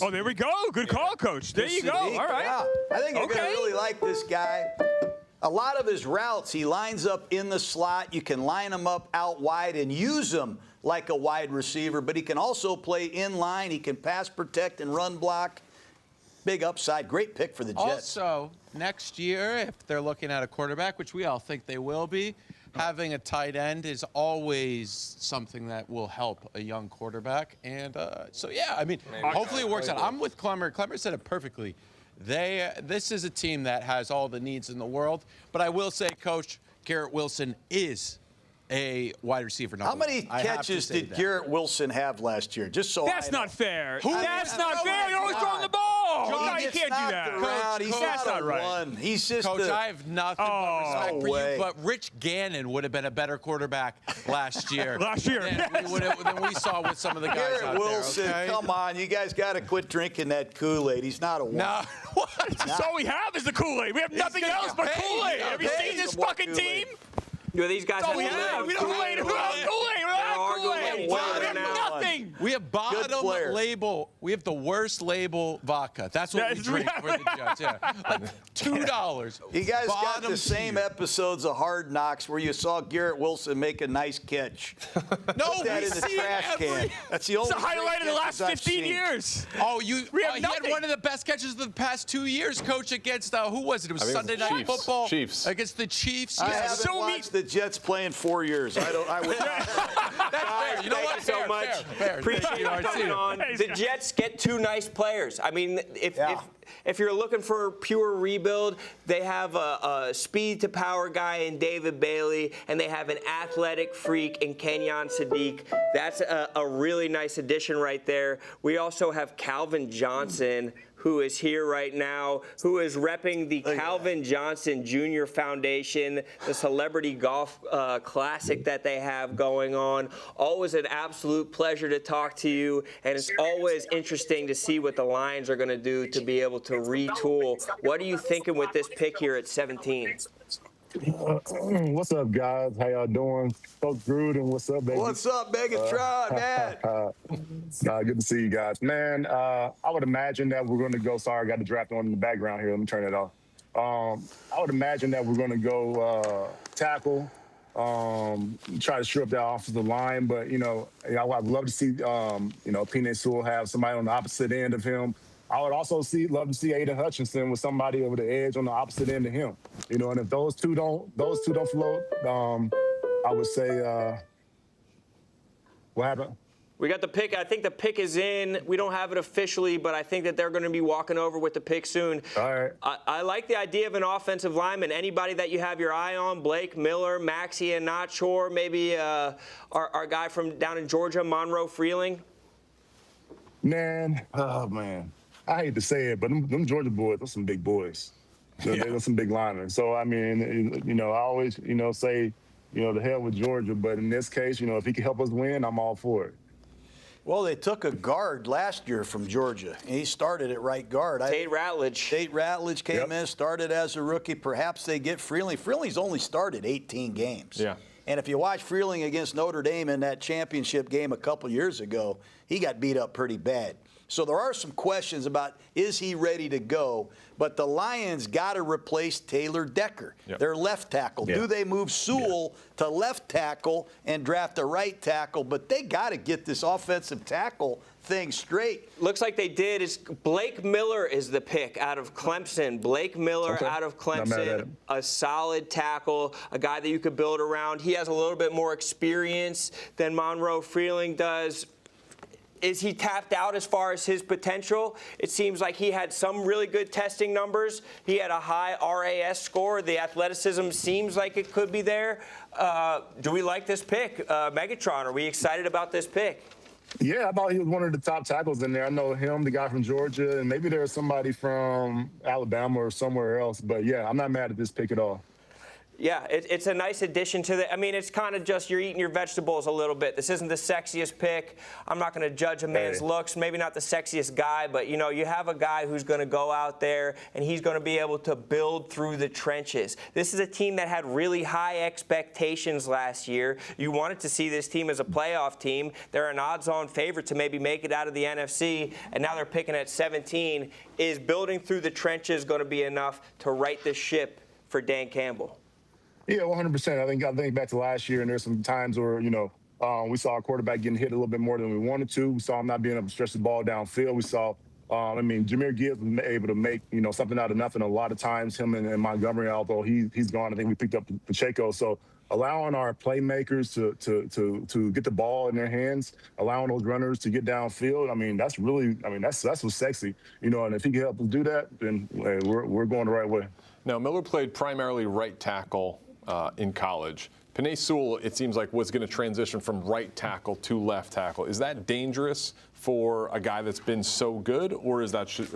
Oh, there we go. Good call, Coach. There you go. All right.
Yeah. I think you're going to really like this guy. A lot of his routes, he lines up in the slot. You can line him up out wide and use him like a wide receiver, but he can also play in line. He can pass protect and run block. Big upside. Great pick for the Jets.
Also, next year, if they're looking at a quarterback, which we all think they will be, having a tight end is always something that will help a young quarterback. And so, yeah, I mean, hopefully it works out. I'm with Clemmer. Clemmer said it perfectly. This is a team that has all the needs in the world. But I will say, Coach, Garrett Wilson is a wide receiver number.
How many catches did Garrett Wilson have last year? Just so
That's not fair. That's not fair. You're always throwing the ball. No, you can't do that.
Coach,
that's not right.
One. He's just
Coach, I have nothing but respect for you, but Rich Gannon would have been a better quarterback last year. Than we saw with some of the guys
Garrett
out
Wilson,
there. Okay?
come on. You guys got to quit drinking that Kool-Aid. He's not a one.
No.
That's all we have is the Kool-Aid. We have nothing else but Kool-Aid. Have you seen this fucking team?
You know, these guys have
we have. We don't Kool-Aid. We don't have Kool-Aid. We don't have Kool-Aid. We have nothing.
We have bottom label. We have the worst label vodka. That's what we drink for the Jets. Yeah, like $2.
You guys got the same episodes of Hard Knocks where you saw Garrett Wilson make a nice catch.
No,
Put that
we
in the
see
trash
it
can. That's the only.
It's a highlight of the last 15 years.
Oh,
we have
he had one of the best catches of the past 2 years, Coach, against who was it? It was Sunday Night Football against the Chiefs.
I haven't watched the Jets play in 4 years. I would.
That's fair. You know what?
Thank you so much.
Fair.
Appreciate you coming on. The Jets get two nice players. I mean, if you're looking for a pure rebuild, they have a speed to power guy in David Bailey, and they have an athletic freak in Kenyon Sadiq. That's a really nice addition right there. We also have Calvin Johnson, who is here right now, who is repping the Calvin Johnson Jr. Foundation, the Celebrity Golf Classic that they have going on. Always an absolute pleasure to talk to you, and it's always interesting to see what the Lions are going to do to be able to retool. What are you thinking with this pick here at 17?
What's up, guys? How y'all doing? Coach Gruden, what's up, baby?
What's up, Megatron, man?
Good to see you guys. Man, I would imagine that we're going to go. Sorry, I got the draft on in the background here. Let me turn it off. I would imagine that we're going to go tackle, try to shore up that offensive line. But, I'd love to see, Penei Sewell have somebody on the opposite end of him. I would also love to see Aiden Hutchinson with somebody over the edge on the opposite end of him. And if those two don't float, I would say, what happened?
We got the pick. I think the pick is in. We don't have it officially, but I think that they're going to be walking over with the pick soon.
All right.
I like the idea of an offensive lineman. Anybody that you have your eye on, Blake Miller, Maxey, and not sure, maybe our guy from down in Georgia, Monroe Freeling?
Man, I hate to say it, but them Georgia boys, those some big boys. They're some big linemen. So, I mean, I always, say, the hell with Georgia. But in this case, if he can help us win, I'm all for it.
Well, they took a guard last year from Georgia, and he started at right guard.
Tate Ratledge.
Tate Ratledge came in, started as a rookie. Perhaps they get Freeling. Freeling's only started 18 games.
Yeah.
And if you watch Freeling against Notre Dame in that championship game a couple years ago, he got beat up pretty bad. So there are some questions about, is he ready to go? But the Lions got to replace Taylor Decker, their left tackle. Do they move Sewell to left tackle and draft a right tackle? But they got to get this offensive tackle thing straight.
Looks like they did. Blake Miller is the pick out of Clemson. Blake Miller out of Clemson, a solid tackle, a guy that you could build around. He has a little bit more experience than Monroe Freeling does. Is he tapped out as far as his potential? It seems like he had some really good testing numbers. He had a high RAS score. The athleticism seems like it could be there. Do we like this pick? Megatron, are we excited about this pick?
Yeah, I thought he was one of the top tackles in there. I know him, the guy from Georgia, and maybe there's somebody from Alabama or somewhere else. But, yeah, I'm not mad at this pick at all.
Yeah, it's a nice addition to the. I mean, it's kind of just you're eating your vegetables a little bit. This isn't the sexiest pick. I'm not going to judge a man's looks. Maybe not the sexiest guy, but you have a guy who's going to go out there and he's going to be able to build through the trenches. This is a team that had really high expectations last year. You wanted to see this team as a playoff team. They're an odds-on favorite to maybe make it out of the NFC, and now they're picking at 17. Is building through the trenches going to be enough to right the ship for Dan Campbell?
Yeah, 100%. I think back to last year, and there's some times where, we saw our quarterback getting hit a little bit more than we wanted to. We saw him not being able to stretch the ball downfield. We saw, Jahmyr Gibbs was able to make, something out of nothing a lot of times, him and Montgomery, although he's gone. I think we picked up Pacheco. So allowing our playmakers to get the ball in their hands, allowing those runners to get downfield, that's really, that's what's sexy. And if he can help us do that, then we're going the right way.
Now, Miller played primarily right tackle in college. Penei Sewell, it seems like, was going to transition from right tackle to left tackle. Is that dangerous for a guy that's been so good, or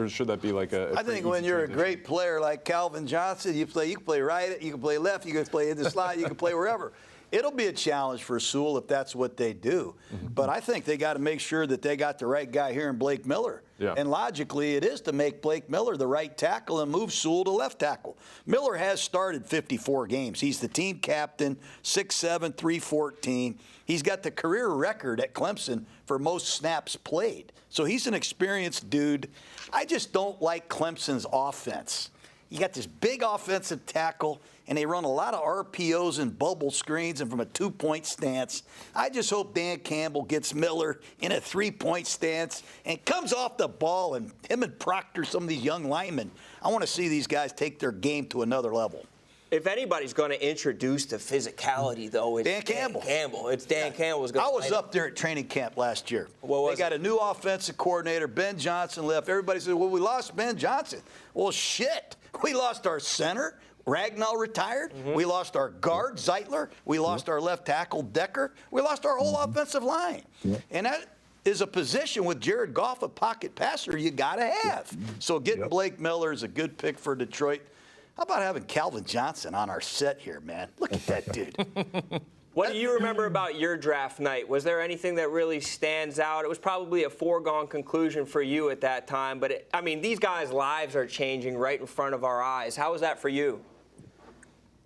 should that be like a
I think when you're a great player like Calvin Johnson, you can play right, you can play left, you can play in the slot, you can play wherever. It'll be a challenge for Sewell if that's what they do. But I think they got to make sure that they got the right guy here in Blake Miller.
Yeah.
And logically, it is to make Blake Miller the right tackle and move Sewell to left tackle. Miller has started 54 games. He's the team captain, 6'7", 314. He's got the career record at Clemson for most snaps played. So he's an experienced dude. I just don't like Clemson's offense. You got this big offensive tackle, and they run a lot of RPOs and bubble screens and from a two-point stance. I just hope Dan Campbell gets Miller in a three-point stance and comes off the ball, and him and Proctor, some of these young linemen. I want to see these guys take their game to another level.
If anybody's going to introduce the physicality, though, it's Dan Campbell. It's Dan Campbell's going to.
I was up there at training camp last year. They got a new offensive coordinator. Ben Johnson left. Everybody said, well, we lost Ben Johnson. Well, shit. We lost our center. Ragnall retired. We lost our guard, Zeitler. We lost our left tackle, Decker. We lost our whole offensive line. And that is a position with Jared Goff, a pocket passer, you got to have. So getting Blake Miller is a good pick for Detroit. How about having Calvin Johnson on our set here, man? Look at that dude.
What do you remember about your draft night? Was there anything that really stands out? It was probably a foregone conclusion for you at that time, but these guys' lives are changing right in front of our eyes. How was that for you?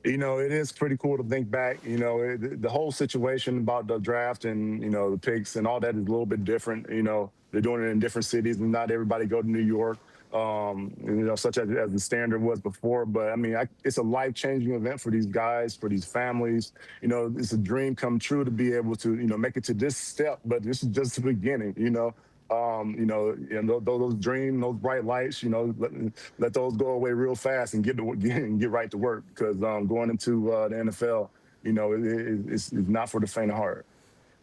It is pretty cool to think back. The whole situation about the draft and, the picks and all that is a little bit different. They're doing it in different cities, and not everybody go to New York. Such as the standard was before. But, it's a life-changing event for these guys, for these families. It's a dream come true to be able to, make it to this step. But this is just the beginning, those dreams, those bright lights, let those go away real fast and get right to work. Because going into the NFL, it's not for the faint of heart.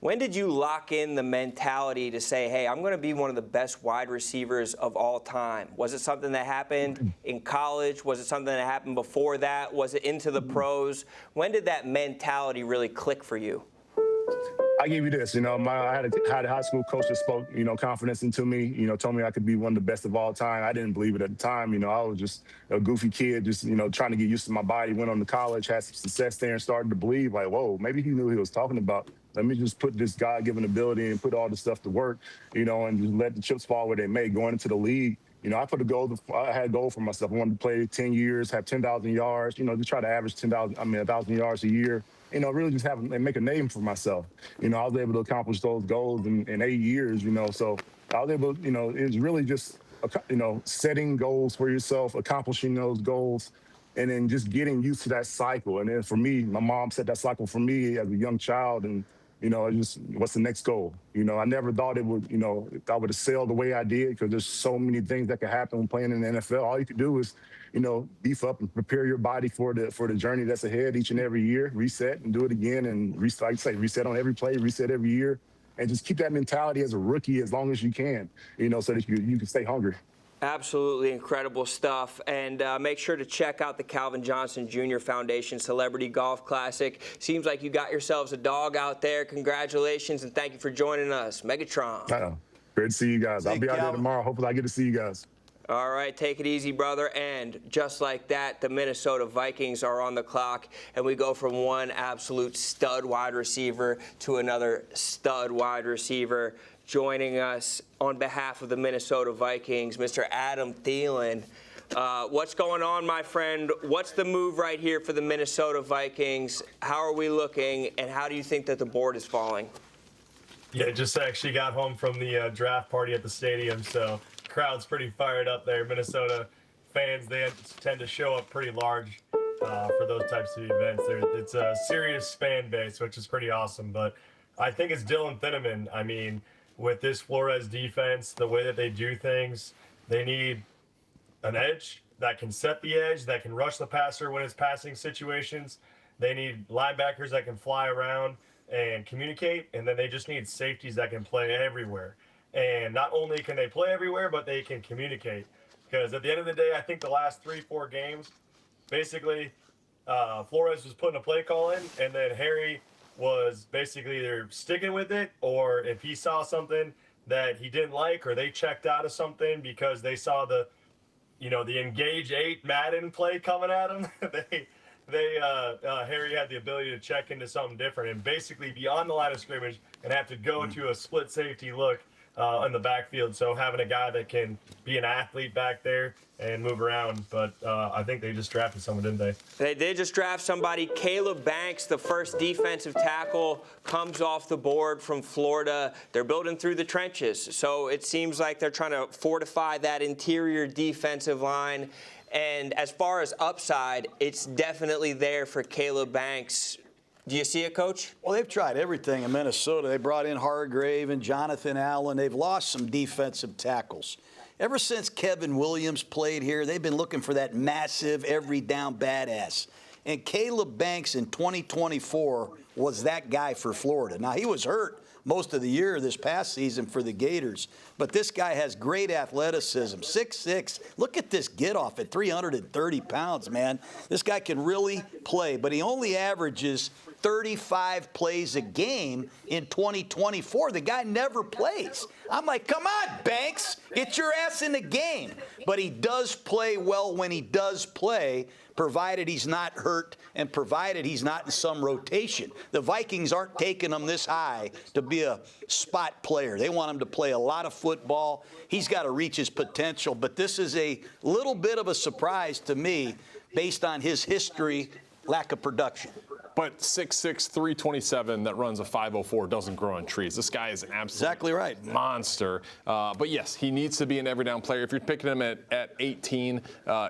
When did you lock in the mentality to say, hey, I'm going to be one of the best wide receivers of all time? Was it something that happened in college? Was it something that happened before that? Was it into the pros? When did that mentality really click for you?
I give you this, I had a high school coach that spoke, confidence into me, told me I could be one of the best of all time. I didn't believe it at the time. I was just a goofy kid, just, trying to get used to my body. Went on to college, had some success there, and started to believe, like, whoa, maybe he knew what he was talking about. Let me just put this God-given ability and put all this stuff to work, and just let the chips fall where they may. Going into the league, I had a goal for myself. I wanted to play 10 years, have 10,000 yards, just try to average 1,000 yards a year. Really just make a name for myself. I was able to accomplish those goals in 8 years, so I was able, it's really just, setting goals for yourself, accomplishing those goals, and then just getting used to that cycle. And then for me, my mom set that cycle for me as a young child, and just what's the next goal? I never thought it would, I would have sailed the way I did, because there's so many things that could happen when playing in the NFL. All you could do is, beef up and prepare your body for the journey that's ahead each and every year, reset and do it again, and reset on every play, reset every year, and just keep that mentality as a rookie as long as you can, so that you can stay hungry.
Absolutely incredible stuff. And make sure to check out the Calvin Johnson Jr. Foundation Celebrity Golf Classic. Seems like you got yourselves a dog out there. Congratulations, and thank you for joining us. Megatron.
Great to see you guys. I'll be out there tomorrow. Hopefully I get to see you guys.
All right, take it easy, brother. And just like that, the Minnesota Vikings are on the clock, and we go from one absolute stud wide receiver to another stud wide receiver. Joining us on behalf of the Minnesota Vikings, Mr. Adam Thielen. What's going on, my friend? What's the move right here for the Minnesota Vikings? How are we looking, and how do you think that the board is falling?
Yeah, just actually got home from the draft party at the stadium, so crowd's pretty fired up there. Minnesota fans, they tend to show up pretty large for those types of events. It's a serious fan base, which is pretty awesome. But I think it's Dylan Thieneman. I mean, with this Flores defense, the way that they do things, they need an edge that can set the edge, that can rush the passer when it's passing situations. They need linebackers that can fly around and communicate, and then they just need safeties that can play everywhere. And not only can they play everywhere, but they can communicate. Because at the end of the day, I think the last 3-4 games, basically, Flores was putting a play call in, and then Harry was basically either sticking with it, or if he saw something that he didn't like, or they checked out of something because they saw the Engage 8 Madden play coming at him, Harry had the ability to check into something different and basically be on the line of scrimmage and have to go to a split safety look in the backfield. So having a guy that can be an athlete back there and move around. But I think they just drafted someone, didn't they?
They did just draft somebody. Caleb Banks, the first defensive tackle, comes off the board from Florida. They're building through the trenches. So it seems like they're trying to fortify that interior defensive line. And as far as upside, it's definitely there for Caleb Banks. Do you see it, Coach?
Well, they've tried everything in Minnesota. They brought in Hargrave and Jonathan Allen. They've lost some defensive tackles. Ever since Kevin Williams played here, they've been looking for that massive, every down badass. And Caleb Banks in 2024 was that guy for Florida. Now, he was hurt most of the year this past season for the Gators. But this guy has great athleticism, 6'6". Look at this get off at 330 pounds, man. This guy can really play, but he only averages 35 plays a game in 2024. The guy never plays. I'm like, come on, Banks, get your ass in the game. But he does play well when he does play, provided he's not hurt and provided he's not in some rotation. The Vikings aren't taking him this high to be a spot player. They want him to play a lot of football. He's got to reach his potential. But this is a little bit of a surprise to me based on his history, lack of production.
But 6'6", 327 that runs a 5.04 doesn't grow on trees. This guy is an absolute
exactly right.
Monster. But yes, he needs to be an every down player. If you're picking him at 18,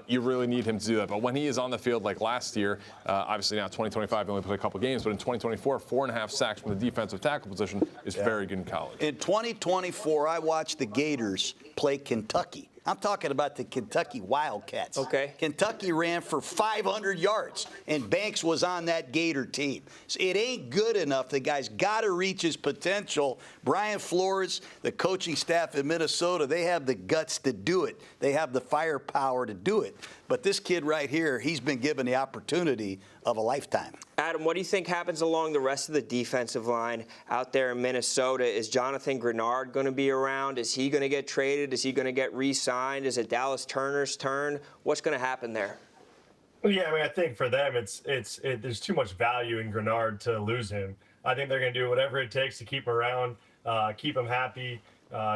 you really need him to do that. But when he is on the field like last year, obviously now 2025 he only played a couple games, but in 2024, 4.5 sacks from the defensive tackle position is very good in college.
In 2024, I watched the Gators play Kentucky. I'm talking about the Kentucky Wildcats.
Okay.
Kentucky ran for 500 yards, and Banks was on that Gator team. So it ain't good enough. The guy's got to reach his potential. Brian Flores, the coaching staff in Minnesota, they have the guts to do it. They have the firepower to do it. But this kid right here, he's been given the opportunity of a lifetime.
Adam, what do you think happens along the rest of the defensive line out there in Minnesota? Is Jonathan Grenard going to be around? Is he going to get traded? Is he going to get re-signed? Is it Dallas Turner's turn? What's going to happen there?
Well, yeah, I mean, I think for them, there's too much value in Grenard to lose him. I think they're going to do whatever it takes to keep him around, keep him happy.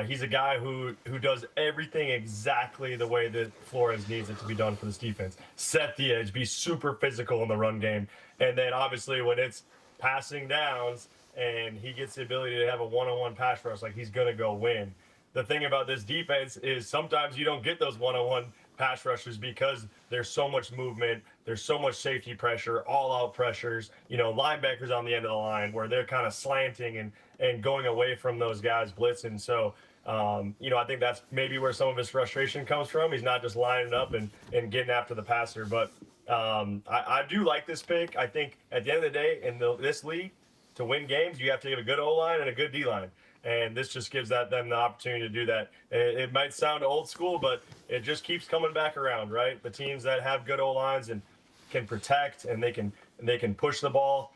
He's a guy who does everything exactly the way that Flores needs it to be done for this defense. Set the edge, be super physical in the run game. And then obviously when it's passing downs and he gets the ability to have a one-on-one pass rush, like he's going to go win. The thing about this defense is sometimes you don't get those one-on-one pass rushers because there's so much movement, there's so much safety pressure, all-out pressures, linebackers on the end of the line where they're kind of slanting and going away from those guys blitzing. So, I think that's maybe where some of his frustration comes from. He's not just lining up and getting after the passer. But I do like this pick. I think at the end of the day, in this league, to win games, you have to have a good O-line and a good D-line. And this just gives them the opportunity to do that. It might sound old school, but it just keeps coming back around, right? The teams that have good O-lines and can protect and they can push the ball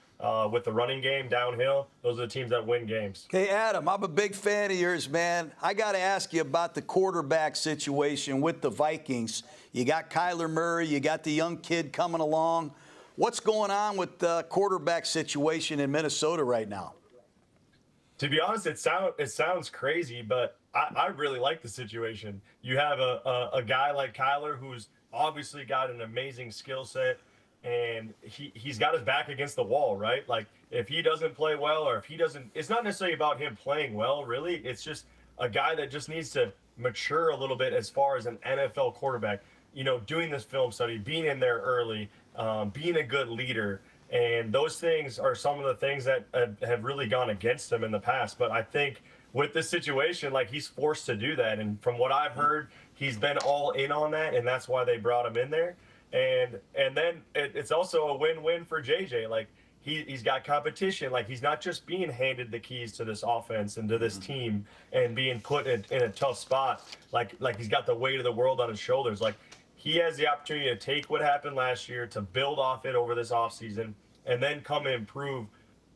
with the running game downhill, those are the teams that win games.
Hey, Adam, I'm a big fan of yours, man. I got to ask you about the quarterback situation with the Vikings. You got Kyler Murray, you got the young kid coming along. What's going on with the quarterback situation in Minnesota right now?
To be honest, it sounds crazy, but I really like the situation. You have a guy like Kyler who's obviously got an amazing skill set, and he's got his back against the wall, right? Like, if he doesn't play well or if he doesn't – it's not necessarily about him playing well, really. It's just a guy that just needs to mature a little bit as far as an NFL quarterback. Doing this film study, being in there early, being a good leader. And those things are some of the things that have really gone against him in the past. But I think with this situation, like, he's forced to do that. And from what I've heard, he's been all in on that, and that's why they brought him in there. And then it's also a win-win for JJ. Like, he's got competition. Like, he's not just being handed the keys to this offense and to this team and being put in a tough spot. Like he's got the weight of the world on his shoulders. Like, he has the opportunity to take what happened last year, to build off it over this offseason, and then come and prove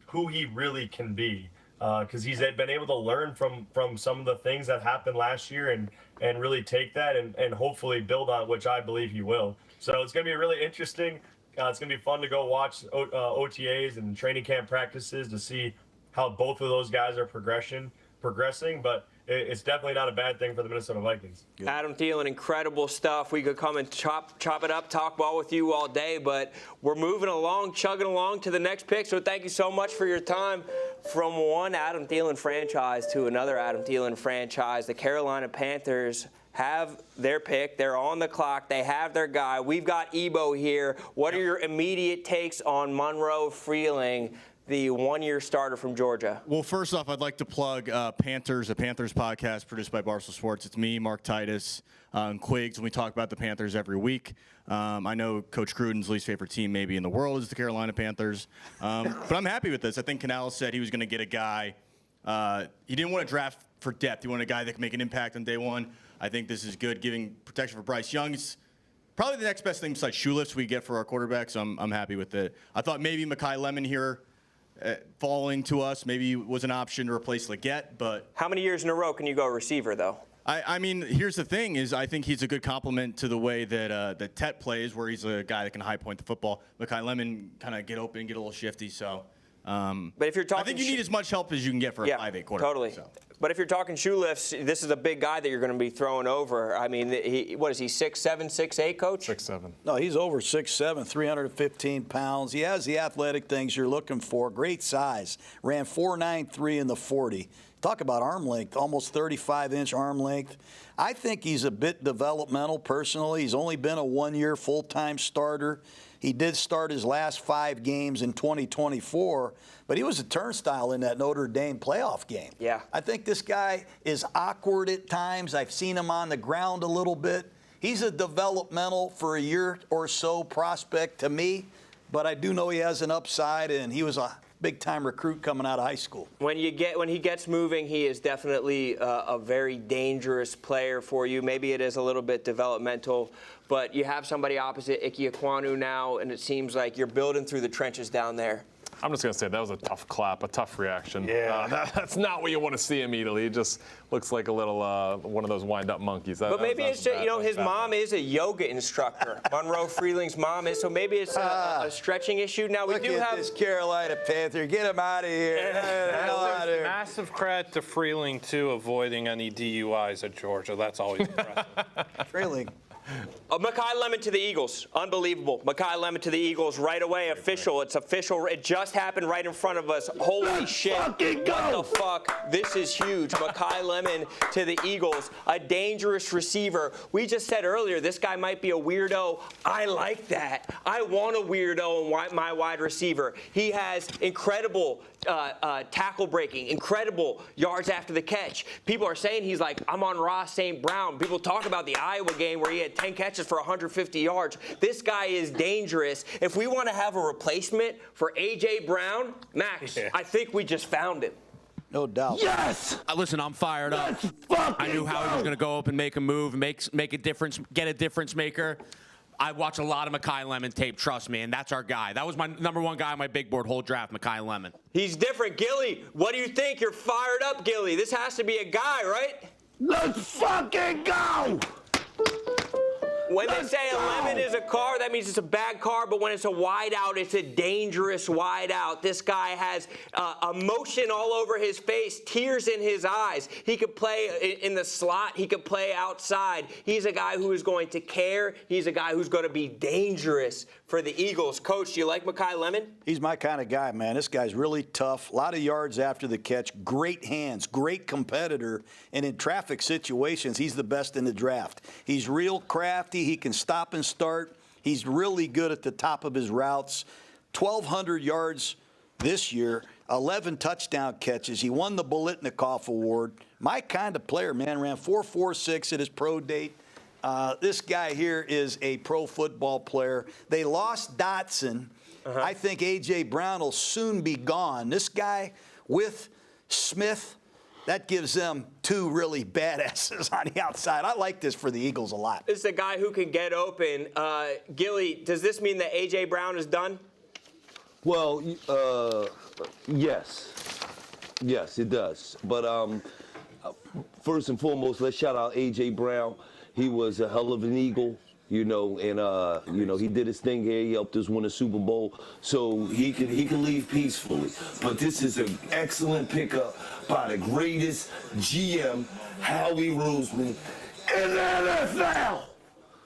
who he really can be. Because he's been able to learn from some of the things that happened last year and really take that and hopefully build on, which I believe he will. So it's going to be really interesting. It's going to be fun to go watch OTAs and training camp practices to see how both of those guys are progressing. But it's definitely not a bad thing for the Minnesota Vikings.
Adam Thielen, incredible stuff. We could come and chop it up, talk ball with you all day, but we're moving along, chugging along to the next pick. So thank you so much for your time. From one Adam Thielen franchise to another Adam Thielen franchise, the Carolina Panthers have their pick. They're on the clock. They have their guy. We've got Ebo here. What are your immediate takes on Monroe Freeling, the one-year starter from Georgia?
Well, first off, I'd like to plug Panthers, a Panthers podcast produced by Barstool Sports. It's me, Mark Titus, and Quiggs, and we talk about the Panthers every week. I know Coach Gruden's least favorite team maybe in the world is the Carolina Panthers, but I'm happy with this. I think Canales said he was going to get a guy. He didn't want to draft for depth. He wanted a guy that can make an impact on day one. I think this is good, giving protection for Bryce Young. It's probably the next best thing besides shoe lifts we get for our quarterbacks. So I'm happy with it. I thought maybe Mekhi Lemon here falling to us maybe was an option to replace Leggett, but
how many years in a row can you go receiver, though?
I mean, here's the thing: is I think he's a good complement to the way that that Tet plays, where he's a guy that can high point the football. Mekhi Lemon kind of get open, get a little shifty. So,
but if you're talking,
I think you need as much help as you can get for a 5'8" quarterback.
Totally.
So.
But if you're talking shoe lifts, this is a big guy that you're going to be throwing over. I mean, what is he, 6'7", 6'8", Coach?
6'7".
No, he's over 6'7", 315 pounds. He has the athletic things you're looking for. Great size. Ran 4.93 in the 40. Talk about arm length, almost 35-inch arm length. I think he's a bit developmental personally. He's only been a one-year full-time starter. He did start his last 5 games in 2024, but he was a turnstile in that Notre Dame playoff game.
Yeah.
I think this guy is awkward at times. I've seen him on the ground a little bit. He's a developmental for a year or so prospect to me, but I do know he has an upside, and he was a big-time recruit coming out of high school.
When he gets moving, he is definitely a very dangerous player for you. Maybe it is a little bit developmental, but you have somebody opposite Ike Ekwonu now, and it seems like you're building through the trenches down there.
I'm just going to say that was a tough clap, a tough reaction.
Yeah.
That's not what you want to see immediately. It just looks like a little one of those wind-up monkeys.
But maybe it's just, his mom is a yoga instructor. Monroe Freeling's mom is, so maybe it's a stretching issue. Now, we do have
this Carolina Panther. Get him out of here.
Massive credit to Freeling, too, avoiding any DUIs at Georgia. That's always impressive.
Freeling.
Mekhi Lemon to the Eagles. Unbelievable. Mekhi Lemon to the Eagles right away. Official. It's official. It just happened right in front of us. Holy shit. What the fuck? This is huge. Mekhi Lemon to the Eagles. A dangerous receiver. We just said earlier, this guy might be a weirdo. I like that. I want a weirdo in my wide receiver. He has incredible tackle breaking, incredible yards after the catch. People are saying he's like, I'm on Ross St. Brown. People talk about the Iowa game where he had 10 catches for 150 yards. This guy is dangerous. If we want to have a replacement for A.J. Brown, Max, I think we just found him.
No doubt.
Yes! Listen, I'm fired up. I knew how he was going to go up and make a move, make a difference, get a difference maker. I watch a lot of Mekhi Lemon tape, trust me, and that's our guy. That was my number one guy on my big board whole draft, Mekhi Lemon.
He's different. Gilly, what do you think? You're fired up, Gilly. This has to be a guy, right?
Let's fucking go!
When they say a lemon is a car, that means it's a bad car, but when it's a wide out, it's a dangerous wide out. This guy has emotion all over his face, tears in his eyes. He could play in the slot. He could play outside. He's a guy who is going to care. He's a guy who's going to be dangerous for the Eagles. Coach, do you like Mekhi Lemon?
He's my kind of guy, man. This guy's really tough. A lot of yards after the catch. Great hands. Great competitor. And in traffic situations, he's the best in the draft. He's real crafty. He can stop and start. He's really good at the top of his routes. 1,200 yards this year, 11 touchdown catches. He won the Bolitnikoff Award. My kind of player, man. Ran 4.46 at his pro date. This guy here is a pro football player. They lost Dotson. I think A.J. Brown will soon be gone. This guy with Smith, that gives them two really badasses on the outside. I like this for the Eagles a lot.
This is a guy who can get open. Gilly, does this mean that A.J. Brown is done?
Well, yes. Yes, it does. But first and foremost, let's shout out A.J. Brown. He was a hell of an Eagle, you know, and, you know, he did his thing here. He helped us win a Super Bowl, so he can leave peacefully. But this is an excellent pickup by the greatest GM, Howie Roseman, in the NFL.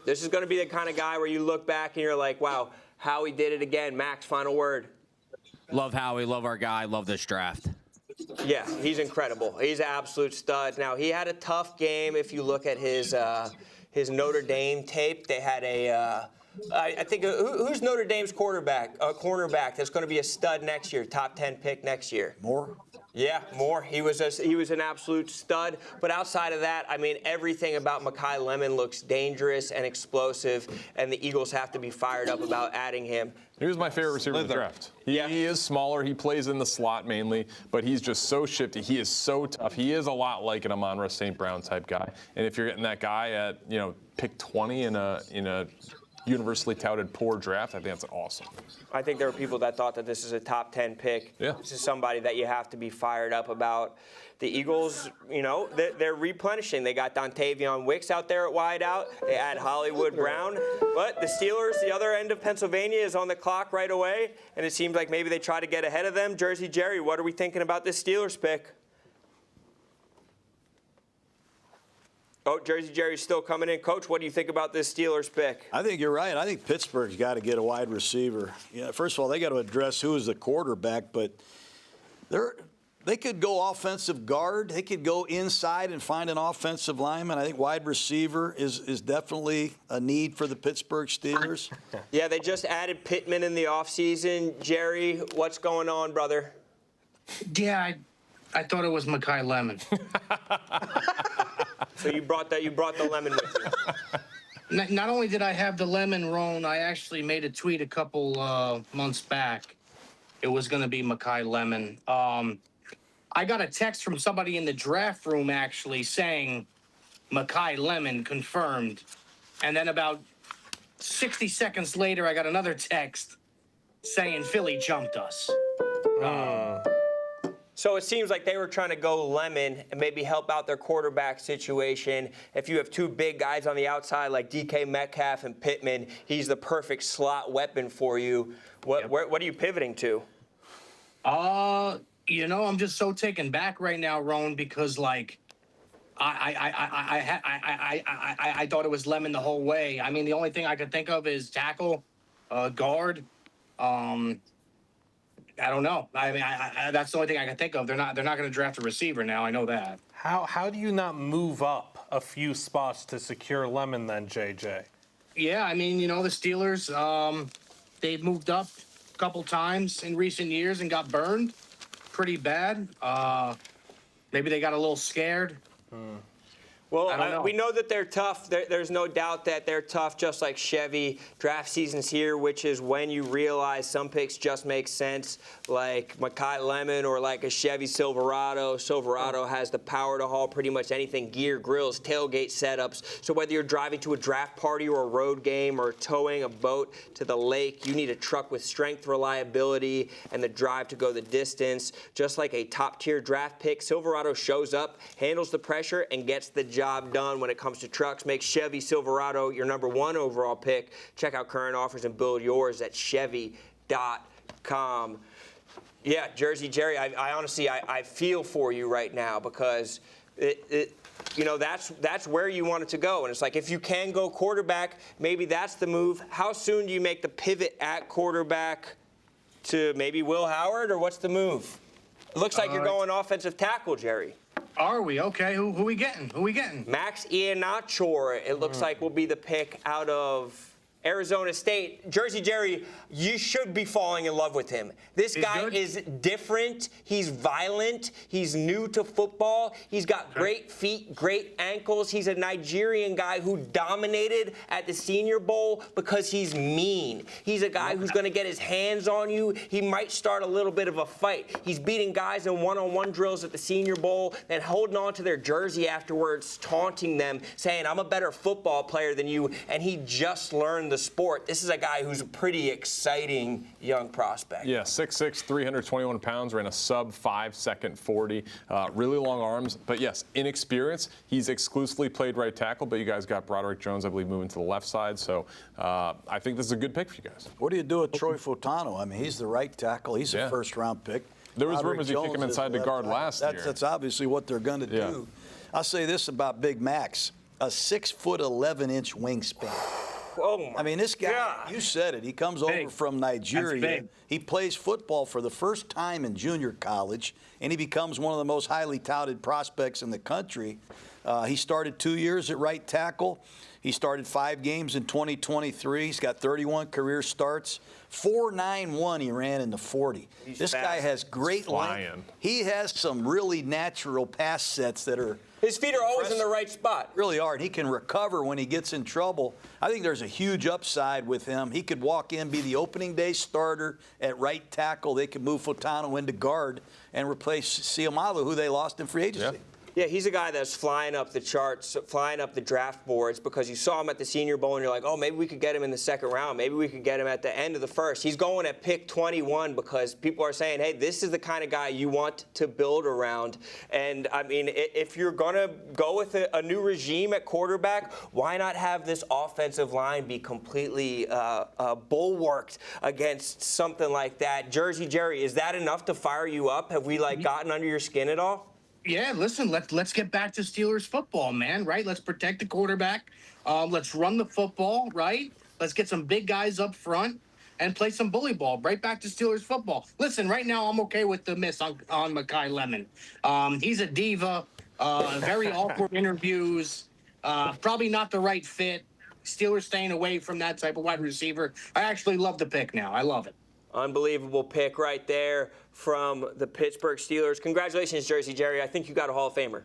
This is going to be the kind of guy where you look back and you're like, wow, Howie did it again. Max, final word.
Love Howie, love our guy, love this draft.
Yeah, he's incredible. He's an absolute stud. Now, he had a tough game. If you look at his Notre Dame tape, they had I think, who's Notre Dame's cornerback that's going to be a stud next year, top 10 pick next year?
Moore?
Yeah, Moore. He was an absolute stud. But outside of that, I mean, everything about Mekhi Lemon looks dangerous and explosive, and the Eagles have to be fired up about adding him.
He was my favorite receiver in the draft. He is smaller. He plays in the slot mainly, but he's just so shifty. He is so tough. He is a lot like an Amon-Ra St. Brown type guy. And if you're getting that guy at, you know, pick 20 in a universally touted poor draft, I think that's awesome.
I think there were people that thought that this is a top 10 pick.
Yeah.
This is somebody that you have to be fired up about. The Eagles, you know, they're replenishing. They got Dontavion Wicks out there at wideout. They add Hollywood Brown. But the Steelers, the other end of Pennsylvania, is on the clock right away, and it seems like maybe they try to get ahead of them. Jersey Jerry, what are we thinking about this Steelers pick? Oh, Jersey Jerry's still coming in. Coach, what do you think about this Steelers pick?
I think you're right. I think Pittsburgh's got to get a wide receiver. Yeah, first of all, they got to address who is the quarterback, but they could go offensive guard. They could go inside and find an offensive lineman. I think wide receiver is definitely a need for the Pittsburgh Steelers.
Yeah, they just added Pittman in the offseason. Jerry, what's going on, brother?
Yeah, I thought it was Mekhi Lemon.
So you brought the lemon with you.
Not only did I have the lemon, Roan, I actually made a tweet a couple months back. It was going to be Mekhi Lemon. I got a text from somebody in the draft room actually saying Mekhi Lemon confirmed. And then about 60 seconds later, I got another text saying Philly jumped us.
So it seems like they were trying to go lemon and maybe help out their quarterback situation. If you have two big guys on the outside like DK Metcalf and Pittman, he's the perfect slot weapon for you. What are you pivoting to?
You know, I'm just so taken back right now, Roan, because like I thought it was Lemon the whole way. I mean, the only thing I could think of is tackle, guard. I don't know. I mean, that's the only thing I can think of. They're not going to draft a receiver now. I know that.
How do you not move up a few spots to secure Lemon then, JJ?
Yeah, I mean, you know, the Steelers, they've moved up a couple times in recent years and got burned pretty bad. Maybe they got a little scared.
Well, we know that they're tough. There's no doubt that they're tough, just like Chevy. Draft season's here, which is when you realize some picks just make sense, like Mekhi Lemon or like a Chevy Silverado. Silverado has the power to haul pretty much anything: gear, grills, tailgate setups. So whether you're driving to a draft party or a road game or towing a boat to the lake, you need a truck with strength, reliability, and the drive to go the distance. Just like a top-tier draft pick, Silverado shows up, handles the pressure, and gets the job done when it comes to trucks. Make Chevy Silverado your #1 overall pick. Check out current offers and build yours at Chevy.com. Yeah, Jersey Jerry, I honestly feel for you right now because you know, that's where you want it to go. And it's like, if you can go quarterback, maybe that's the move. How soon do you make the pivot at quarterback to maybe Will Howard, or what's the move? It looks like you're going offensive tackle, Jerry.
Are we? Okay, who we getting?
Max Iannachor, it looks like, will be the pick out of Arizona State. Jersey Jerry, you should be falling in love with him. This guy is different. He's violent. He's new to football. He's got great feet, great ankles. He's a Nigerian guy who dominated at the Senior Bowl because he's mean. He's a guy who's going to get his hands on you. He might start a little bit of a fight. He's beating guys in one-on-one drills at the Senior Bowl, then holding on to their jersey afterwards, taunting them, saying, I'm a better football player than you, and he just learned the sport. This is a guy who's a pretty exciting young prospect.
Yeah, 6'6", 321 pounds, ran a sub-5-second 40. Really long arms, but yes, inexperience. He's exclusively played right tackle, but you guys got Broderick Jones, I believe, moving to the left side. So I think this is a good pick for you guys.
What do you do with Troy Fotano? I mean, he's the right tackle. He's a first-round pick.
There was
Broderick
rumors you kick him inside the guard last year.
That's obviously what they're going to do. I'll say this about Big Max: a 6'11" wingspan.
Oh
I mean, this guy, you said it. He comes over from Nigeria. He plays football for the first time in junior college, and he becomes one of the most highly touted prospects in the country. He started 2 years at right tackle. He started 5 games in 2023. He's got 31 career starts. 4.91 he ran in the 40. This guy has great length. He has some really natural pass sets that are
his feet are always in the right spot.
Really are. And he can recover when he gets in trouble. I think there's a huge upside with him. He could walk in, be the opening day starter at right tackle. They could move Fotano into guard and replace Siamalu, who they lost in free agency.
Yeah, he's a guy that's flying up the charts, flying up the draft boards because you saw him at the Senior Bowl and you're like, oh, maybe we could get him in the second round. Maybe we could get him at the end of the first. He's going at pick 21 because people are saying, hey, this is the kind of guy you want to build around. And, I mean, if you're going to go with a new regime at quarterback, why not have this offensive line be completely bulwarked against something like that? Jersey Jerry, is that enough to fire you up? Have we, gotten under your skin at all?
Yeah, listen, let's get back to Steelers football, man, right? Let's protect the quarterback. Let's run the football, right? Let's get some big guys up front and play some bully ball. Right back to Steelers football. Listen, right now I'm okay with the miss on Makai Lemon. He's a diva, very awkward interviews, probably not the right fit. Steelers staying away from that type of wide receiver. I actually love the pick now. I love it.
Unbelievable pick right there from the Pittsburgh Steelers. Congratulations, Jersey Jerry. I think you got a Hall of Famer.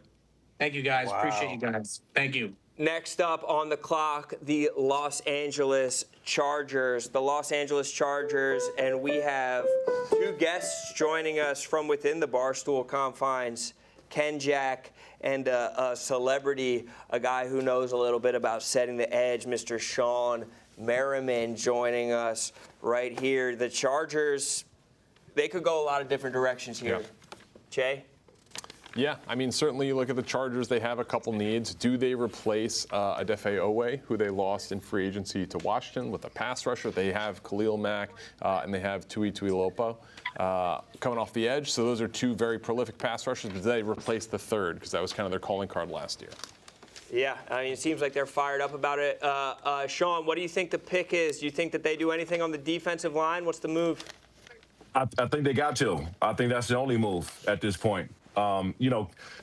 Thank you, guys. Wow. Appreciate you guys. Thank you.
Next up on the clock, the Los Angeles Chargers. The Los Angeles Chargers, and we have 2 guests joining us from within the Barstool confines. Ken Jack and a celebrity, a guy who knows a little bit about setting the edge, Mr. Sean Merriman, joining us right here. The Chargers, they could go a lot of different directions here. Jay?
Yeah, I mean, certainly you look at the Chargers, they have a couple needs. Do they replace Adefe Owe, who they lost in free agency to Washington, with a pass rusher? They have Khalil Mack and they have Tui Tuilopo coming off the edge. So those are 2 very prolific pass rushers, but they replace the third because that was kind of their calling card last year.
Yeah, I mean, it seems like they're fired up about it. Sean, what do you think the pick is? Do you think that they do anything on the defensive line? What's the move?
I think they got to. I think that's the only move at this point.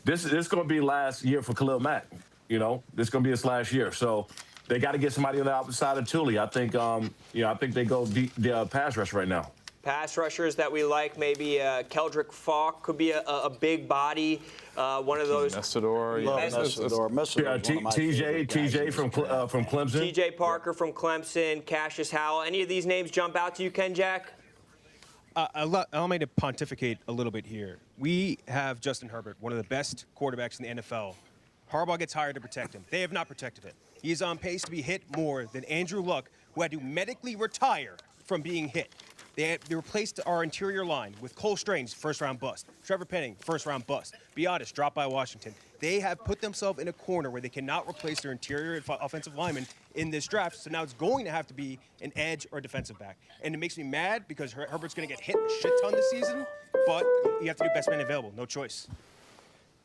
This is going to be last year for Khalil Mack. This is going to be his last year. So they got to get somebody on the outside of Tully. I think, I think they go the pass rush right now.
Pass rushers that we like, maybe Keldrick Falk could be a big body, one of those.
Messidor,
TJ from Clemson.
TJ Parker from Clemson, Cassius Howell. Any of these names jump out to you, Ken Jack?
Allow me to pontificate a little bit here. We have Justin Herbert, one of the best quarterbacks in the NFL. Harbaugh gets hired to protect him. They have not protected him. He is on pace to be hit more than Andrew Luck, who had to medically retire from being hit. They replaced our interior line with Cole Strange, first-round bust. Trevor Penning, first-round bust. Biotis, dropped by Washington. They have put themselves in a corner where they cannot replace their interior offensive lineman in this draft. So now it's going to have to be an edge or a defensive back. And it makes me mad because Herbert's going to get hit a shit ton this season, but you have to do best man available. No choice.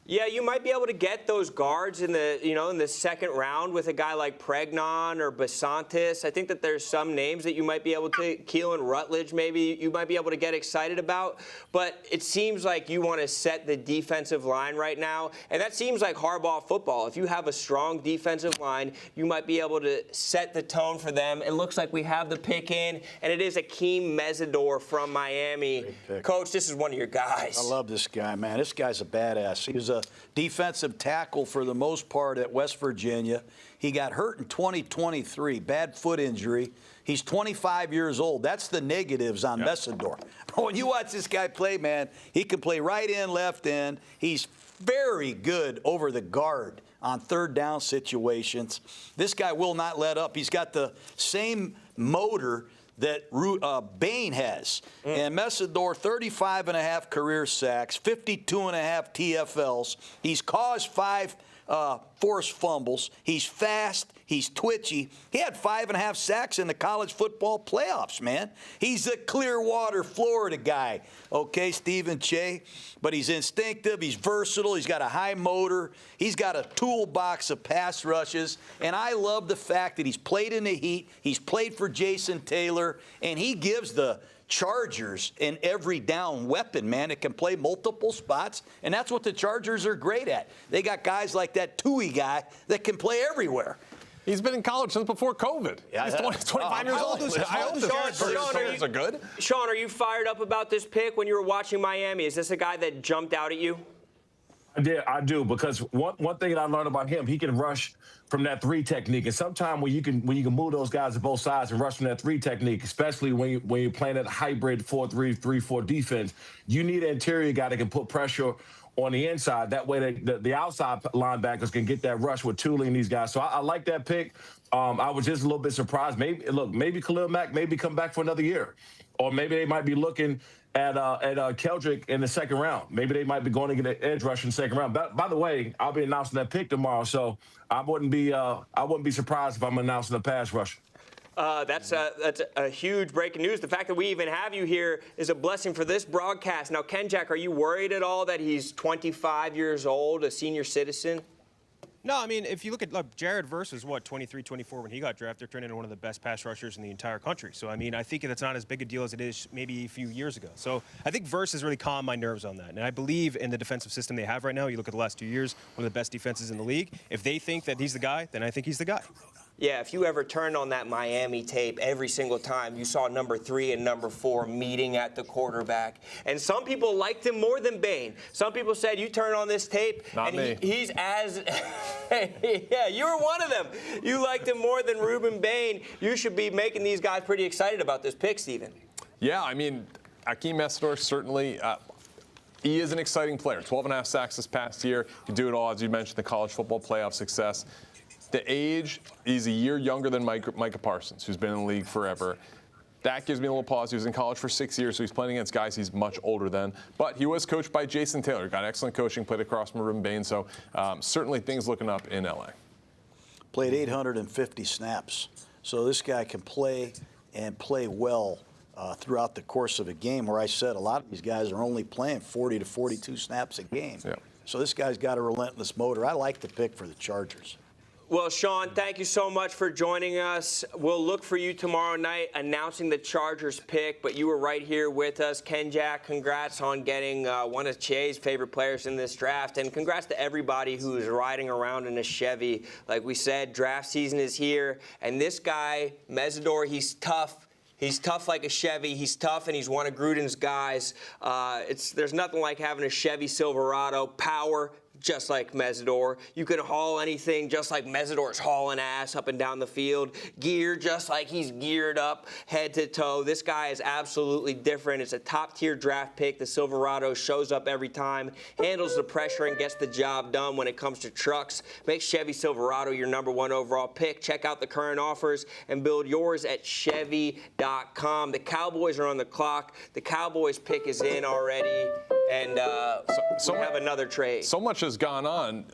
Yeah, you might be able to get those guards in the second round with a guy like Pregnon or Basantis. I think that there's some names that you might be able to, Keelan Rutledge maybe, you might be able to get excited about. But it seems like you want to set the defensive line right now, and that seems like Harbaugh football. If you have a strong defensive line, you might be able to set the tone for them. It looks like we have the pick in, and it is Akeem Mesidor from Miami. Coach, this is one of your guys.
I love this guy, man. This guy's a badass. He was a defensive tackle for the most part at West Virginia. He got hurt in 2023, bad foot injury. He's 25 years old. That's the negatives on Mesidor. But when you watch this guy play, man, he can play right end, left end. He's very good over the guard on third down situations. This guy will not let up. He's got the same motor that Bain has. And Mesidor, 35.5 career sacks, 52.5 TFLs. He's caused 5 forced fumbles. He's fast. He's twitchy. He had 5.5 sacks in the college football playoffs, man. He's a Clearwater, Florida guy. Okay, Stephen Che. But he's instinctive. He's versatile. He's got a high motor. He's got a toolbox of pass rushes. And I love the fact that he's played in the heat. He's played for Jason Taylor. And he gives the Chargers an every down weapon, man. It can play multiple spots, and that's what the Chargers are great at. They got guys like that Tui guy that can play everywhere.
He's been in college since before COVID.
Yeah,
he's 25 years old. I hope the Chargers are good.
Sean, are you fired up about this pick when you were watching Miami? Is this a guy that jumped out at you?
I do, because one thing that I learned about him, he can rush from that 3 technique. And sometimes when you can move those guys to both sides and rush from that 3 technique, especially when you're playing that hybrid 4-3, 3-4 defense, you need an interior guy that can put pressure on the inside. That way the outside linebackers can get that rush with Thule and these guys. So I like that pick. I was just a little bit surprised. Maybe Khalil Mack maybe come back for another year. Or maybe they might be looking at Keldrick in the second round. Maybe they might be going to get an edge rush in the second round. By the way, I'll be announcing that pick tomorrow, so I wouldn't be surprised if I'm announcing a pass rush.
That's a huge breaking news. The fact that we even have you here is a blessing for this broadcast. Now, Ken Jack, are you worried at all that he's 25 years old, a senior citizen?
No, I mean, if you look at Jared Verse was 23, 24 when he got drafted, turned into one of the best pass rushers in the entire country. So, I mean, I think that's not as big a deal as it is maybe a few years ago. So I think Verse has really calmed my nerves on that. And I believe in the defensive system they have right now. You look at the last 2 years, one of the best defenses in the league. If they think that he's the guy, then I think he's the guy.
Yeah, if you ever turned on that Miami tape, every single time you saw number 3 and number 4 meeting at the quarterback. And some people liked him more than Bain. Some people said, you turn on this tape,
Not
and
me.
He's as... Yeah, you were one of them. You liked him more than Ruben Bain. You should be making these guys pretty excited about this pick, Steven.
Yeah, I mean, Akeem Mesidor certainly... he is an exciting player. 12.5 sacks this past year. He can do it all, as you mentioned, the college football playoff success. The age, he's a year younger than Micah Parsons, who's been in the league forever. That gives me a little pause. He was in college for 6 years, so he's playing against guys he's much older than. But he was coached by Jason Taylor. Got excellent coaching, played across from Ruben Bain. So certainly things looking up in L.A.
Played 850 snaps. So this guy can play and play well throughout the course of a game, where I said a lot of these guys are only playing 40 to 42 snaps a game.
Yeah.
So this guy's got a relentless motor. I like the pick for the Chargers.
Well, Sean, thank you so much for joining us. We'll look for you tomorrow night announcing the Chargers pick, but you were right here with us. Ken Jack, congrats on getting one of Che's favorite players in this draft, and congrats to everybody who is riding around in a Chevy. Like we said, draft season is here, and this guy, Mesidor, he's tough. He's tough like a Chevy. He's tough, and he's one of Gruden's guys. There's nothing like having a Chevy Silverado. Power, just like Mesidor. You can haul anything just like Mesidor's hauling ass up and down the field. Gear just like he's geared up head to toe. This guy is absolutely different. It's a top-tier draft pick. The Silverado shows up every time, handles the pressure, and gets the job done when it comes to trucks. Make Chevy Silverado your #1 overall pick. Check out the current offers and build yours at Chevy.com. The Cowboys are on the clock. The Cowboys pick is in already, and we have another trade.
So much has gone on.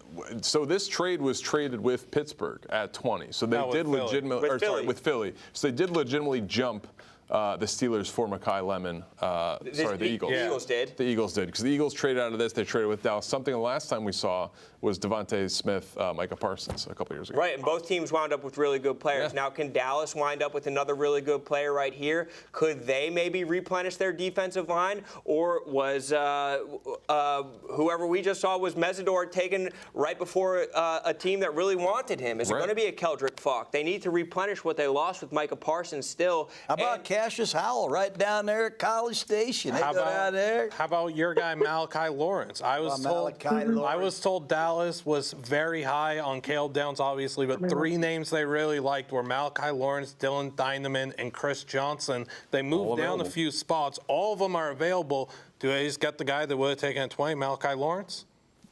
So this trade was traded with Pittsburgh at 20. So they did legitimately, with Philly. So they did legitimately jump the Steelers for Mekhi Lemon. The
Eagles.
Yeah.
The Eagles did.
The Eagles did, because the Eagles traded out of this. They traded with Dallas. Something the last time we saw was Devontae Smith, Micah Parsons a couple years ago.
Right, and both teams wound up with really good players.
Yeah.
Now, can Dallas wind up with another really good player right here? Could they maybe replenish their defensive line? Or was whoever we just saw was Mesidor taken right before a team that really wanted him? Is it going to be a Keldrick Falk? They need to replenish what they lost with Micah Parsons still.
How about Cassius Howell right down there at College Station?
How about your guy Malachi Lawrence? I was told Dallas was very high on Caleb Downs, obviously, but 3 names they really liked were Malachi Lawrence, Dylan Dynaman, and Chris Johnson. They moved down a few spots. All of them are available. Do they just get the guy that would have taken at 20, Malachi Lawrence?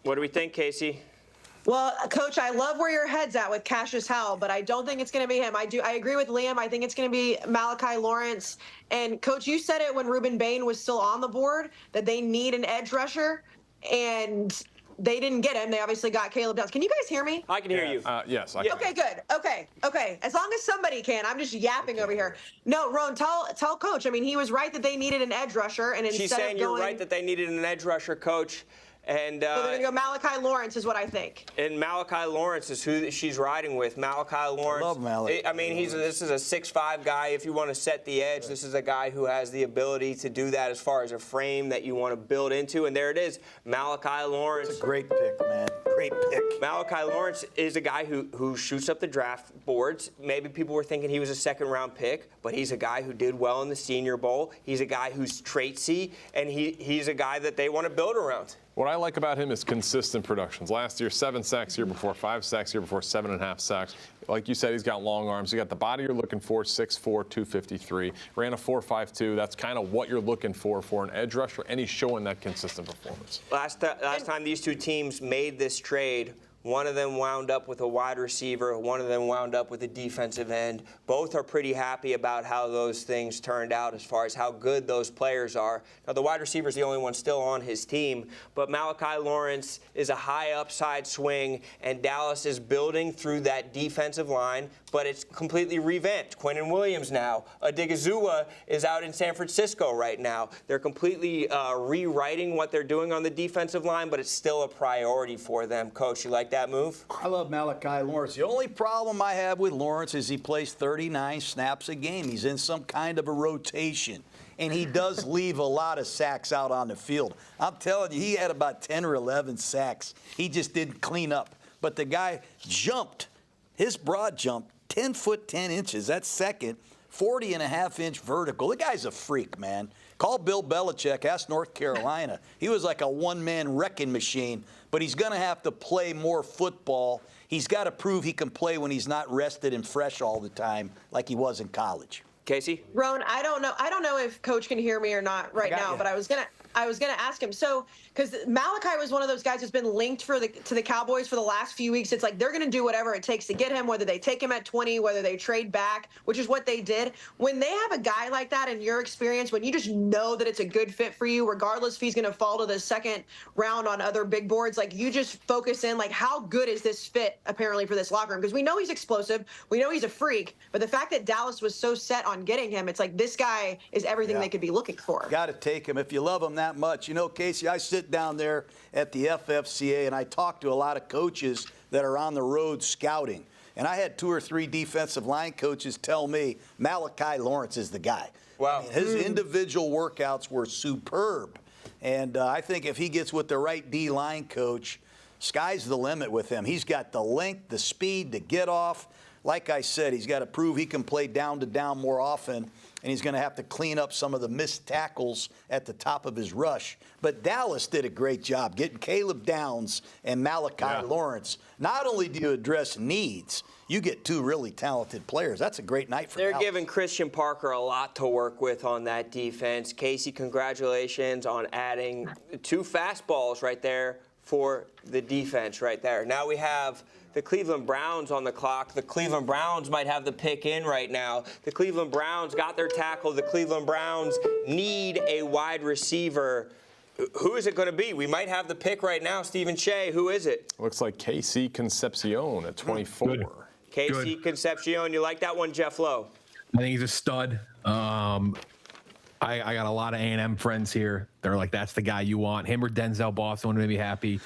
What do we think, Casey?
Well, Coach, I love where your head's at with Cassius Howell, but I don't think it's going to be him. I agree with Liam. I think it's going to be Malachi Lawrence. And, Coach, you said it when Ruben Bain was still on the board, that they need an edge rusher, and they didn't get him. They obviously got Caleb Downs. Can you guys hear me?
I can hear you.
Yes, I can.
Okay, good. Okay. As long as somebody can. I'm just yapping over here. No, Roan, tell Coach. I mean, he was right that they needed an edge rusher, and instead
She's saying
of
you're right that they needed an edge rusher, Coach. And
so they're going to go Malachi Lawrence is what I think.
And Malachi Lawrence is who she's riding with. Malachi Lawrence.
I love Malachi.
I mean, this is a 6'5" guy. If you want to set the edge, this is a guy who has the ability to do that as far as a frame that you want to build into. And there it is, Malachi Lawrence.
It's a great pick, man. Great pick.
Malachi Lawrence is a guy who shoots up the draft boards. Maybe people were thinking he was a second-round pick, but he's a guy who did well in the Senior Bowl. He's a guy who's traitsy, and he's a guy that they want to build around.
What I like about him is consistent productions. Last year, 7 sacks, year before 5 sacks, year before 7.5 sacks. Like you said, he's got long arms. He got the body you're looking for, 6'4", 253. Ran a 4.52. That's kind of what you're looking for an edge rusher, and he's showing that consistent performance.
Last time these two teams made this trade, one of them wound up with a wide receiver. One of them wound up with a defensive end. Both are pretty happy about how those things turned out as far as how good those players are. Now, the wide receiver is the only one still on his team, but Malachi Lawrence is a high upside swing, and Dallas is building through that defensive line, but it's completely revamped. Quinnen Williams now. Odigizua is out in San Francisco right now. They're completely rewriting what they're doing on the defensive line, but it's still a priority for them. Coach, you like that move?
I love Malachi Lawrence. The only problem I have with Lawrence is he plays 39 snaps a game. He's in some kind of a rotation, and he does leave a lot of sacks out on the field. I'm telling you, he had about 10 or 11 sacks. He just didn't clean up. But the guy jumped. His broad jump, 10 foot 10 inches. That's second. 40.5-inch vertical. The guy's a freak, man. Call Bill Belichick. Ask North Carolina. He was like a one-man wrecking machine, but he's going to have to play more football. He's got to prove he can play when he's not rested and fresh all the time like he was in college.
Casey?
Roan, I don't know if Coach can hear me or not right now, but I was gonna ask him. So, because Malachi was one of those guys that's been linked to the Cowboys for the last few weeks. It's like they're going to do whatever it takes to get him, whether they take him at 20, whether they trade back, which is what they did. When they have a guy like that, in your experience, when you just know that it's a good fit for you, regardless if he's going to fall to the second round on other big boards, like you just focus in, like how good is this fit apparently for this locker room? Because we know he's explosive, we know he's a freak, but the fact that Dallas was so set on getting him, it's like this guy is everything they could be looking for.
Got to take him if you love him that much. You know, Casey, I sit down there at the FFCA and I talk to a lot of coaches that are on the road scouting. And I had 2 or 3 defensive line coaches tell me Malachi Lawrence is the guy.
Wow.
I mean, his individual workouts were superb. And I think if he gets with the right D-line coach, sky's the limit with him. He's got the length, the speed to get off. Like I said, he's got to prove he can play down to down more often, and he's going to have to clean up some of the missed tackles at the top of his rush. But Dallas did a great job getting Caleb Downs and Malachi Lawrence. Not only do you address needs, you get 2 really talented players. That's a great night for
They're
Dallas.
giving Christian Parker a lot to work with on that defense. Casey, congratulations on adding 2 fastballs right there for the defense right there. Now we have the Cleveland Browns on the clock. The Cleveland Browns might have the pick in right now. The Cleveland Browns got their tackle. The Cleveland Browns need a wide receiver. Who is it going to be? We might have the pick right now. Stephen Shea, who is it?
Looks like KC Concepcion at 24.
KC Concepcion. You like that one, Jeff Lowe?
I think he's a stud. I got a lot of A&M friends here. They're like, that's the guy you want. Him or Denzel Boston would make me happy.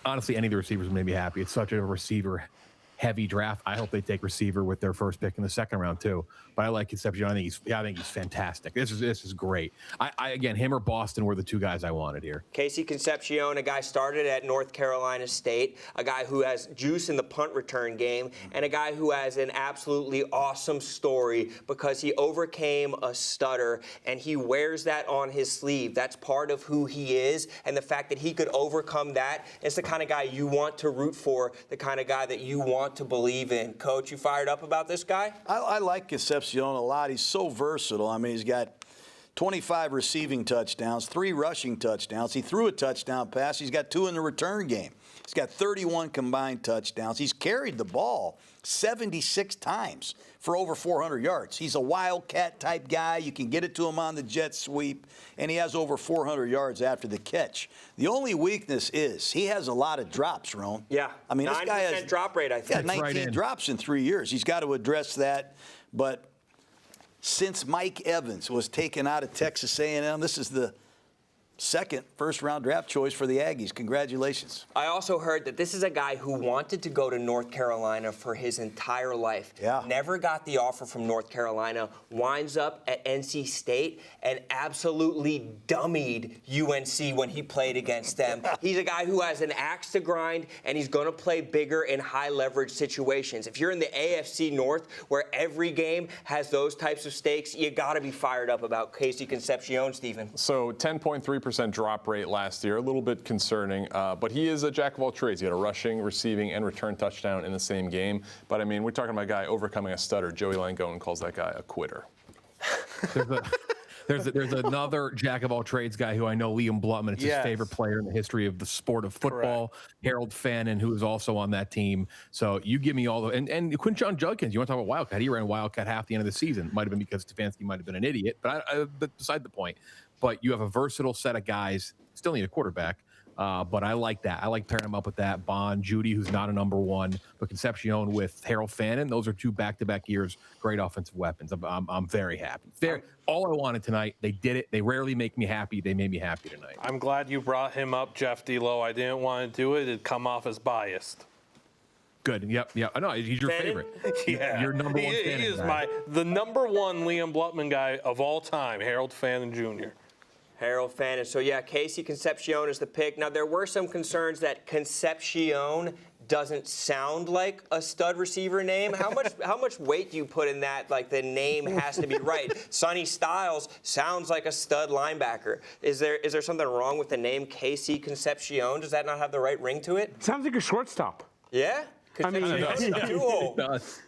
Honestly, any of the receivers would make me happy. It's such a receiver-heavy draft. I hope they take receiver with their first pick in the second round too. But I like Concepcion. I think he's fantastic. This is great. Again, him or Boston were the two guys I wanted here.
Casey Concepcion, a guy started at North Carolina State, a guy who has juice in the punt return game, and a guy who has an absolutely awesome story because he overcame a stutter and he wears that on his sleeve. That's part of who he is, and the fact that he could overcome that is the kind of guy you want to root for, the kind of guy that you want to believe in. Coach, you fired up about this guy?
I like Concepcion a lot. He's so versatile. I mean, he's got 25 receiving touchdowns, 3 rushing touchdowns. He threw a touchdown pass. He's got 2 in the return game. He's got 31 combined touchdowns. He's carried the ball 76 times for over 400 yards. He's a wildcat type guy. You can get it to him on the jet sweep, and he has over 400 yards after the catch. The only weakness is he has a lot of drops, Ron.
Yeah.
I mean, this guy has
drop rate, I think.
got 19 drops in 3 years. He's got to address that. But since Mike Evans was taken out of Texas A&M, this is the second first-round draft choice for the Aggies. Congratulations.
I also heard that this is a guy who wanted to go to North Carolina for his entire life.
Yeah.
Never got the offer from North Carolina, winds up at NC State and absolutely dummied UNC when he played against them. He's a guy who has an axe to grind, and he's going to play bigger in high-leverage situations. If you're in the AFC North, where every game has those types of stakes, you got to be fired up about Casey Concepcion, Stephen.
So 10.3% drop rate last year, a little bit concerning, but he is a jack of all trades. He had a rushing, receiving, and return touchdown in the same game. But I mean, we're talking about a guy overcoming a stutter. Joey Langone calls that guy a quitter.
There's another jack of all trades guy who I know, Liam Blutman. It's his favorite player in the history of the sport of football. Correct. Harold Fannin, who is also on that team. So you give me all the and Quinshon Judkins. You want to talk about Wildcat? He ran Wildcat half the end of the season. Might have been because Stefanski might have been an idiot, but beside the point. But you have a versatile set of guys. Still need a quarterback. But I like that. I like pairing him up with that. Bond, Judy, who's not a number one, but Concepcion with Harold Fannin. Those are 2 back-to-back years, great offensive weapons. I'm very happy. All I wanted tonight, they did it. They rarely make me happy. They made me happy tonight.
I'm glad you brought him up, Jeff D'Lo. I didn't want to do it. It'd come off as biased.
Good. Yep. I know he's your favorite.
Yeah.
Your number one fan.
He is the number one Liam Blutman guy of all time, Harold Fannin Jr.
Harold Fannin. So, yeah, Casey Concepcion is the pick. Now, there were some concerns that Concepcion doesn't sound like a stud receiver name. How much weight do you put in that? Like, the name has to be right. Sonny Styles sounds like a stud linebacker. Is there something wrong with the name Casey Concepcion? Does that not have the right ring to it?
Sounds like a shortstop.
Yeah?
It does.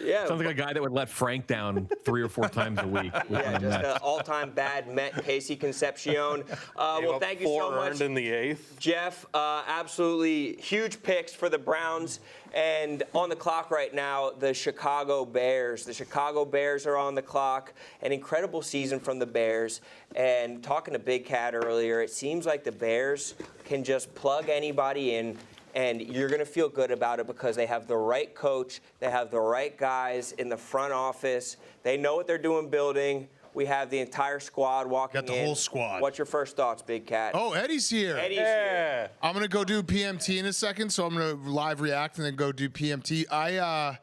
Yeah.
Sounds like a guy that would let Frank down 3 or 4 times a week.
Yeah, just an all-time bad Met, Casey Concepcion. Well, thank you so much.
Earned in the 8th.
Jeff, absolutely huge picks for the Browns. And on the clock right now, the Chicago Bears. The Chicago Bears are on the clock. An incredible season from the Bears. And talking to Big Cat earlier, it seems like the Bears can just plug anybody in, and you're going to feel good about it because they have the right coach. They have the right guys in the front office. They know what they're doing building. We have the entire squad walking in.
Got the whole squad.
What's your first thoughts, Big Cat?
Oh, Eddie's here.
Eddie's here.
I'm going to go do PMT in a second, so I'm going to live react and then go do PMT. I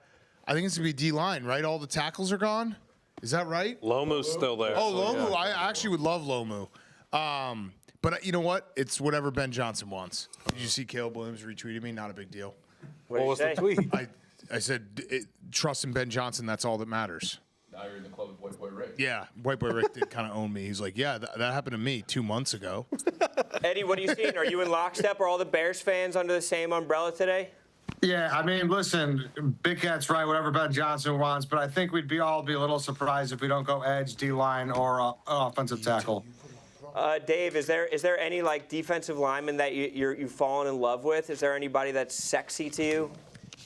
think it's going to be D-line, right? All the tackles are gone? Is that right?
Lomu's still there.
Oh, Lomu. Yeah. I actually would love Lomu. But you know what? It's whatever Ben Johnson wants. Did you see Caleb Williams retweeted me? Not a big deal.
What was the tweet?
I said, trust in Ben Johnson. That's all that matters.
Now you're in the club with White Boy Rick.
Yeah, White Boy Rick did kind of own me. He's like, yeah, that happened to me 2 months ago.
Eddie, what are you seeing? Are you in lockstep? Are all the Bears fans under the same umbrella today?
Yeah, I mean, listen, Big Cat's right, whatever Ben Johnson wants, but I think we'd all be a little surprised if we don't go edge, D-line, or offensive tackle.
Dave, is there any like defensive lineman that you've fallen in love with? Is there anybody that's sexy to you?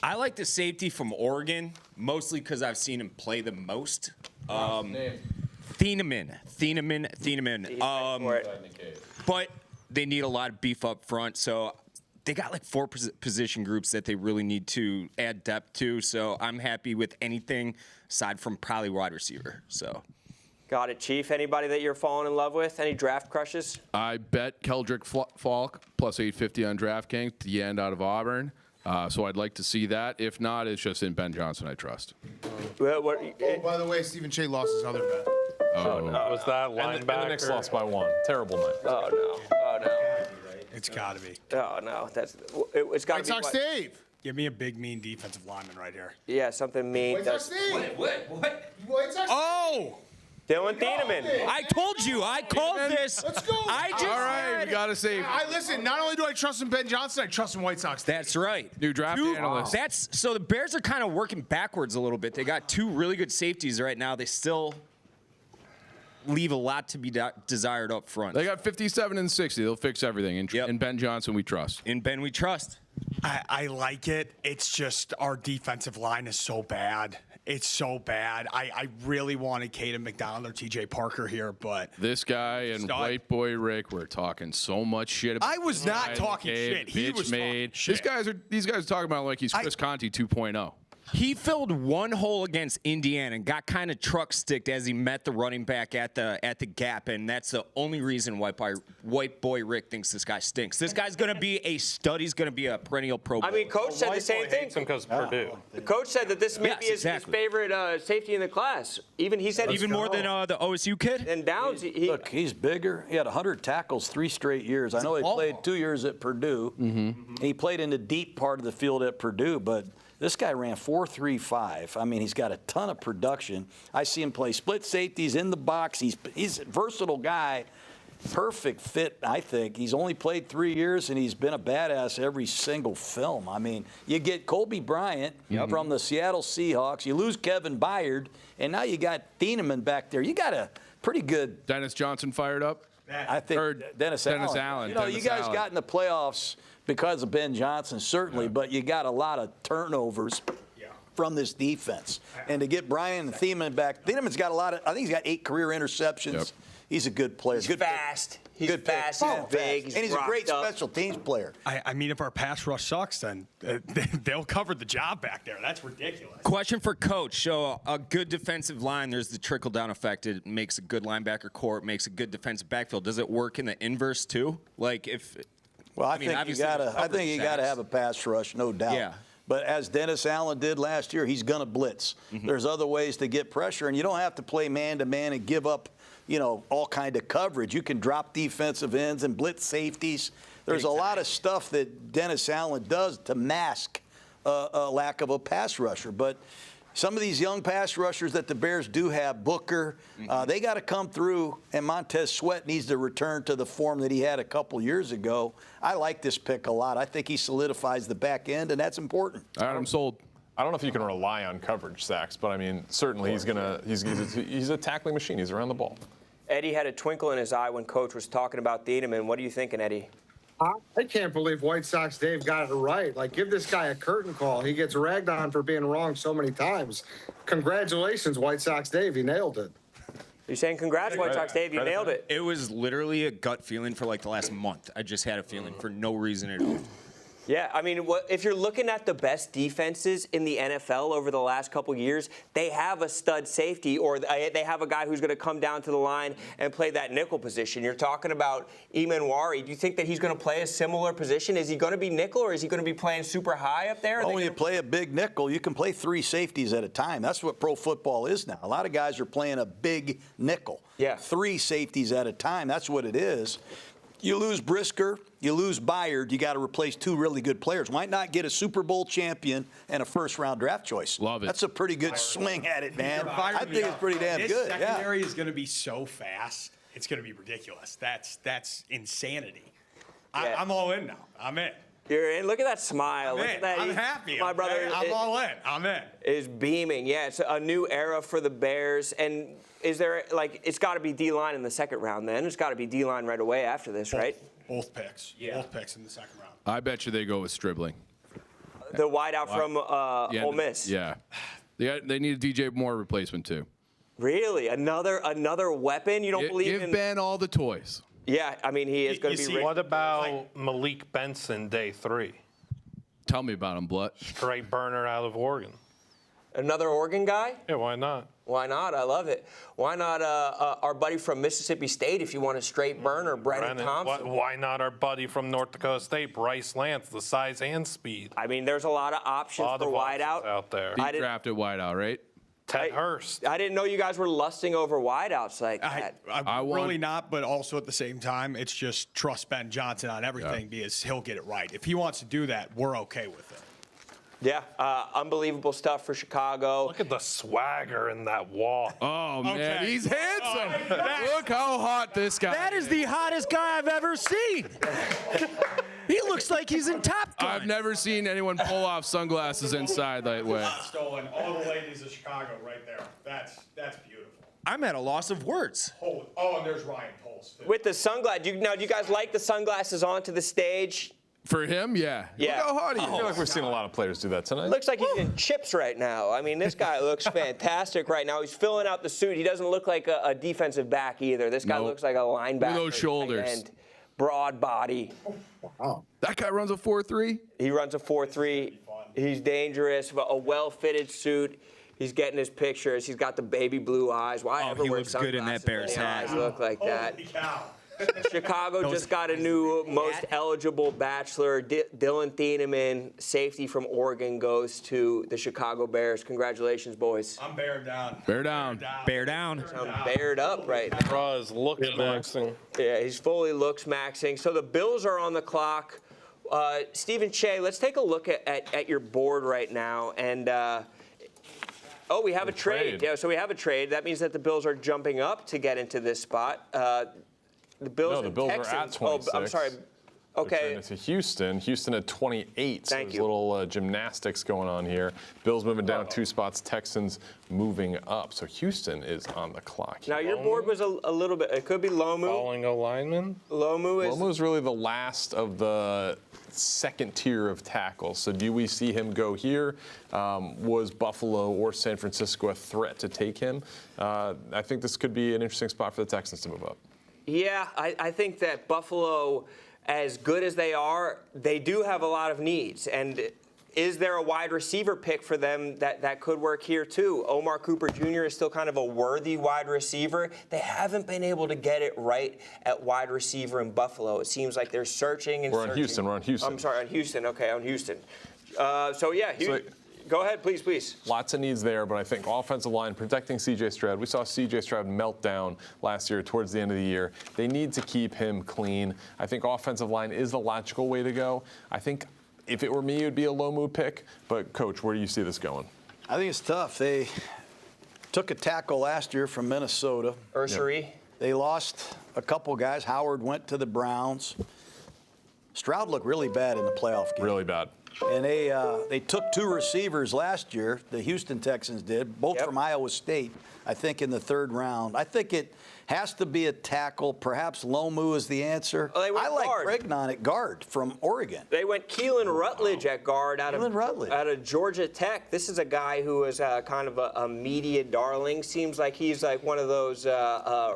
I like the safety from Oregon, mostly because I've seen him play the most. Thieneman. But they need a lot of beef up front, so they got like 4 position groups that they really need to add depth to. So I'm happy with anything aside from probably wide receiver. So.
Got it, Chief. Anybody that you're falling in love with? Any draft crushes?
I bet Keldrick Falk plus 850 on DraftKings, the end out of Auburn. So I'd like to see that. If not, it's just in Ben Johnson I trust.
By the way, Stephen Shea lost his other bet.
Oh, no.
Was that linebacker?
And the Knicks lost by 1. Terrible night.
Oh, no. Oh, no.
It's got to be.
Oh, no. It's got to be.
White Sox Dave.
Give me a big, mean defensive lineman right here.
Yeah, something mean.
White Sox Dave.
What?
White Sox
Oh!
Dylan Thieneman.
I told you. I called this.
Let's go.
I just
All right,
said-
we got to save.
Listen, not only do I trust in Ben Johnson, I trust in White Sox.
That's right.
New draft analyst.
That's so the Bears are kind of working backwards a little bit. They got 2 really good safeties right now. They still leave a lot to be desired up front.
They got 57 and 60. They'll fix everything. In Ben Johnson, we trust.
In Ben, we trust.
I like it. It's just our defensive line is so bad. It's so bad. I really wanted Caden McDonald or TJ Parker here, but
This guy and White Boy Rick were talking so much shit about
I was not talking shit. He was talking shit.
These guys are talking about like he's Chris Conte 2.0.
He filled one hole against Indiana and got kind of truck sticked as he met the running back at the gap, and that's the only reason White Boy Rick thinks this guy stinks. This guy's going to be a stud. He's going to be a perennial Pro Bowler.
I mean, Coach said the same thing.
Because Purdue.
The coach said that this may be his favorite safety in the class. He said
even more than the OSU kid.
And Downs,
Look, he's bigger. He had 100 tackles 3 straight years. I know he played 2 years at Purdue. He played in the deep part of the field at Purdue, but this guy ran 4.35. I mean, he's got a ton of production. I see him play split safeties in the box. He's a versatile guy. Perfect fit, I think. He's only played 3 years, and he's been a badass every single film. I mean, you get Kobe Bryant from the Seattle Seahawks. You lose Kevin Byard, and now you got Thieneman back there. You got a pretty good
Dennis Johnson fired up.
I think Dennis Allen. You know, you guys got in the playoffs because of Ben Johnson, certainly, but you got a lot of turnovers from this defense. And to get Brian and Thieneman back, Thieneman's got I think he's got 8 career interceptions. Yep. He's a good player.
He's fast. He's fast. He's big.
And he's a great special teams player.
I mean, if our pass rush sucks, then they'll cover the job back there. That's ridiculous.
Question for Coach. So a good defensive line, there's the trickle-down effect. It makes a good linebacker core. It makes a good defensive backfield. Does it work in the inverse, too? Like if –
Well, I think you gotta have a pass rush, no doubt.
Yeah.
But as Dennis Allen did last year, he's going to blitz. There's other ways to get pressure, and you don't have to play man-to-man and give up, all kind of coverage. You can drop defensive ends and blitz safeties. There's a lot of stuff that Dennis Allen does to mask a lack of a pass rusher. But some of these young pass rushers that the Bears do have, Booker, they got to come through, and Montez Sweat needs to return to the form that he had a couple years ago. I like this pick a lot. I think he solidifies the back end, and that's important.
All right, I'm sold.
I don't know if you can rely on coverage sacks, but I mean, certainly he's a tackling machine. He's around the ball.
Eddie had a twinkle in his eye when Coach was talking about Thieneman. What are you thinking, Eddie?
I can't believe White Sox Dave got it right. Like, give this guy a curtain call. He gets ragged on for being wrong so many times. Congratulations, White Sox Dave. He nailed it.
You're saying congrats, White Sox Dave. You nailed it.
It was literally a gut feeling for like the last month. I just had a feeling for no reason at all.
Yeah, I mean, if you're looking at the best defenses in the NFL over the last couple years, they have a stud safety, or they have a guy who's going to come down to the line and play that nickel position. You're talking about Emanwari. Do you think that he's going to play a similar position? Is he going to be nickel, or is he going to be playing super high up there?
Well, when you play a big nickel, you can play 3 safeties at a time. That's what pro football is now. A lot of guys are playing a big nickel.
Yeah.
3 safeties at a time. That's what it is. You lose Brisker, you lose Byard, you got to replace 2 really good players. Why not get a Super Bowl champion and a first-round draft choice?
Love it.
That's a pretty good swing at it, man. I think it's pretty damn good.
This secondary is going to be so fast. It's going to be ridiculous. That's insanity.
Yeah.
I'm all in now. I'm in.
You're in. Look at that smile. Look at that.
I'm happy.
My brother.
I'm all in. I'm in.
Is beaming. Yeah, it's a new era for the Bears. And is there, it's got to be D-line in the second round then? It's got to be D-line right away after this, right?
Both picks. Yeah. Both picks in the second round.
I bet you they go with Stribling.
The wideout from Ole Miss.
Yeah. They need a DJ Moore replacement, too.
Really? Another weapon? You don't believe
Give
in?
Ben all the toys.
Yeah, I mean, he is going to be.
What about Malik Benson, day 3?
Tell me about him, Blut.
Straight burner out of Oregon.
Another Oregon guy?
Yeah, why not?
Why not? I love it. Why not our buddy from Mississippi State if you want a straight burner, Brennan Thompson?
Why not our buddy from North Dakota State, Bryce Lance, the size and speed?
I mean, there's a lot of options for wideout
out there.
He drafted wideout, right?
Ted Hurst.
I didn't know you guys were lusting over wideouts like that.
I'm really not, but also at the same time, it's just trust Ben Johnson on everything because he'll get it right. If he wants to do that, we're okay with it.
Yeah, unbelievable stuff for Chicago.
Look at the swagger in that walk.
Oh, man,
Okay.
he's handsome. Look how hot this guy
That is the hottest guy I've ever seen. He looks like he's in Top Gun.
I've never seen anyone pull off sunglasses inside that way.
Stolen all the ladies of Chicago right there. That's beautiful.
I'm at a loss of words.
Oh, and there's Ryan Poles.
With the sunglasses, do you guys like the sunglasses onto the stage?
For him, yeah.
Yeah.
Look how hot he is.
I feel like we've seen a lot of players do that tonight.
Looks like he's in chips right now. I mean, this guy looks fantastic right now. He's filling out the suit. He doesn't look like a defensive back either. This guy looks like a linebacker.
Look at those shoulders.
And broad body.
Wow. That guy runs a 4.3?
He runs a 4.3. He's dangerous. A well-fitted suit. He's getting his pictures. He's got the baby blue eyes. Why ever
he
wear
looks good in that
sunglasses
Bears
when
hat.
his eyes look like that?
Holy cow.
Chicago just got a new most eligible bachelor. Dylan Thieneman, safety from Oregon, goes to the Chicago Bears. Congratulations, boys.
I'm bear down.
Bear down.
Bear down.
I'm bared up right now.
Draw is looks maxing.
Yeah, he's fully looks maxing. So the Bills are on the clock. Stephen Che, let's take a look at your board right now. And we have a trade. Yeah, so we have a trade. That means that the Bills are jumping up to get into this spot. The Bills
the Bills
Texans.
are at 26.
Oh, I'm sorry. Okay.
To Houston. Houston at 28. So
Thank
there's
you.
a little gymnastics going on here. Bills moving down 2 spots. Texans moving up. So Houston is on the clock.
Now your board was a little bit. It could be Lomu.
Falling a lineman.
Lomu is really the last of the second tier of tackles. So do we see him go here? Was Buffalo or San Francisco a threat to take him? I think this could be an interesting spot for the Texans to move up.
Yeah, I think that Buffalo, as good as they are, they do have a lot of needs. And is there a wide receiver pick for them that could work here too? Omar Cooper Jr. is still kind of a worthy wide receiver. They haven't been able to get it right at wide receiver in Buffalo. It seems like they're searching and
We're
searching.
on Houston.
I'm sorry, on Houston. Okay, on Houston. Go ahead, please.
Lots of needs there, but I think offensive line, protecting C.J. Stroud. We saw C.J. Stroud melt down last year towards the end of the year. They need to keep him clean. I think offensive line is the logical way to go. I think if it were me, it would be a low-move pick. But, Coach, where do you see this going?
I think it's tough. They took a tackle last year from Minnesota.
Ursery.
Yep. They lost a couple guys. Howard went to the Browns. Stroud looked really bad in the playoff game.
Really bad.
And they took 2 receivers last year, the Houston Texans did, both from Iowa State, I think in the 3rd round. I think it has to be a tackle. Perhaps Lomu is the answer.
Oh, they went
I like
guard.
Pregnon at guard from Oregon.
They went Keelan Rutledge at guard out of Georgia Tech. This is a guy who is kind of a media darling. Seems like he's like one of those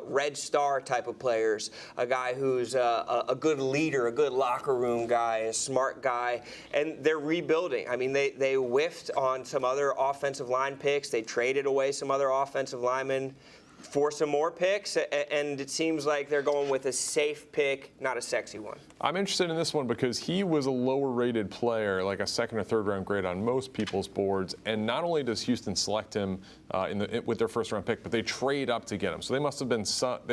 red star type of players. A guy who's a good leader, a good locker room guy, a smart guy. And they're rebuilding. I mean, they whiffed on some other offensive line picks. They traded away some other offensive linemen for some more picks, and it seems like they're going with a safe pick, not a sexy one.
I'm interested in this one because he was a lower-rated player, like a 2nd or 3rd round grade on most people's boards. And not only does Houston select him with their 1st-round pick, but they trade up to get him. So they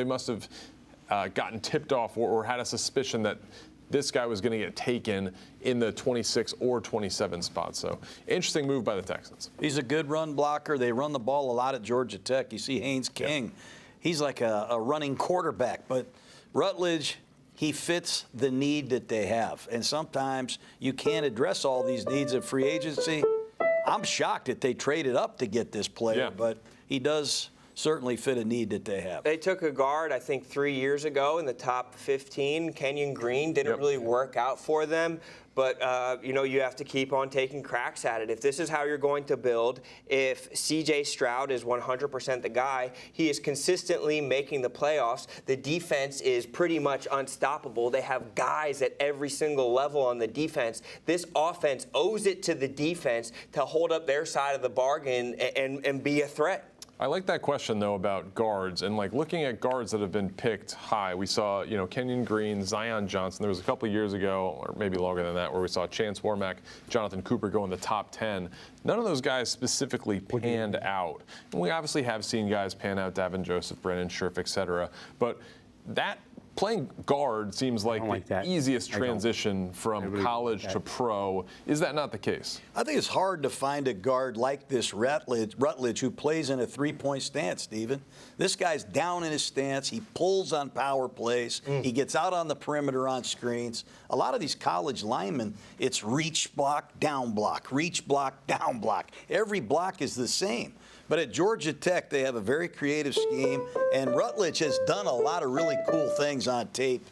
must have gotten tipped off or had a suspicion that this guy was going to get taken in the 26 or 27 spot. So interesting move by the Texans.
He's a good run blocker. They run the ball a lot at Georgia Tech. You see Haynes King. He's like a running quarterback. But Rutledge, he fits the need that they have. And sometimes you can't address all these needs of free agency. I'm shocked that they traded up to get this player, but he does certainly fit a need that they have.
They took a guard, I think, 3 years ago in the top 15. Kenyon Green didn't really work out for them. But, you have to keep on taking cracks at it. If this is how you're going to build, if C.J. Stroud is 100% the guy, he is consistently making the playoffs. The defense is pretty much unstoppable. They have guys at every single level on the defense. This offense owes it to the defense to hold up their side of the bargain and be a threat.
I like that question, though, about guards. And, looking at guards that have been picked high, we saw, Kenyon Green, Zion Johnson. There was a couple of years ago, or maybe longer than that, where we saw Chance Warmack, Jonathan Cooper go in the top 10. None of those guys specifically panned out. And we obviously have seen guys pan out, Davin Joseph, Brennan Scherf, et cetera. But that playing guard seems like the easiest transition from college to pro. Is that not the case?
I think it's hard to find a guard like this Rutledge who plays in a three-point stance, Stephen. This guy's down in his stance. He pulls on power plays. He gets out on the perimeter on screens. A lot of these college linemen, it's reach block, down block, reach block, down block. Every block is the same. But at Georgia Tech, they have a very creative scheme, and Rutledge has done a lot of really cool things on tape,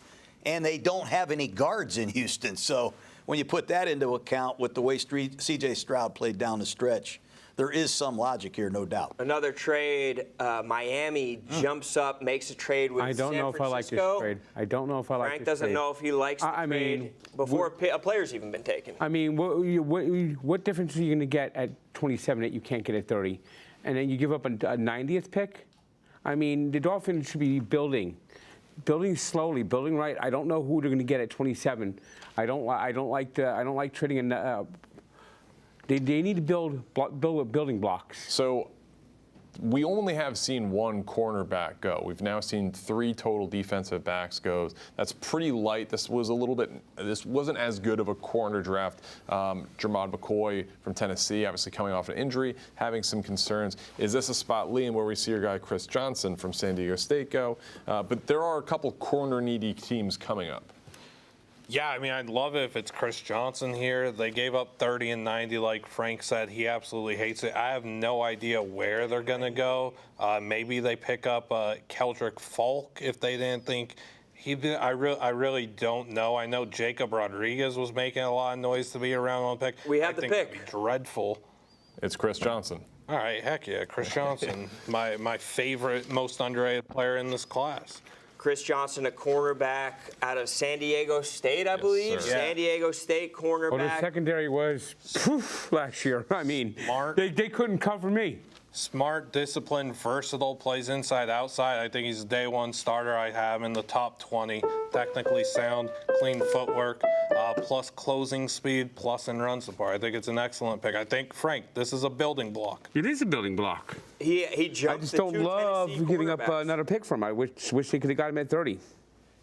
and they don't have any guards in Houston. So when you put that into account with the way C.J. Stroud played down the stretch, there is some logic here, no doubt.
Another trade, Miami jumps up, makes a trade with San Francisco.
I don't know if I like this trade. I don't know if I like this trade.
Frank doesn't know if he likes the trade before a player's even been taken.
I mean, what difference are you going to get at 27 that you can't get at 30? And then you give up a 90th pick? I mean, the Dolphins should be building slowly, building right. I don't know who they're going to get at 27. I don't like trading. They need to build building blocks.
So we only have seen one cornerback go. We've now seen 3 total defensive backs go. That's pretty light. This wasn't as good of a corner draft. Jermod McCoy from Tennessee, obviously coming off an injury, having some concerns. Is this a spot, Liam, where we see your guy Chris Johnson from San Diego State go? But there are a couple corner-needy teams coming up.
Yeah, I mean, I'd love it if it's Chris Johnson here. They gave up 30 and 90, like Frank said. He absolutely hates it. I have no idea where they're going to go. Maybe they pick up Keldrick Falk if they didn't think he did. I really don't know. I know Jacob Rodriguez was making a lot of noise to be around on the pick.
We have the pick.
That'd be dreadful.
It's Chris Johnson.
All right, heck yeah, Chris Johnson, my favorite, most underrated player in this class.
Chris Johnson, a cornerback out of San Diego State, I believe.
Sir.
San Diego State cornerback.
Well, the secondary was last year. I mean, they couldn't cover me.
Smart, disciplined, versatile, plays inside, outside. I think he's a day one starter. I have him in the top 20. Technically sound, clean footwork, plus closing speed, plus in run support. I think it's an excellent pick. I think, Frank, this is a building block.
It is a building block.
He jumped.
I just don't love giving up another pick from him. I wish they could have got him at 30.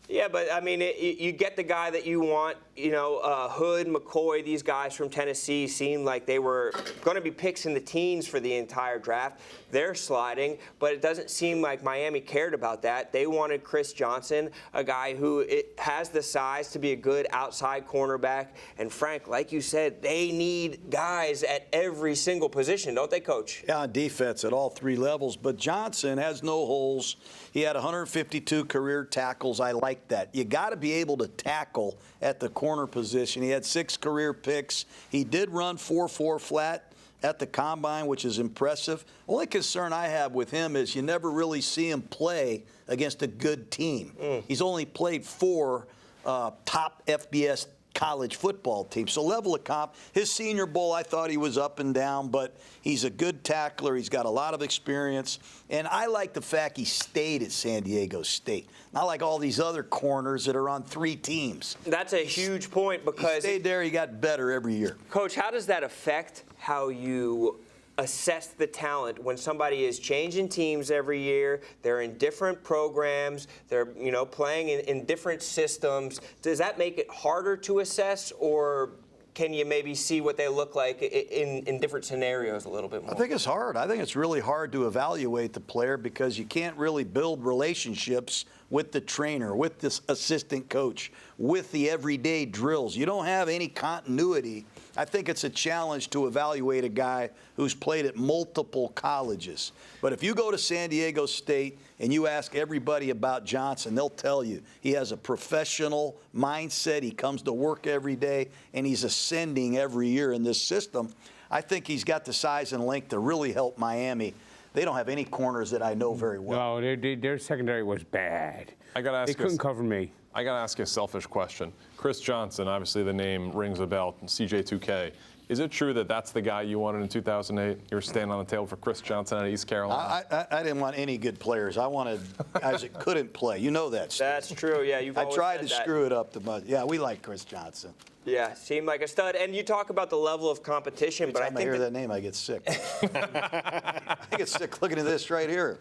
Yeah, but I mean, you get the guy that you want. Hood, McCoy, these guys from Tennessee seemed like they were going to be picks in the teens for the entire draft. They're sliding, but it doesn't seem like Miami cared about that. They wanted Chris Johnson, a guy who has the size to be a good outside cornerback. And Frank, like you said, they need guys at every single position, don't they, Coach?
Yeah, on defense at all 3 levels. But Johnson has no holes. He had 152 career tackles. I like that. You got to be able to tackle at the corner position. He had 6 career picks. He did run 4.4 flat at the combine, which is impressive. Only concern I have with him is you never really see him play against a good team. He's only played 4 top FBS college football team. So level of comp. His Senior Bowl, I thought he was up and down, but he's a good tackler. He's got a lot of experience. And I like the fact he stayed at San Diego State. Not like all these other corners that are on 3 teams.
That's a huge point because
he stayed there. He got better every year.
Coach, how does that affect how you assess the talent when somebody is changing teams every year? They're in different programs. They're playing in different systems. Does that make it harder to assess, or can you maybe see what they look like in different scenarios a little bit more?
I think it's hard. I think it's really hard to evaluate the player because you can't really build relationships with the trainer, with this assistant coach, with the everyday drills. You don't have any continuity. I think it's a challenge to evaluate a guy who's played at multiple colleges. But if you go to San Diego State and you ask everybody about Johnson, they'll tell you he has a professional mindset. He comes to work every day, and he's ascending every year in this system. I think he's got the size and length to really help Miami. They don't have any corners that I know very well.
No, their secondary was bad.
I got to ask
They couldn't cover me.
I got to ask you a selfish question. Chris Johnson, obviously the name rings a bell, CJ2K. Is it true that that's the guy you wanted in 2008? You were standing on the table for Chris Johnson at East Carolina?
I didn't want any good players. I wanted guys that couldn't play. You know that, Steve.
That's true. Yeah,
I tried to screw it up. Yeah, we like Chris Johnson.
Yeah, seemed like a stud. And you talk about the level of competition, but I
Every
think
time I hear that name, I get sick. I get sick looking at this right here.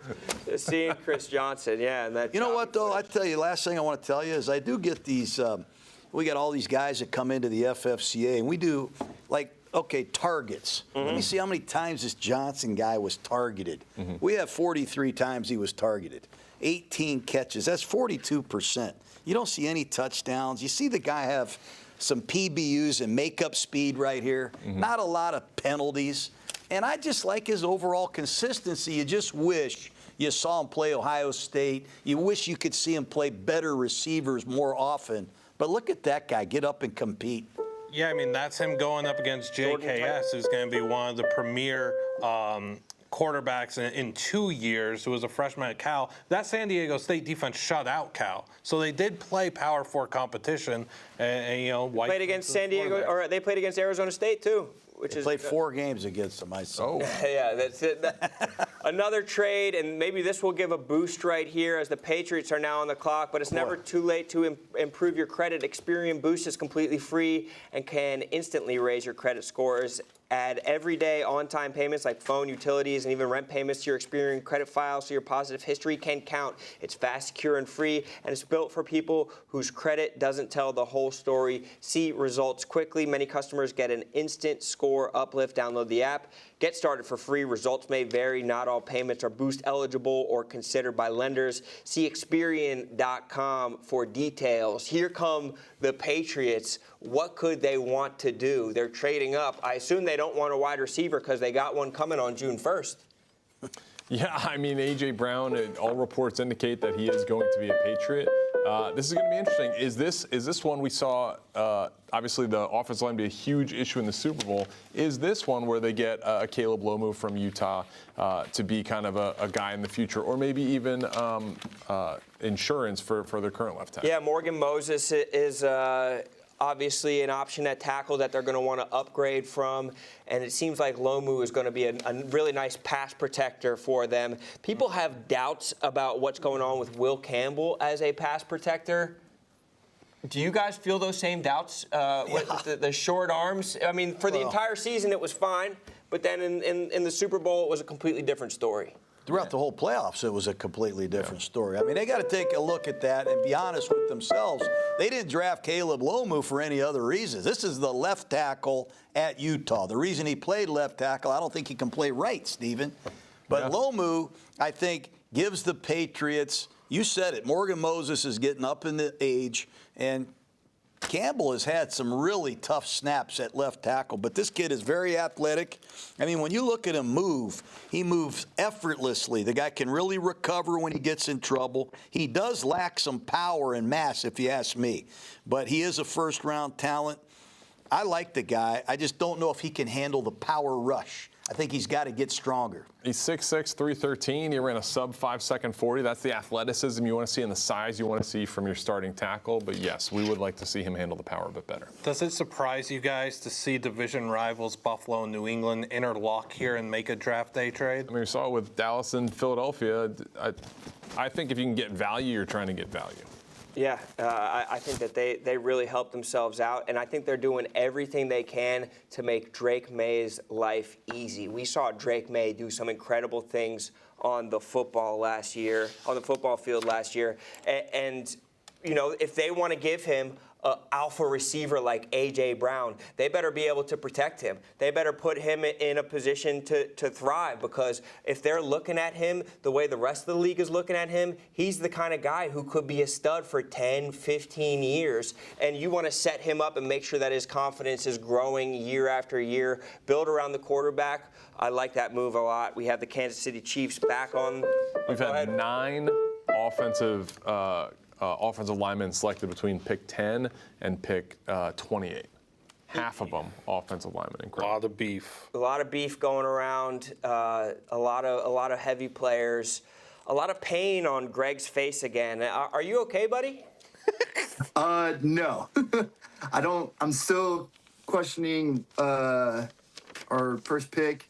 seeing Chris Johnson, yeah. And that
You know what, though? I tell you, last thing I want to tell you is I do get these, we got all these guys that come into the FFCA, and we do, like, okay, targets. Let me see how many times this Johnson guy was targeted. We have 43 times he was targeted. 18 catches. That's 42%. You don't see any touchdowns. You see the guy have some PBUs and makeup speed right here. Not a lot of penalties. And I just like his overall consistency. You just wish you saw him play Ohio State. You wish you could see him play better receivers more often. But look at that guy get up and compete.
Yeah, I mean, that's him going up against JKS, who's going to be one of the premier quarterbacks in 2 years, who was a freshman at Cal. That San Diego State defense shut out Cal. So they did play Power 4 competition. And you know,
White played against San Diego, or they played against Arizona State, too.
They played 4 games against them, I saw.
Yeah, that's it. Another trade, and maybe this will give a boost right here as the Patriots are now on the clock, but it's never too late to improve your credit. Experian Boost is completely free and can instantly raise your credit scores. Add everyday on-time payments like phone, utilities, and even rent payments to your Experian credit file so your positive history can count. It's fast, secure, and free, and it's built for people whose credit doesn't tell the whole story. See results quickly. Many customers get an instant score uplift. Download the app. Get started for free. Results may vary. Not all payments are Boost eligible or considered by lenders. See Experian.com for details. Here come the Patriots. What could they want to do? They're trading up. I assume they don't want a wide receiver because they got one coming on June 1st.
Yeah, I mean, A.J. Brown, all reports indicate that he is going to be a Patriot. This is going to be interesting. Is this one we saw, obviously the offensive line be a huge issue in the Super Bowl. Is this one where they get a Caleb Lomu from Utah to be kind of a guy in the future, or maybe even insurance for their current left tackle?
Yeah, Morgan Moses is obviously an option at tackle that they're going to want to upgrade from. And it seems like Lomu is going to be a really nice pass protector for them. People have doubts about what's going on with Will Campbell as a pass protector. Do you guys feel those same doubts with the short arms? I mean, for the entire season, it was fine. But then in the Super Bowl, it was a completely different story.
Throughout the whole playoffs, it was a completely different story. I mean, they got to take a look at that and be honest with themselves. They didn't draft Caleb Lomu for any other reason. This is the left tackle at Utah. The reason he played left tackle, I don't think he can play right, Steven. But Lomu, I think, gives the Patriots, you said it, Morgan Moses is getting up in the age, and Campbell has had some really tough snaps at left tackle, but this kid is very athletic. I mean, when you look at him move, he moves effortlessly. The guy can really recover when he gets in trouble. He does lack some power and mass, if you ask me, but he is a first-round talent. I like the guy. I just don't know if he can handle the power rush. I think he's got to get stronger.
He's 6'6", 313. He ran a sub-5-second 40. That's the athleticism you want to see and the size you want to see from your starting tackle. But, yes, we would like to see him handle the power a bit better.
Does it surprise you guys to see division rivals Buffalo and New England interlock here and make a draft day trade?
I mean, we saw it with Dallas and Philadelphia. I think if you can get value, you're trying to get value.
Yeah, I think that they really helped themselves out, and I think they're doing everything they can to make Drake May's life easy. We saw Drake May do some incredible things on the football field last year, and you know, if they want to give him an alpha receiver like A.J. Brown, they better be able to protect him. They better put him in a position to thrive, because if they're looking at him the way the rest of the league is looking at him, he's the kind of guy who could be a stud for 10, 15 years. And you want to set him up and make sure that his confidence is growing year after year. Build around the quarterback. I like that move a lot. We have the Kansas City Chiefs back on.
We've had 9 offensive linemen selected between pick 10 and pick 28. Half of them offensive linemen. Incredible.
A lot of beef.
A lot of beef going around. A lot of heavy players. A lot of pain on Greg's face again. Are you okay, buddy?
No. I don't. I'm still questioning our first pick.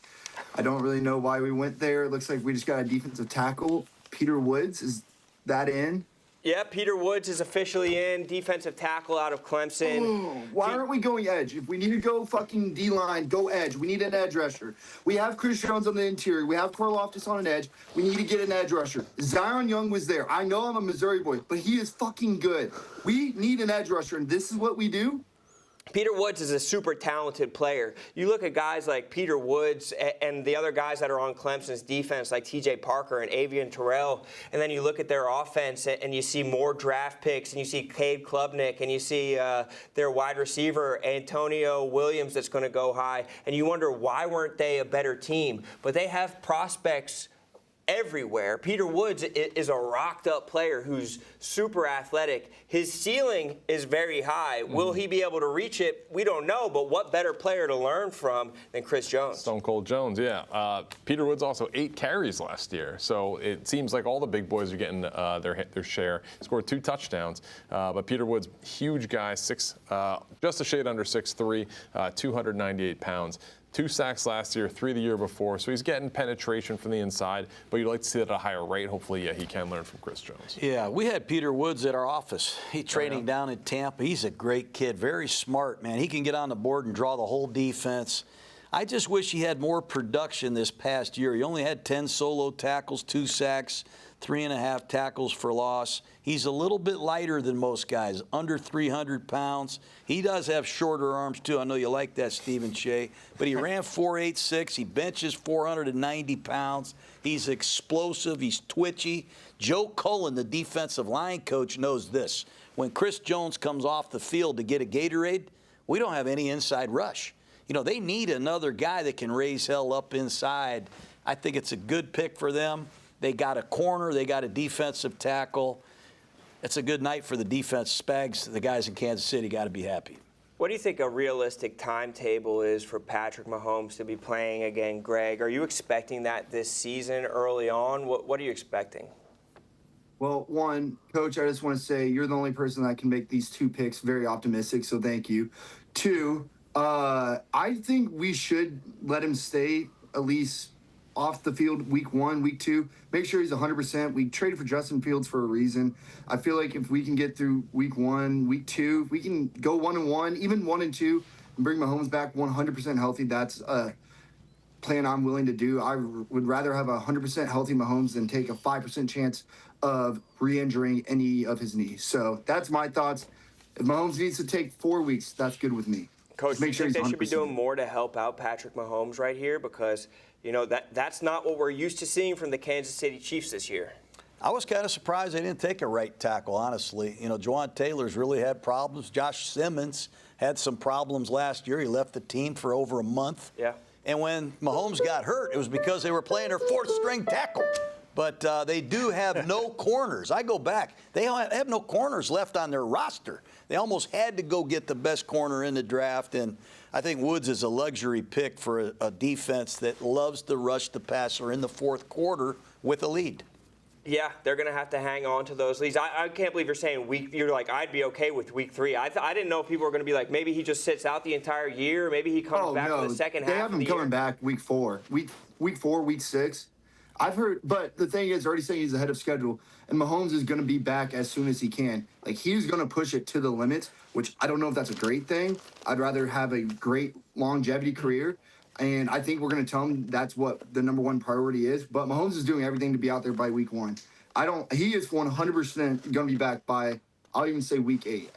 I don't really know why we went there. It looks like we just got a defensive tackle. Peter Woods, is that in?
Yeah, Peter Woods is officially in, defensive tackle out of Clemson.
Oh, why aren't we going edge? If we need to go fucking D-line, go edge. We need an edge rusher. We have Chris Jones on the interior. We have Karlaftis on an edge. We need to get an edge rusher. Zion Young was there. I know I'm a Missouri boy, but he is fucking good. We need an edge rusher, and this is what we do?
Peter Woods is a super talented player. You look at guys like Peter Woods and the other guys that are on Clemson's defense, like T.J. Parker and Avian Terrell, and then you look at their offense and you see more draft picks, and you see Cade Klubnik, and you see their wide receiver, Antonio Williams, that's going to go high, and you wonder why weren't they a better team? But they have prospects everywhere. Peter Woods is a rocked-up player who's super athletic. His ceiling is very high. Will he be able to reach it? We don't know, but what better player to learn from than Chris Jones?
Stone Cold Jones, yeah. Peter Woods also 8 carries last year, so it seems like all the big boys are getting their share. Scored 2 touchdowns, but Peter Woods, huge guy, just a shade under 6'3", 298 pounds. 2 sacks last year, 3 the year before, so he's getting penetration from the inside, but you'd like to see that at a higher rate. Hopefully, yeah, he can learn from Chris Jones.
Yeah, we had Peter Woods at our office. He's training down in Tampa. He's a great kid, very smart, man. He can get on the board and draw the whole defense. I just wish he had more production this past year. He only had 10 solo tackles, 2 sacks, 3.5 tackles for loss. He's a little bit lighter than most guys, under 300 pounds. He does have shorter arms, too. I know you like that, Stephen Shea. But he ran 4.86. He benches 490 pounds. He's explosive. He's twitchy. Joe Cullen, the defensive line coach, knows this. When Chris Jones comes off the field to get a Gatorade, we don't have any inside rush. You know, they need another guy that can raise hell up inside. I think it's a good pick for them. They got a corner. They got a defensive tackle. It's a good night for the defense. Spags, the guys in Kansas City, got to be happy.
What do you think a realistic timetable is for Patrick Mahomes to be playing again, Greg? Are you expecting that this season early on? What are you expecting?
Well, one, Coach, I just want to say you're the only person that can make these 2 picks very optimistic, so thank you. 2, I think we should let him stay at least off the field week 1, week 2. Make sure he's 100%. We traded for Justin Fields for a reason. I feel like if we can get through week 1, week 2, we can go 1-1, even 1-2, and bring Mahomes back 100% healthy. That's a plan I'm willing to do. I would rather have a 100% healthy Mahomes than take a 5% chance of re-injuring any of his knees. So that's my thoughts. If Mahomes needs to take 4 weeks, that's good with me.
Coach,
Just make sure
do you think
he's
they should be
100%.
doing more to help out Patrick Mahomes right here? Because, you know, that's not what we're used to seeing from the Kansas City Chiefs this year.
I was kind of surprised they didn't take a right tackle, honestly. You know, Juwan Taylor's really had problems. Josh Simmons had some problems last year. He left the team for over a month.
Yeah.
And when Mahomes got hurt, it was because they were playing their 4th-string tackle. But they do have no corners. I go back. They have no corners left on their roster. They almost had to go get the best corner in the draft. And I think Woods is a luxury pick for a defense that loves to rush the passer in the 4th quarter with a lead.
Yeah, they're going to have to hang on to those leads. I can't believe you're saying you're like, I'd be okay with week 3. I didn't know if people were going to be like, maybe he just sits out the entire year. Maybe he comes back for the second half
They have him coming back week 4. Week 4, week 6. I've heard, but the thing is, already saying he's ahead of schedule, and Mahomes is going to be back as soon as he can. Like, he's going to push it to the limits, which I don't know if that's a great thing. I'd rather have a great longevity career, and I think we're going to tell him that's what the number 1 priority is. But Mahomes is doing everything to be out there by week 1. He is 100% going to be back by, I'll even say week 8.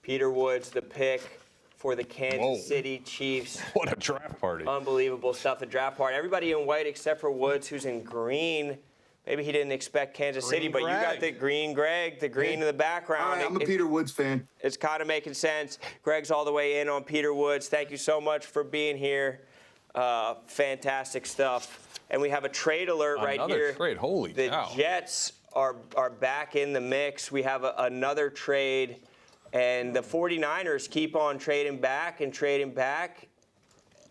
Peter Woods, the pick for the Kansas City Chiefs.
What a draft party.
Unbelievable stuff, the draft party. Everybody in white except for Woods, who's in green. Maybe he didn't expect Kansas City, but you got the green Greg, the green in the background.
All right, I'm a Peter Woods fan.
It's kind of making sense. Greg's all the way in on Peter Woods. Thank you so much for being here. Fantastic stuff. And we have a trade alert right here.
Another trade, holy cow.
The Jets are back in the mix. We have another trade, and the 49ers keep on trading back.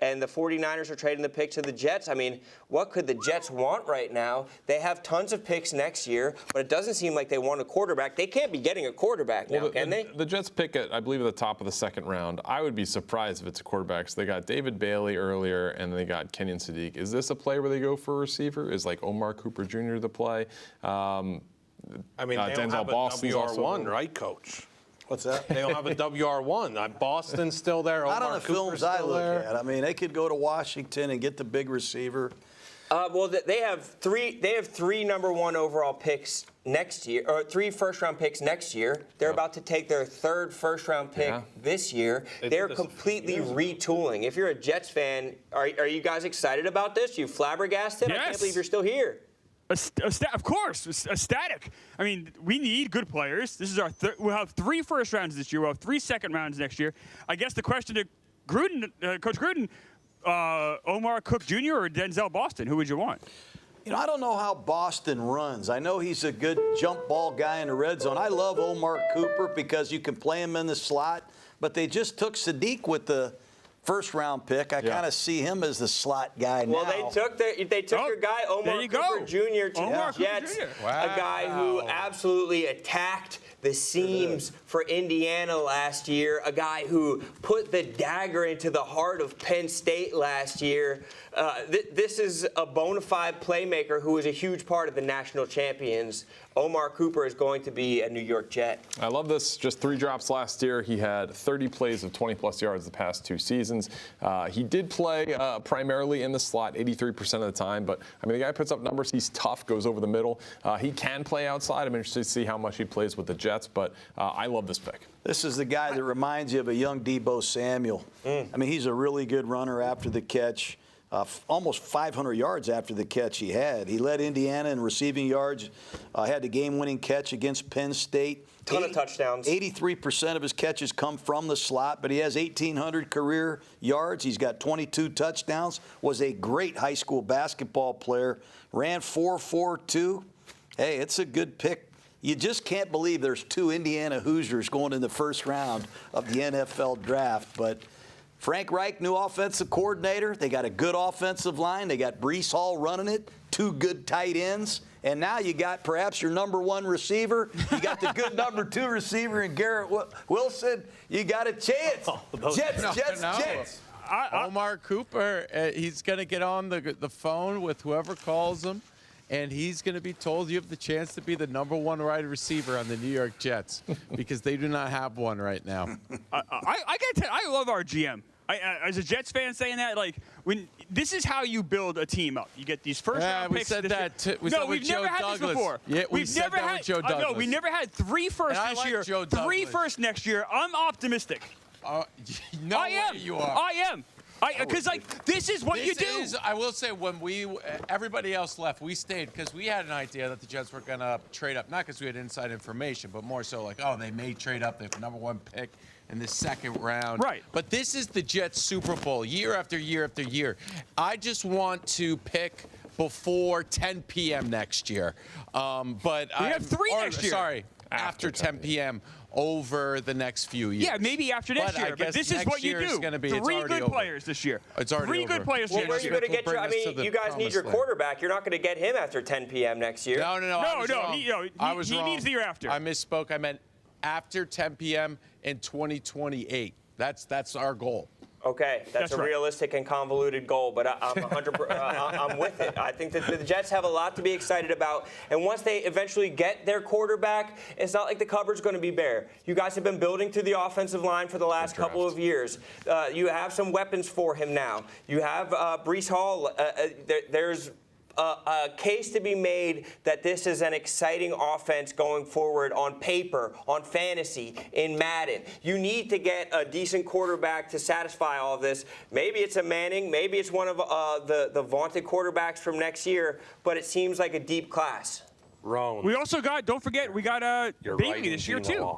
And the 49ers are trading the pick to the Jets. I mean, what could the Jets want right now? They have tons of picks next year, but it doesn't seem like they want a quarterback. They can't be getting a quarterback now, can they?
The Jets pick at, I believe, at the top of the second round. I would be surprised if it's a quarterback. So they got David Bailey earlier, and they got Kenyon Sadiq. Is this a play where they go for a receiver? Is like Omar Cooper Jr. the play?
I mean, they don't
Denzel
have a
Boston's
WR1,
also-
right, Coach?
What's that?
They don't have a WR1. Boston's still there.
Not on
Omar
the films
Cooper's
I
still
look
there.
at. I mean, they could go to Washington and get the big receiver.
Well, they have three number one overall picks next year, or 3 first-round picks next year. They're about to take their 3rd first-round pick this year. They're completely retooling. If you're a Jets fan, are you guys excited about this? You flabbergasted?
Yes.
I can't believe you're still here.
Of course, ecstatic. I mean, we need good players. This is our we'll have 3 first rounds this year. We'll have 3 second rounds next year. I guess the question to Gruden, Coach Gruden, Omar Cook Jr. or Denzel Boston, who would you want?
You know, I don't know how Boston runs. I know he's a good jump ball guy in the red zone. I love Omar Cooper because you can play him in the slot, but they just took Sadiq with the first-round pick. I kind of see him as the slot guy now.
Well, they took your guy Omar Cooper Jr. to the Jets, a guy who absolutely attacked the seams for Indiana last year, a guy who put the dagger into the heart of Penn State last year. This is a bona fide playmaker who is a huge part of the national champions. Omar Cooper is going to be a New York Jet.
I love this. Just 3 drops last year. He had 30 plays of 20-plus yards the past 2 seasons. He did play primarily in the slot 83% of the time, but, I mean, the guy puts up numbers. He's tough, goes over the middle. He can play outside. I'm interested to see how much he plays with the Jets, but I love this pick.
This is the guy that reminds you of a young Deebo Samuel. I mean, he's a really good runner after the catch. Almost 500 yards after the catch he had. He led Indiana in receiving yards, had the game-winning catch against Penn State.
Ton of touchdowns.
83% of his catches come from the slot, but he has 1,800 career yards. He's got 22 touchdowns, was a great high school basketball player, ran 4.42. Hey, it's a good pick. You just can't believe there's 2 Indiana Hoosiers going in the first round of the NFL draft, but Frank Reich, new offensive coordinator. They got a good offensive line. They got Breece Hall running it, 2 good tight ends. And now you got perhaps your number 1 receiver. You got the good number 2 receiver in Garrett Wilson. You got a chance. Jets.
Omar Cooper, he's going to get on the phone with whoever calls him, and he's going to be told you have the chance to be the number 1 wide receiver on the New York Jets because they do not have one right now.
I gotta tell you, I love our GM. As a Jets fan saying that, like, this is how you build a team up. You get these first-round picks.
We said that.
We've never had this before.
Yeah, we've said that with Joe Douglas.
No, we never had 3 firsts this year. 3 firsts next year. I'm optimistic.
No way you are.
I am. Because, like, this is what you do.
I will say, when everybody else left, we stayed because we had an idea that the Jets were going to trade up, not because we had inside information, but more so like, they may trade up. They have the number 1 pick in the second round.
Right.
But this is the Jets Super Bowl year after year after year. I just want to pick before 10 p.m. next year. But
we have 3 next year.
Sorry, after 10 p.m. over the next few years.
Yeah, maybe after next year. But this is what you do. 3 good players this year.
It's already
3 good players
Well,
next
where are you
year.
going to get your? I mean, you guys need your quarterback. You're not going to get him after 10 p.m. next year.
No.
He needs the year after.
I misspoke. I meant after 10 p.m. in 2028. That's our goal.
Okay, that's a realistic and convoluted goal, but I'm 100%. I'm with it. I think that the Jets have a lot to be excited about, and once they eventually get their quarterback, it's not like the cupboard's going to be bare. You guys have been building through the offensive line for the last couple of years. You have some weapons for him now. You have Breece Hall. There's a case to be made that this is an exciting offense going forward on paper, on fantasy, in Madden. You need to get a decent quarterback to satisfy all of this. Maybe it's a Manning, maybe it's one of the vaunted quarterbacks from next year, but it seems like a deep class.
Wrong.
We also got, don't forget, we got Bailey this year, too.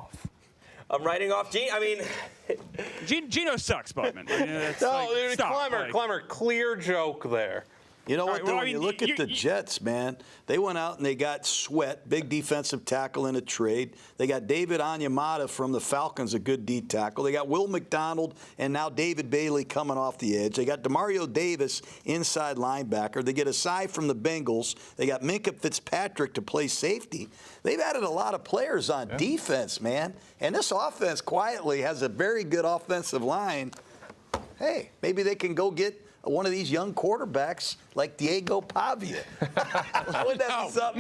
I'm writing off Gino. I mean,
Gino sucks, Butman.
Clemmer, clear joke there.
You know what,
right,
though?
well,
When you look at the Jets, man, they went out and they got Sweat, big defensive tackle in a trade. They got David Onyemata from the Falcons, a good D tackle. They got Will McDonald and now David Bailey coming off the edge. They got Demario Davis, inside linebacker. They get Asai from the Bengals. They got Minkah Fitzpatrick to play safety. They've added a lot of players on defense, man. And this offense quietly has a very good offensive line. Hey, maybe they can go get one of these young quarterbacks like Diego Pavia. Wouldn't that be something?
Stop it.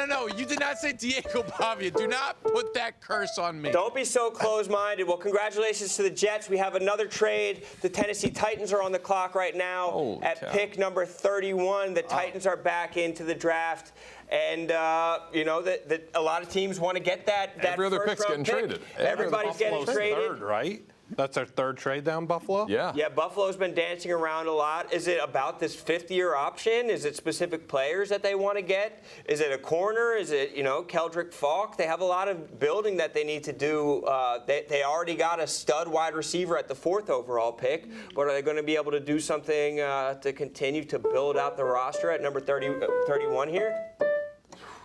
No. You did not say Diego Pavia. Do not put that curse on me.
Don't be so close-minded. Well, congratulations to the Jets. We have another trade. The Tennessee Titans are on the clock right now at pick number 31. The Titans are back into the draft. And, that a lot of teams want to get that
Every other
first
pick's
round
getting
pick.
traded.
Everybody's getting traded.
Third, right? That's our third trade down, Buffalo?
Yeah.
Yeah, Buffalo's been dancing around a lot. Is it about this fifth-year option? Is it specific players that they want to get? Is it a corner? Is it, Keldrick Falk? They have a lot of building that they need to do. They already got a stud wide receiver at the 4th overall pick, but are they going to be able to do something to continue to build out the roster at number 31 here?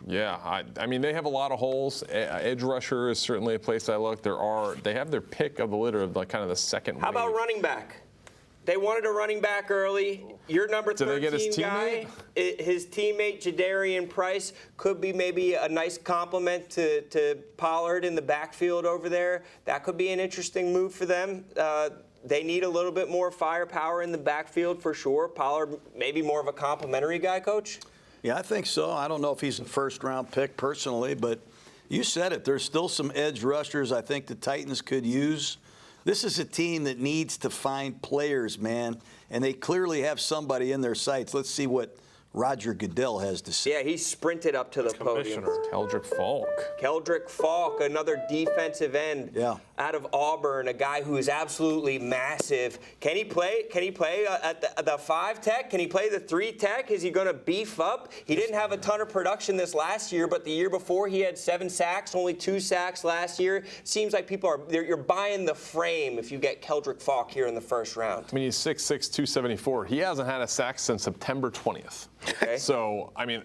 Yeah, I mean, they have a lot of holes. Edge rusher is certainly a place I look. They have their pick of the litter of kind of the second
How about running back? They wanted a running back early. Your number 13
Did they get his
guy, his teammate Jadarian Price, could be maybe a nice compliment to Pollard in the backfield over there. That could be an interesting move for them. They need a little bit more firepower in the backfield for sure. Pollard, maybe more of a complimentary guy, Coach?
Yeah, I think so. I don't know if he's a first-round pick personally, but you said it. There's still some edge rushers I think the Titans could use. This is a team that needs to find players, man, and they clearly have somebody in their sights. Let's see what Roger Goodell has to say.
Yeah, he sprinted up to the podium.
Keldrick Falk.
Keldrick Falk, another defensive end out of Auburn, a guy who is absolutely massive. Can he play? Can he play at the 5 tech? Can he play the 3 tech? Is he going to beef up? He didn't have a ton of production this last year, but the year before he had 7 sacks, only 2 sacks last year. Seems like you're buying the frame if you get Keldrick Falk here in the first round.
I mean, he's 6'6", 274. He hasn't had a sack since September 20th.
Okay.
So, I mean,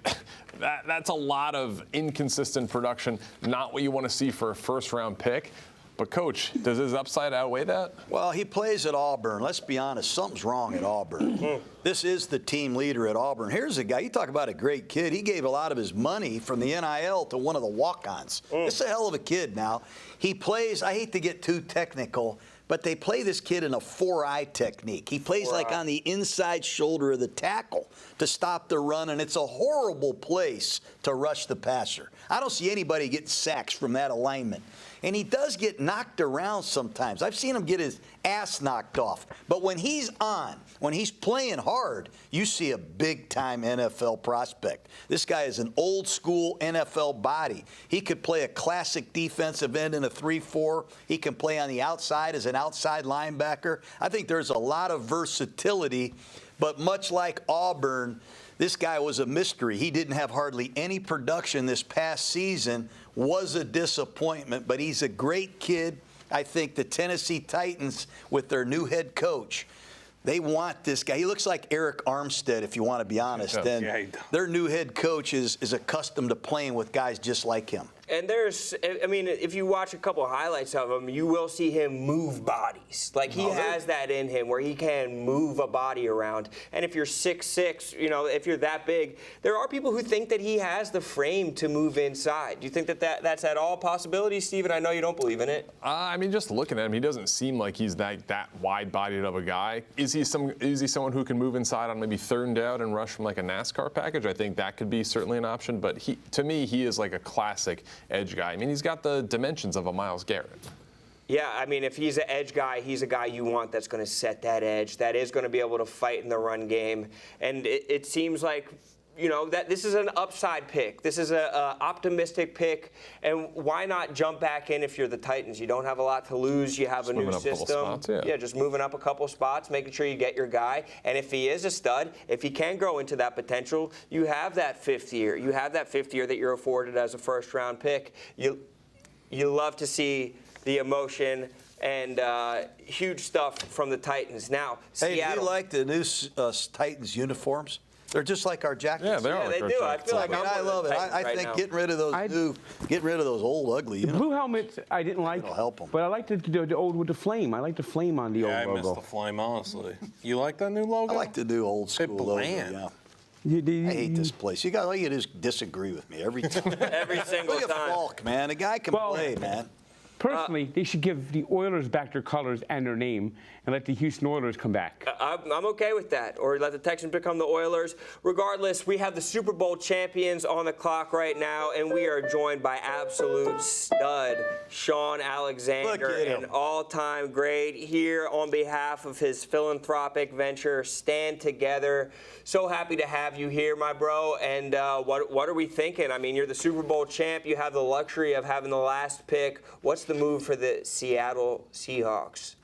that's a lot of inconsistent production, not what you want to see for a first-round pick. But, Coach, does his upside outweigh that?
Well, he plays at Auburn. Let's be honest, something's wrong at Auburn. This is the team leader at Auburn. Here's a guy, you talk about a great kid. He gave a lot of his money from the NIL to one of the walk-ons. This is a hell of a kid now. He plays, I hate to get too technical, but they play this kid in a 4-eye technique. He plays like on the inside shoulder of the tackle to stop the run, and it's a horrible place to rush the passer. I don't see anybody getting sacks from that alignment. And he does get knocked around sometimes. I've seen him get his ass knocked off. But when he's on, when he's playing hard, you see a big-time NFL prospect. This guy is an old-school NFL body. He could play a classic defensive end in a 3-4. He can play on the outside as an outside linebacker. I think there's a lot of versatility. But much like Auburn, this guy was a mystery. He didn't have hardly any production this past season, was a disappointment, but he's a great kid. I think the Tennessee Titans, with their new head coach, they want this guy. He looks like Eric Armstead, if you want to be honest. And their new head coach is accustomed to playing with guys just like him.
And if you watch a couple of highlights of him, you will see him move bodies. Like, he has that in him where he can move a body around. And if you're 6'6", if you're that big, there are people who think that he has the frame to move inside. Do you think that's at all a possibility, Steven? I know you don't believe in it.
I mean, just looking at him, he doesn't seem like he's that wide-bodied of a guy. Is he someone who can move inside on maybe 3rd down and rush from like a NASCAR package? I think that could be certainly an option. But to me, he is like a classic edge guy. I mean, he's got the dimensions of a Myles Garrett.
Yeah, I mean, if he's an edge guy, he's a guy you want that's going to set that edge, that is going to be able to fight in the run game. And it seems like, that this is an upside pick. This is a optimistic pick. And why not jump back in if you're the Titans? You don't have a lot to lose. You have a new system.
Spots, yeah,
just moving up a couple spots, making sure you get your guy. And if he is a stud, if he can grow into that potential, you have that fifth year. You have that fifth year that you're afforded as a first-round pick. You love to see the emotion and huge stuff from the Titans. Now,
Hey,
Seattle.
do you like the new Titans uniforms? They're just like our jackets.
Yeah, they are.
They do. I feel like
I love it. I think getting rid of those old ugly
The
uniforms.
blue helmets I didn't like,
It'll help 'em.
but I like the old with the flame. I like the flame on the
Yeah, I
old
miss
logo.
the flame, honestly. You like that new logo?
I like the new old school logo.
bland.
Yeah. I hate this place. You got all you do is disagree with me every time.
Every single
Look at
time.
Falk, man. The guy can play, man.
Personally, they should give the Oilers back their colors and their name and let the Houston Oilers come back.
I'm okay with that. Or let the Texans become the Oilers. Regardless, we have the Super Bowl champions on the clock right now, and we are joined by absolute stud Sean Alexander, an all-time great, here on behalf of his philanthropic venture, Stand Together. So happy to have you here, my bro. And what are we thinking? I mean, you're the Super Bowl champ. You have the luxury of having the last pick. What's the move for the Seattle Seahawks?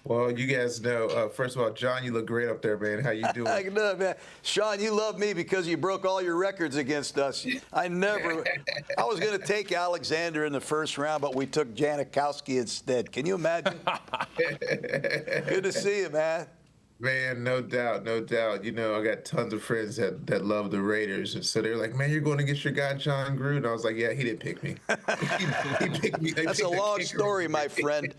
Well, you guys know, first of all, John, you look great up there, man. How you doing?
I know, man. Sean, you love me because you broke all your records against us. I was going to take Alexander in the first round, but we took Janikowski instead. Can you imagine? Good to see you, man.
Man, no doubt, no doubt. You know, I got tons of friends that love the Raiders, and so they're like, "Man, you're going to get your guy John Gruden." I was like, "Yeah, he didn't pick me. he picked me."
That's a long story, my friend.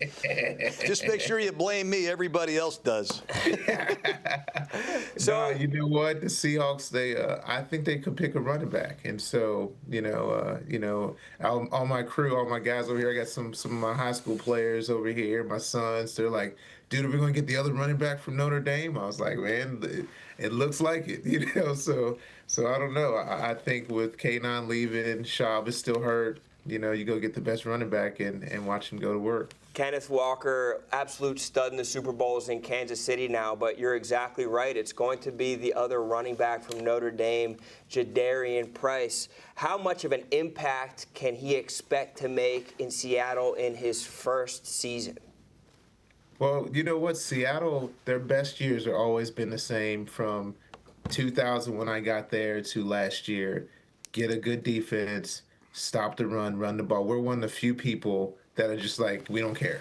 Just make sure you blame me. Everybody else does.
So you know what? The Seahawks, I think they could pick a running back, and so all my crew, all my guys over here. I got some of my high school players over here, my sons. They're like, "Dude, are we going to get the other running back from Notre Dame?" I was like, "Man, it looks like it," So I don't know. I think with K9 leaving, Schaub is still hurt. You go get the best running back and watch him go to work.
Kenneth Walker, absolute stud in the Super Bowl, is in Kansas City now, but you're exactly right. It's going to be the other running back from Notre Dame, Jadarian Price. How much of an impact can he expect to make in Seattle in his first season?
Well, you know what? Seattle, their best years have always been the same from 2000 when I got there to last year. Get a good defense, stop the run the ball. We're one of the few people that are just like, we don't care.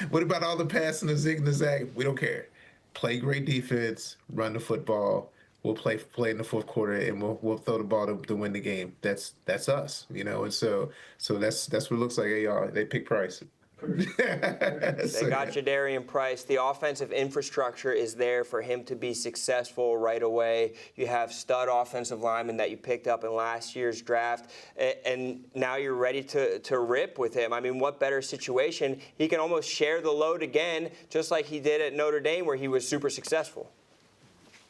What about all the passing, the zig and the zag? We don't care. Play great defense, run the football. We'll play in the fourth quarter, and we'll throw the ball to win the game. That's us, And so that's what it looks like. They pick Price.
They got Jadarian Price. The offensive infrastructure is there for him to be successful right away. You have stud offensive linemen that you picked up in last year's draft, and now you're ready to rip with him. I mean, what better situation? He can almost share the load again, just like he did at Notre Dame, where he was super successful.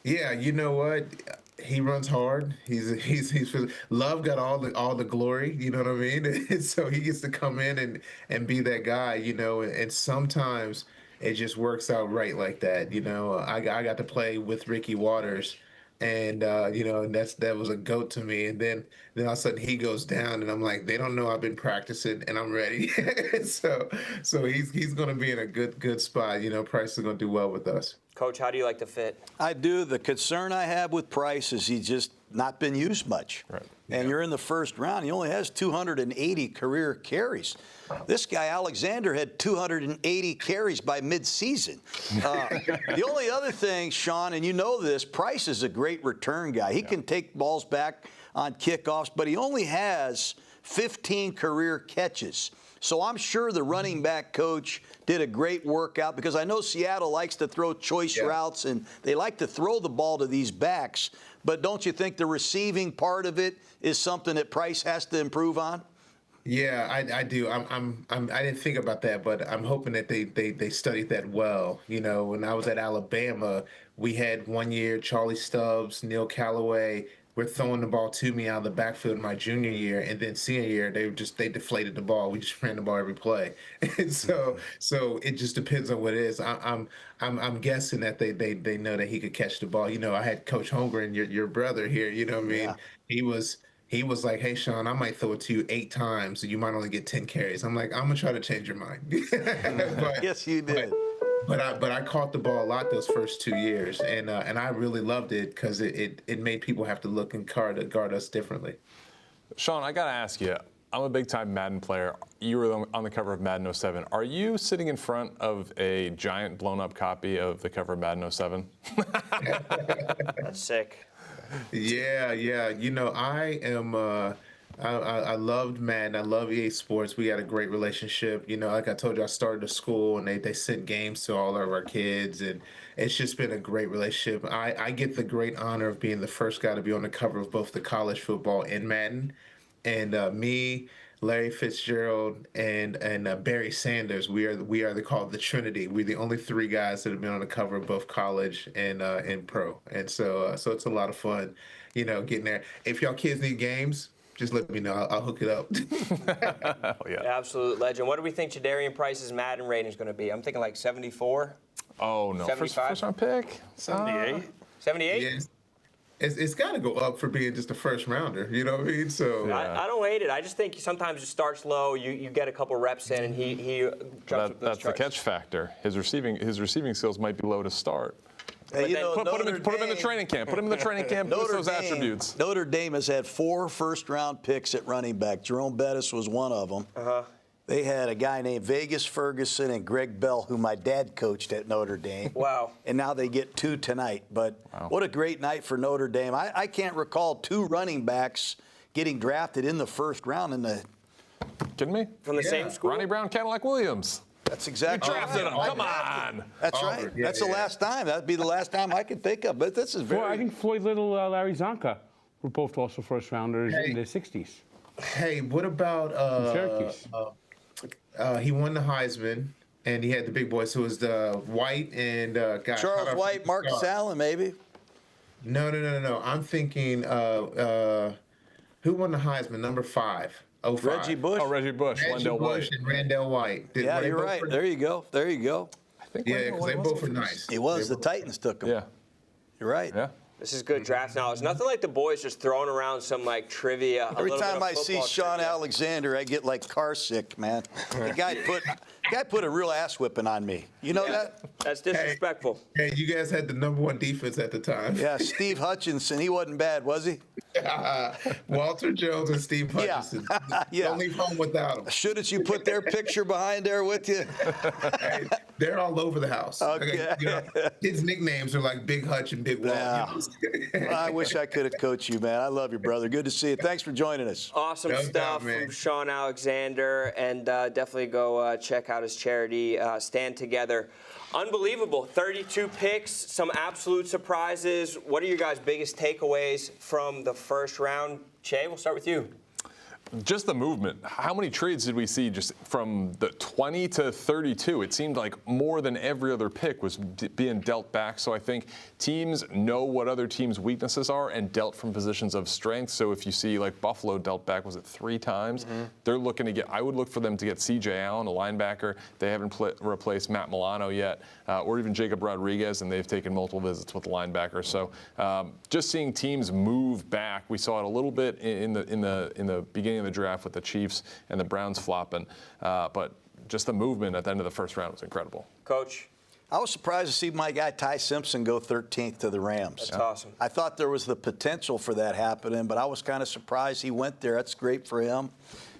Yeah, you know what? He runs hard. He's Love got all the glory. You know what I mean? And so he gets to come in and be that guy. And sometimes it just works out right like that. I got to play with Ricky Waters, and and that was a goat to me. And then all of a sudden he goes down, and I'm like, they don't know I've been practicing, and I'm ready. so he's going to be in a good spot. Price is going to do well with us.
Coach, how do you like to fit?
I do. The concern I have with Price is he's just not been used much. Right. And you're in the first round. He only has 280 career carries. This guy, Alexander, had 280 carries by midseason. The only other thing, Sean, and you know this, Price is a great return guy. He can take balls back on kickoffs, but he only has 15 career catches. So I'm sure the running back coach did a great workout, because I know Seattle likes to throw choice routes, and they like to throw the ball to these backs. But don't you think the receiving part of it is something that Price has to improve on?
Yeah, I do. I didn't think about that, but I'm hoping that they studied that well. When I was at Alabama, we had 1 year Charlie Stubbs, Neil Callaway. were throwing the ball to me out of the backfield my junior year, and then senior year they deflated the ball. We just ran the ball every play, and so it just depends on what it is. I'm guessing that they know that he could catch the ball. I had Coach Holmgren, your brother here. You know what I mean? Yeah. He was like, "Hey, Sean, I might throw it to you 8 times, so you might only get 10 carries." I'm like, "I'm gonna try to change your mind."
Yes, you did.
But I caught the ball a lot those first 2 years, and I really loved it because it made people have to look and guard us differently.
Sean, I got to ask you, I'm a big-time Madden player. You were on the cover of Madden 07. Are you sitting in front of a giant blown-up copy of the cover of Madden 07?
That's sick.
Yeah. I am. I loved Madden. I love EA Sports. We had a great relationship. Like I told you, I started a school, and they sent games to all of our kids, and it's just been a great relationship. I get the great honor of being the first guy to be on the cover of both the college football and Madden, and me, Larry Fitzgerald, and Barry Sanders. We are called the Trinity. We're the only 3 guys that have been on the cover of both college and pro, and so it's a lot of fun, getting there. If y'all kids need games, just let me know. I'll hook it up.
Oh, yeah.
Absolute legend. What do we think Jadarian Price's Madden rating is going to be? I'm thinking like 74.
Oh no,
75?
first round pick.
78.
78.
Yeah, it's got to go up for being just a first rounder. You know what I mean? So
I don't hate it. I just think sometimes it starts low. You get a couple reps in, and he jumps up those
That's the
charts.
catch factor. His receiving skills might be low to start.
Hey,
put him in the training camp. Put him in the training camp. Boost those attributes.
Notre Dame has had 4 first-round picks at running back. Jerome Bettis was one of them. They had a guy named Vegas Ferguson and Greg Bell, who my dad coached at Notre Dame.
Wow.
And now they get 2 tonight. But what a great night for Notre Dame. I can't recall 2 running backs getting drafted in the first round in the.
Kidding me?
From the same school?
Ronnie Brown, Cadillac Williams.
That's exactly
You drafted him. Come on.
That's right.
Yeah,
That's the last time. That'd be the last time I could think of. But this is very.
Well, I think Floyd Little, Larry Zonka were both also first rounders in the 60s.
Hey, what about
Syracuse?
He won the Heisman, and he had the big boys. So it was the White and
Charles White, Marcus Allen, maybe.
No. I'm thinking who won the Heisman? Number 5. 05.
Reggie Bush.
Oh, Reggie Bush.
Reggie Bush and Randall White.
Yeah, you're right. There you go. There you go.
I think.
Yeah, because they both were nice.
It was. The Titans took him.
Yeah.
You're right.
Yeah.
This is good draft knowledge. Nothing like the boys just throwing around some like trivia.
Every time I see Sean Alexander, I get like car sick, man. The guy put a real ass whipping on me. You know that?
That's disrespectful.
Hey, you guys had the number 1 defense at the time.
Yeah, Steve Hutchinson. He wasn't bad, was he?
Walter Jones and Steve Hutchinson.
Yeah.
Don't leave home without them.
Shouldn't you put their picture behind there with you?
Hey, they're all over the house.
Okay.
His nicknames are like Big Hutch and Big Wall.
Yeah. I wish I could have coached you, man. I love you, brother. Good to see you. Thanks for joining us.
Awesome stuff from Sean Alexander, and definitely go check out his charity, Stand Together. Unbelievable. 32 picks, some absolute surprises. What are your guys' biggest takeaways from the first round? Che, we'll start with you.
Just the movement. How many trades did we see just from the 20 to 32? It seemed like more than every other pick was being dealt back. So I think teams know what other teams' weaknesses are and dealt from positions of strength. So if you see like Buffalo dealt back, was it 3 times? They're looking to get, I would look for them to get C.J. Allen, a linebacker. They haven't replaced Matt Milano yet, or even Jacob Rodriguez, and they've taken multiple visits with the linebacker. So just seeing teams move back, we saw it a little bit in the beginning of the draft with the Chiefs and the Browns flopping, but just the movement at the end of the first round was incredible.
Coach?
I was surprised to see my guy Ty Simpson go 13th to the Rams.
That's awesome.
I thought there was the potential for that happening, but I was kind of surprised he went there. That's great for him.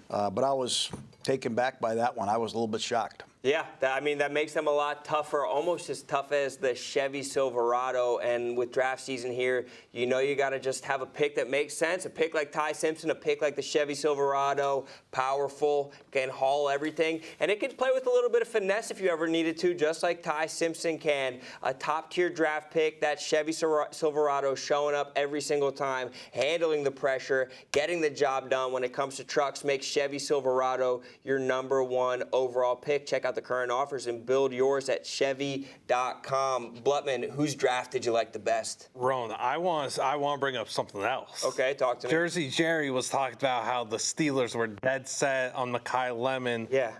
But I was taken back by that one. I was a little bit shocked.
Yeah, that makes them a lot tougher, almost as tough as the Chevy Silverado. And with draft season here, you know you got to just have a pick that makes sense. A pick like Ty Simpson, a pick like the Chevy Silverado, powerful, can haul everything. And it can play with a little bit of finesse if you ever needed to, just like Ty Simpson can. A top-tier draft pick, that Chevy Silverado showing up every single time, handling the pressure, getting the job done when it comes to trucks, makes Chevy Silverado your #1 overall pick. Check out out the current offers and build yours at Chevy.com. Blutman, whose draft did you like the best?
Ron, I want to bring up something else.
Okay, talk to me.
Jersey Jerry was talking about how the Steelers were dead set on Mekhi Lemon.
Yeah.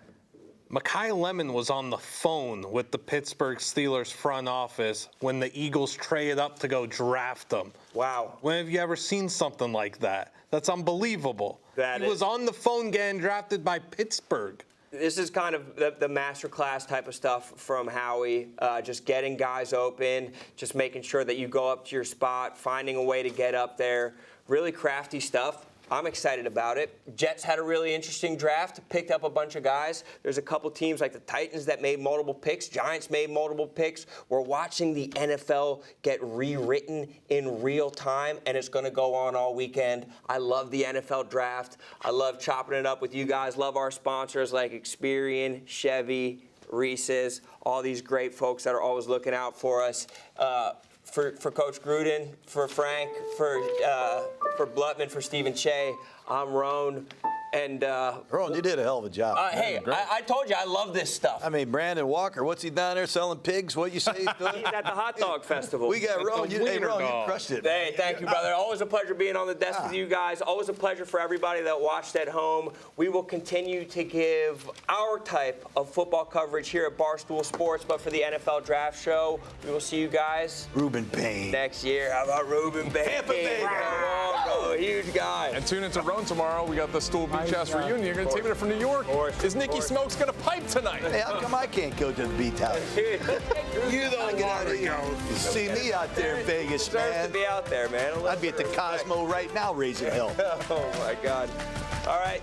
Mekhi Lemon was on the phone with the Pittsburgh Steelers front office when the Eagles traded up to go draft him.
Wow.
When have you ever seen something like that? That's unbelievable. He was on the phone getting drafted by Pittsburgh.
This is kind of the masterclass type of stuff from Howie, just getting guys open, just making sure that you go up to your spot, finding a way to get up there. Really crafty stuff. I'm excited about it. Jets had a really interesting draft, picked up a bunch of guys. There's a couple teams like the Titans that made multiple picks. Giants made multiple picks. We're watching the NFL get rewritten in real time, and it's going to go on all weekend. I love the NFL draft. I love chopping it up with you guys. Love our sponsors like Experian, Chevy, Reese's, all these great folks that are always looking out for us. For Coach Gruden, for Frank, for Blutman, for Stephen Che, I'm Roan. And
Roan, you did a hell of a job.
Hey, I told you I love this stuff.
I mean, Brandon Walker, what's he down there selling pigs? What you say he's doing?
He's at the hot dog festival.
We got Roan. You crushed it.
Hey, thank you, brother. Always a pleasure being on the desk with you guys. Always a pleasure for everybody that watched at home. We will continue to give our type of football coverage here at Barstool Sports, but for the NFL Draft Show, we will see you guys.
Ruben Payne.
Next year. How about Ruben Payne?
Tampa Bay.
Oh, huge guy.
And tune into Roan tomorrow. We got the Stool Beach House reunion. You're going to take it from New York. Is Nicky Smokes going to pipe tonight?
Hey, how come I can't go to the beach house?
You don't want to go.
You see me out there in Vegas, man.
To be out there, man.
I'd be at the Cosmo right now raising hell.
Oh, my God. All right.